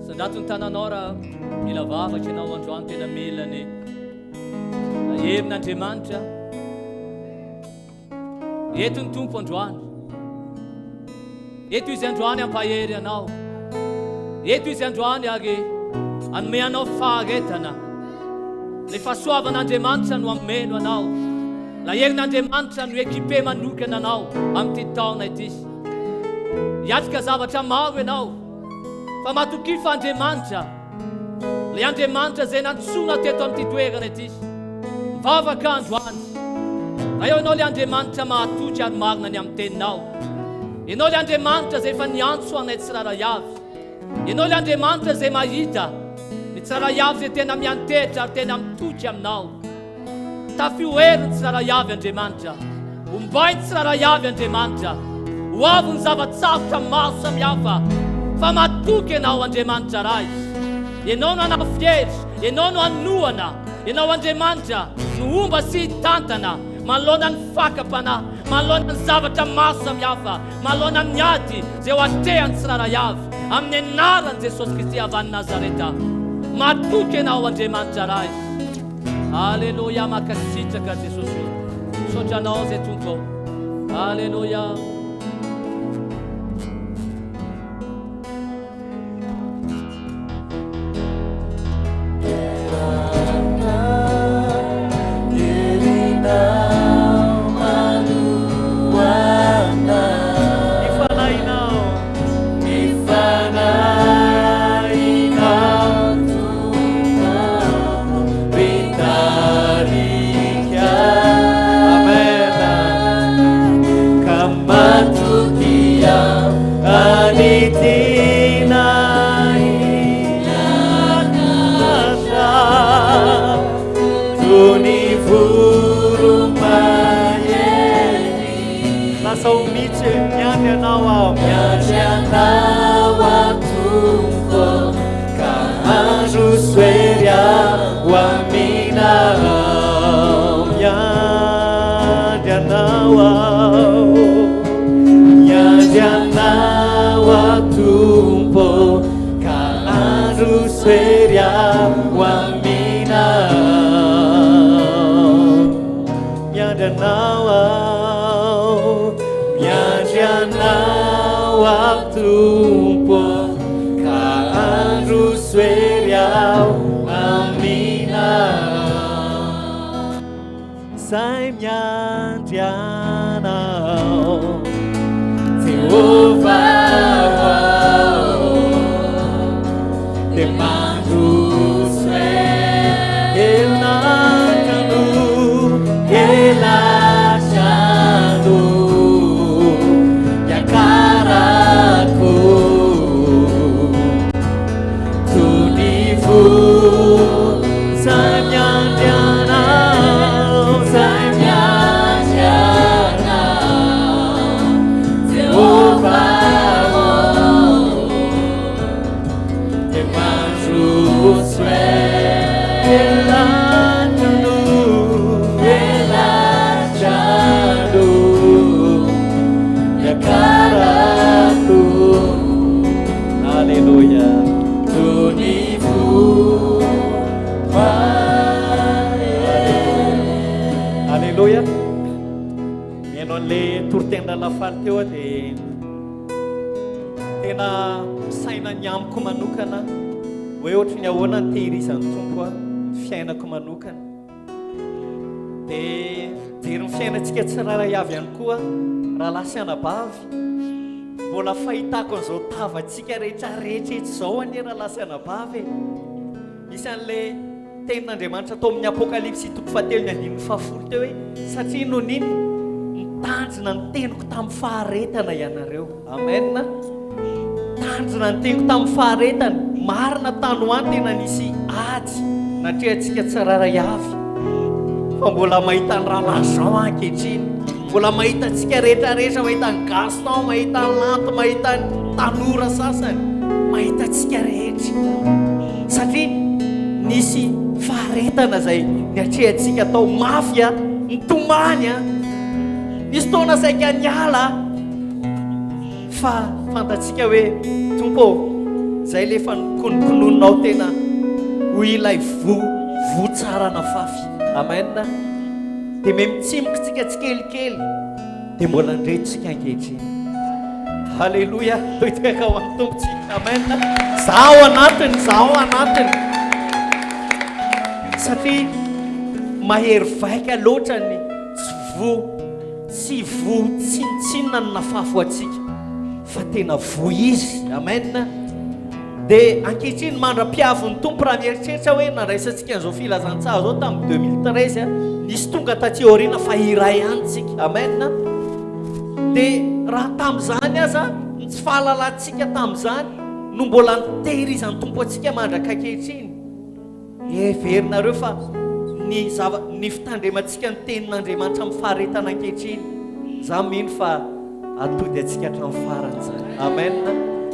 D: Sandatong tananora ilavavatra ianao androany tena melany hevin'Andriamanitra eto ny tompo androany eto izy androany ampahery anao, eto izy androany ary anome anao faharetana. Le fahasoavan'Andriamanitra no ameno anao, la herin'Andriamanitra no ekipe manokana anao amin'ity taona ity. Hiatrika zavatra maro ianao, fa matoky fa Andriamanitra, le Andriamanitra izay nantsona teto amin'ity toerana ity, mivavaka androany. Raha eo ianao le Andriamanitra mahatotry ary marina ny amin'ny teninao, ianao le Andriamanitra izay efa niantso anay tsiraray avy, ianao le Andriamanitra izay mahita ny tsiraray avy izay tena miantehitra ary tena mitotry aminao. Tafioheriny tsiraray avy Andriamanitra, ombainy tsiraray avy Andriamanitra, ho avy ny zavatsarotra maro samihafa, fa matoky ianao Andriamanitra ray. Ianao no anao fiery, ianao no anohana, ianao Andriamanitra no omba sy tantana manoloana ny fakapana, manoloana ny zavatra maro samihafa, manoloana ny ady izay ho atrehany tsiraray avy amin'ny anaran'i Jesosy Kristy avy any Nazareta. Matoky ianao Andriamanitra ray. Alléluia, makasitraka Jesosy. Sotranao izay Tompo. Alléluia.
B: Mbola fahitako an'izao tavatsika rehetrarehetra izao anery lasanabavy. Isan'le tenin'Andriamanitra tao amin'ny Apokalipsy 7:1-10 teo hoe satria noho niny nitanjona ny teniko tamin'ny faharetana ianareo. Amen. Tanjona ny teniko tamin'ny faharetana, marina tany ho any tena nisy ady natrehantsika tsiraray avy, fa mbola mahita ny rahalahy ankehitriny, mbola mahita antsika rehetrarehetra, mahita ny Gaston, mahita ny Lanto, mahita ny tanora sasany, mahita antsika rehetra satria nisy faharetana izay niatrehantsika tao mafy nitomany nisy taona saika niala, fa fantatsika hoe Tompo izay le fa nikonokononao tena ho ilay vo tsara na fafy. Amen. Dia me mitsimoka tsika tsikelikely dia mbola ndretsika ankehitriny. Halleluja. Toetreka ho amin'ny tompontsika. Amen. Zaho anatiny. Satria mahery vaika loatra ny tsy tsinitsinina ny nafafo atsika fa tena vo izy. Amen. Dia ankehitriny mandra-piavy ny tompo raha mieritreritra hoe nandraisantsika an'izao filazantsaha zao tamin'ny 2013 nisy tonga taty aoriana fa iray antsika. Amen. Dia raha tamin'izany aza ny tsy fahalalantsika tamin'izany no mbola nitehirizany tompo atsika mandrak'ankehitriny. Everinareo fa ny fitandremantsika ny tenin'Andriamanitra amin'ny faharetana ankehitriny za mino fa atody atsika hatramin'ny farany zany. Amen.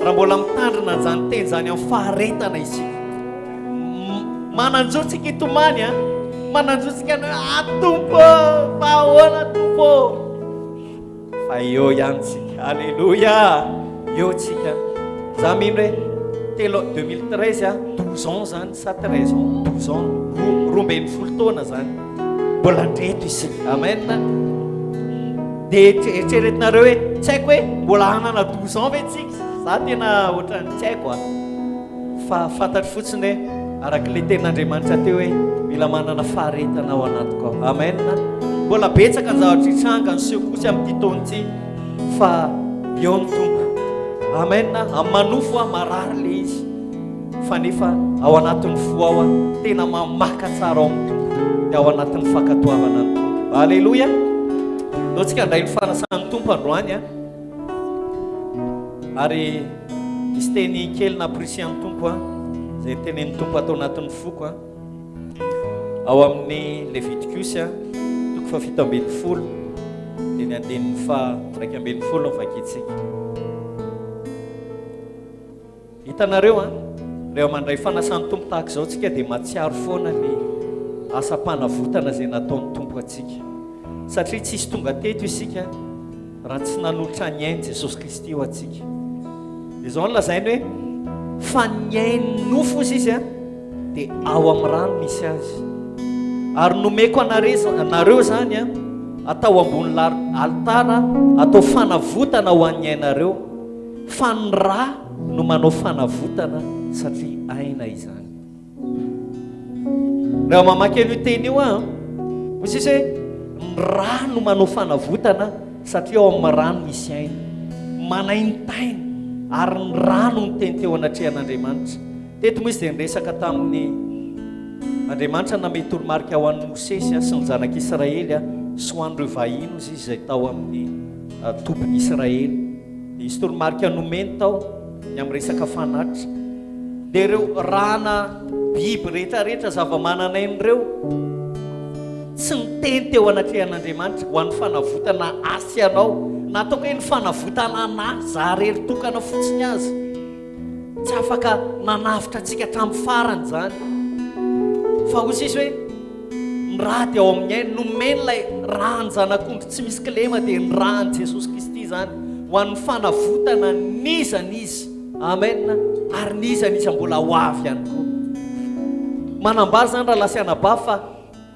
B: Raha mbola mitandrina zany teny zany amin'ny faharetana isika, mananjotsika itomany mananjotsika ny tompo fa ahoana tompo fa eo ihany tsika. Alléluia. Eo tsika. Za mino hoe telo 2013 12 ans zany sa 13 ans 12 ans 12 taona zany mbola ndreto isika. Amen. Dia eritreretinareo hoe tsy haiko hoe mbola hanana 12 ans ve tsika. Za tena ohatrany tsy haiko fa fantatry fotsiny hoe arak'ilay tenin'Andriamanitra teo hoe mila manana faharetana ao anatiko ao. Amen. Mbola betsaka ny zavatra hitranga ny sekosy amin'ity taonity fa eo ny tompo. Amen. Amin'ny manofo marary le izy fa nefa ao anatin'ny fo ao tena mamaka tsara ao amin'ny tompo dia ao anatin'ny fankatoavana ny tompo. Alleluia. Nao tsika ndray ny fanasan'ny tompo androany ary misy teny kely naprisian'ny tompo zay tenen'ny tompo atao anatin'ny foko ao amin'ny Leviticus toko fa 17 dia ny andenin'ny fa 1:20 ny vakitsika. Hitanareo reo mandray fanasan'ny tompo tahaka izao tsika dia matsiaro foana ny asa-panavotana zay nataon'ny tompo atsika, satria tsisy tonga teto isika raha tsy nanolotra ny ainy Jesosy Kristy eo atsika. Dia izao no lazainy hoe fa ny ainy nofo izy dia ao amin'ny rano misy azy, ary nomeko anareo zany atao ambony altara atao fanavotana ho an'ny ainareo, fa ny rà no manao fanavotana satria aina izany. Raha mamaky an'io teny io misy hoe ny rà no manao fanavotana satria ao amin'ny rano misy aina, manaintaina ary ny rano ny teny teo anatrehan'Andriamanitra. Teto moa izy dia niresaka tamin'ny Andriamanitra namety toromarika ho an'ny Mosesy sy ny zanak'Israely sy ho an'ireo vahino izy izay tao amin'ny tompony Israely. Dia izy toromarika nomeny tao ny amin'ny resaka fanatitra. Dia ireo rana biby rehetrarehetra zava-mananainy ireo tsy niteny teo anatrehan'Andriamanitra ho an'ny fanavotana asy anao, nataoko hoe ny fanavotana anahy za rery tokana fotsiny azy, tsy afaka nanavitra antsika hatramin'ny farany zany. Fa hozy izy hoe ny raha dia ao amin'ny ainy, nomeny ilay rany zanak'ondry tsy misy kilema dia ny rany Jesosy Kristy zany ho an'ny fanavotana nizan'izy. Amen. Ary nizan'izy mbola ho avy ihany koa. Manambary zany raha lasianabavy fa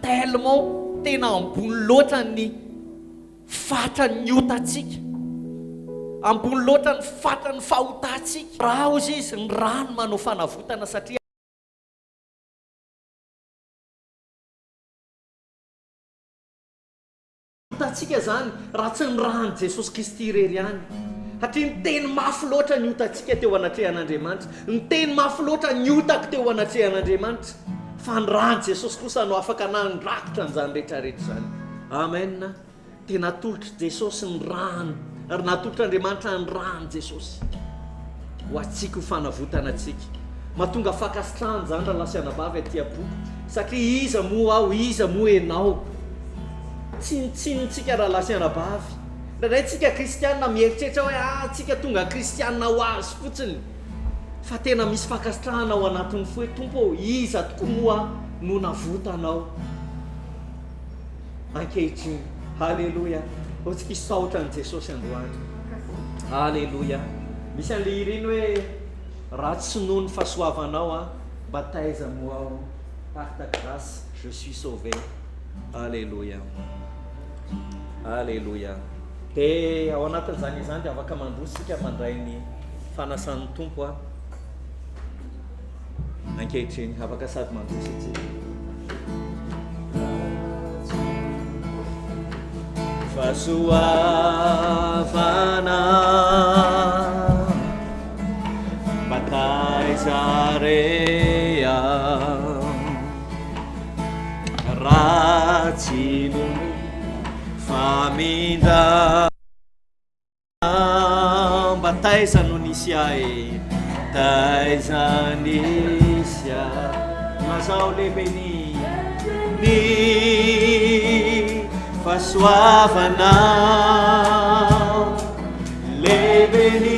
B: tellement tena ambony loatra ny fatran'ny otatsika, ambony loatra ny fatran'ny fahotatsika. Raha hozy izy ny rano manao fanavotana satria otatsika zany raha tsy ny rano Jesosy Kristy rery ihany. Satria ny teny mafy loatra ny otatsika teo anatrehan'Andriamanitra, ny teny mafy loatra ny otako teo anatrehan'Andriamanitra, fa ny rano Jesosy kosa no afaka nandrakotra an'izany rehetrarehetra zany. Amen. Dia natolotra Jesosy ny rano, ary natolotra Andriamanitra ny rano Jesosy ho atsika ho fanavotana atsika. Mahatonga fakasitrahana zany raha lasianabavy aty aboky, satria iza moa aho, iza moa ianao, tsinitsinitsika raha lasianabavy. Raha tsika kristianina mieritreritra hoe tsika tonga kristianina ho azy fotsiny, fa tena misy fakasitrahana ao anatin'ny fo hoe tompo iza tokoa moa no navotanao ankehitriny. Halleluja. Otsika isaotra ny Jesosy androany. Halleluja. Misy an'le ireny hoe raha tsy noho ny fahasoavanao baptise-moi par ta grâce je suis sauvé. Alléluia. Alléluia. dia ao anatin'izany izany dia afaka mandrosika mandray ny fanasan'ny tompo a ankehitriny afaka sady mandrosa itsika fahasoavana bataizarea ratsy nono faminda bataiza no nisy ahy taiza nisy mazao lehibe ny fahasoavana lehibe ny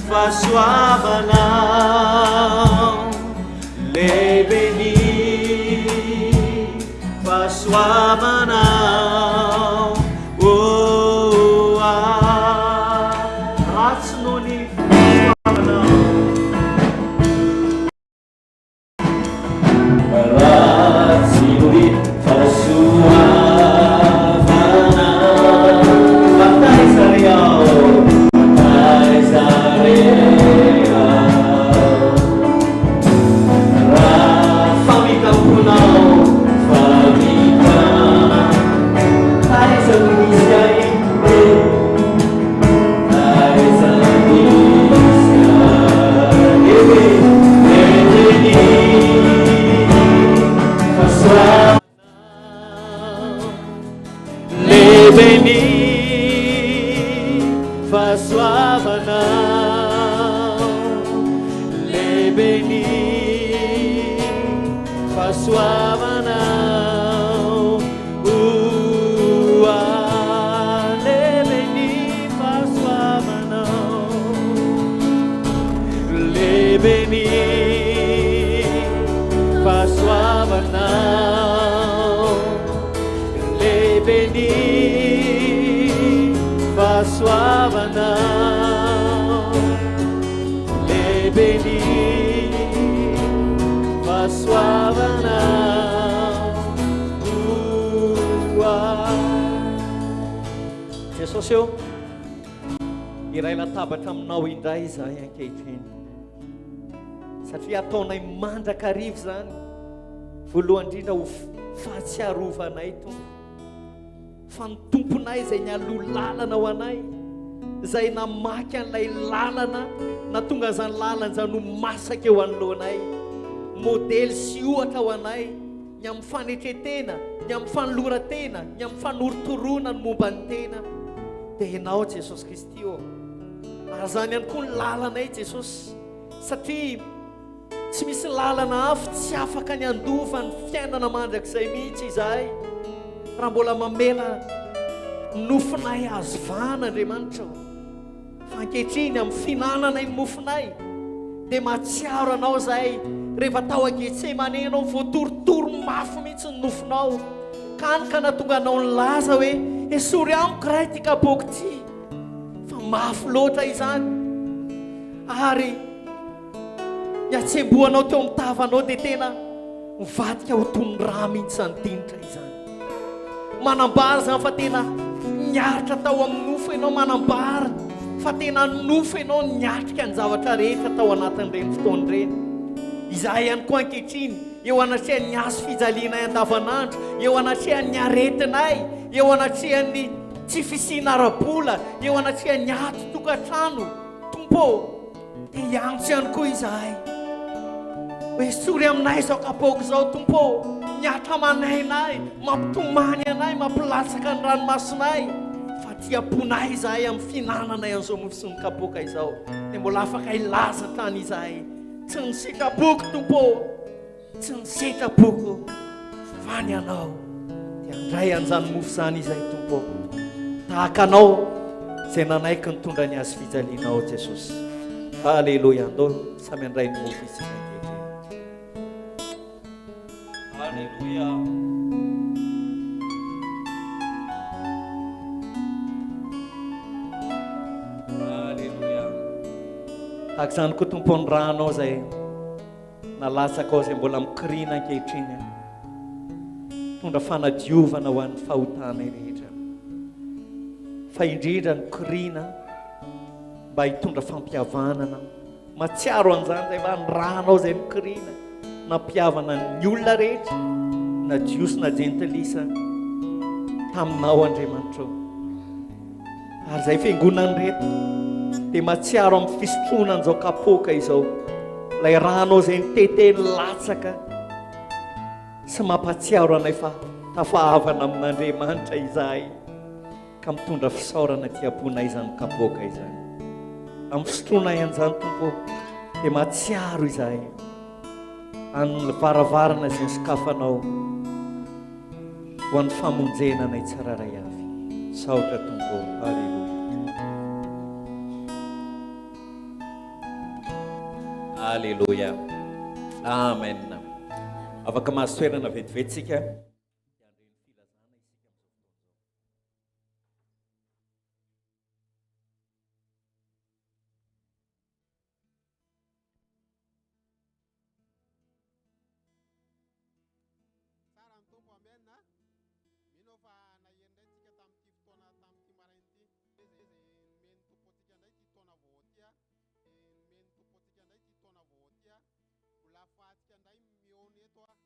B: fahasoavana lehibe ny fahasoavana ratsy no ny fahasoavana ratsy no ny fahasoavana bataizarea fahasoavana lebeni fahasoavana lebeni fahasoavana lebeni fahasoavana lebeni fahasoavana lebeni fahasoavana Jesosy eo iray latabatra aminao indray izahay ankehitriny satria ataonay mandrakarivo zany voalohany indrindra ho fahatsiarovanay tompo fa ny tomponay izay nialoha lalana ho anay izay namaky an'ilay lalana na tonga zany lalana zany ho masaka eo anoloanay modely sy ohatra ho anay ny amin'ny fanetretena ny amin'ny fanolorantena ny amin'ny fanorotorona ny momba ny tena dia ianao Jesosy Kristy ô ary zany ihany koa ny lalanay Jesosy satria tsy misy lalana hafa tsy afaka ny andova ny fiainana mandrakizay mihitsy izahay raha mbola mamela nofinay azo vana Andriamanitra fa ankehitriny amin'ny finananay ny mofinay dia mahatsiaro anao zahay rehefa tao an-Getsemane anao voatoritoro mafy mihitsy ny nofinao kanika na tonga anao ny laza hoe esory amiko raha ty kapoky ty fa mafy loatra izany ary niatsembohanao teo amin'ny tavanao dia tena mivadika ho tony raha mihitsy zany dinitra izany manambara zany fa tena niaritra tao amin'ny nofo ianao manambara fa tena nofo ianao niatrika ny zavatra rehetra tao anatin'ireny fotoana ireny izahay ihany koa ankehitriny eo anatreha ny azo fijalianay andavanandro eo anatreha ny aretinay eo anatreha ny tsy fisiana ara-bola eo anatreha ny ato tokantrano tompo dia iantso ihany koa izahay hoe sory aminay izao kapoky izao tompo niatra manainay mampitomany anay mampilatsaka ny ranomasonay fa tiaponay izahay amin'ny finananay an'izao mofo sy ny kapoka izao dia mbola afaka ilaza tany izahay tsy ny sitrapoko tompo tsy ny sitrapoko fa ny anao dia andray an'izany mofo zany izahay tompo tahaka anao izay nanaiky nitondra ny azy fijalianao Jesosy halleloia andao samy andray ny mofo isika Alléluia. Alléluia. Tahaka izany koa tompo ny raha anao izay nalatsaka ao izay mbola mikirina ankehitriny tondra fanadiovana ho an'ny fahotanay rehetra fa indrindra ny korina mba hitondra fampihavanana matsiaro an'izany zay va ny ranao zay mikorina nampihavana ny olona rehetra na jiosy na jentilisa taminao Andriamanitra ary zay fiangonany reto dia matsiaro amin'ny fisotronan' izao kapoaka izao ilay ranao zay niteteny latsaka sy mampatsiaro anay fa tafahavana amin'Andriamanitra izahay ka mitondra fisaorana tiaponay izany kapoaka izany amin'ny fisotroanay an'izany tompo dia matsiaro izahay amin'ny varavarana izay sokafanao ho an'ny famonjena anay tsiraray avy saotra tompo. Halleluja. Amen. Afaka mahazo toerana vetivetsika.
F: Fatika ndray mione toa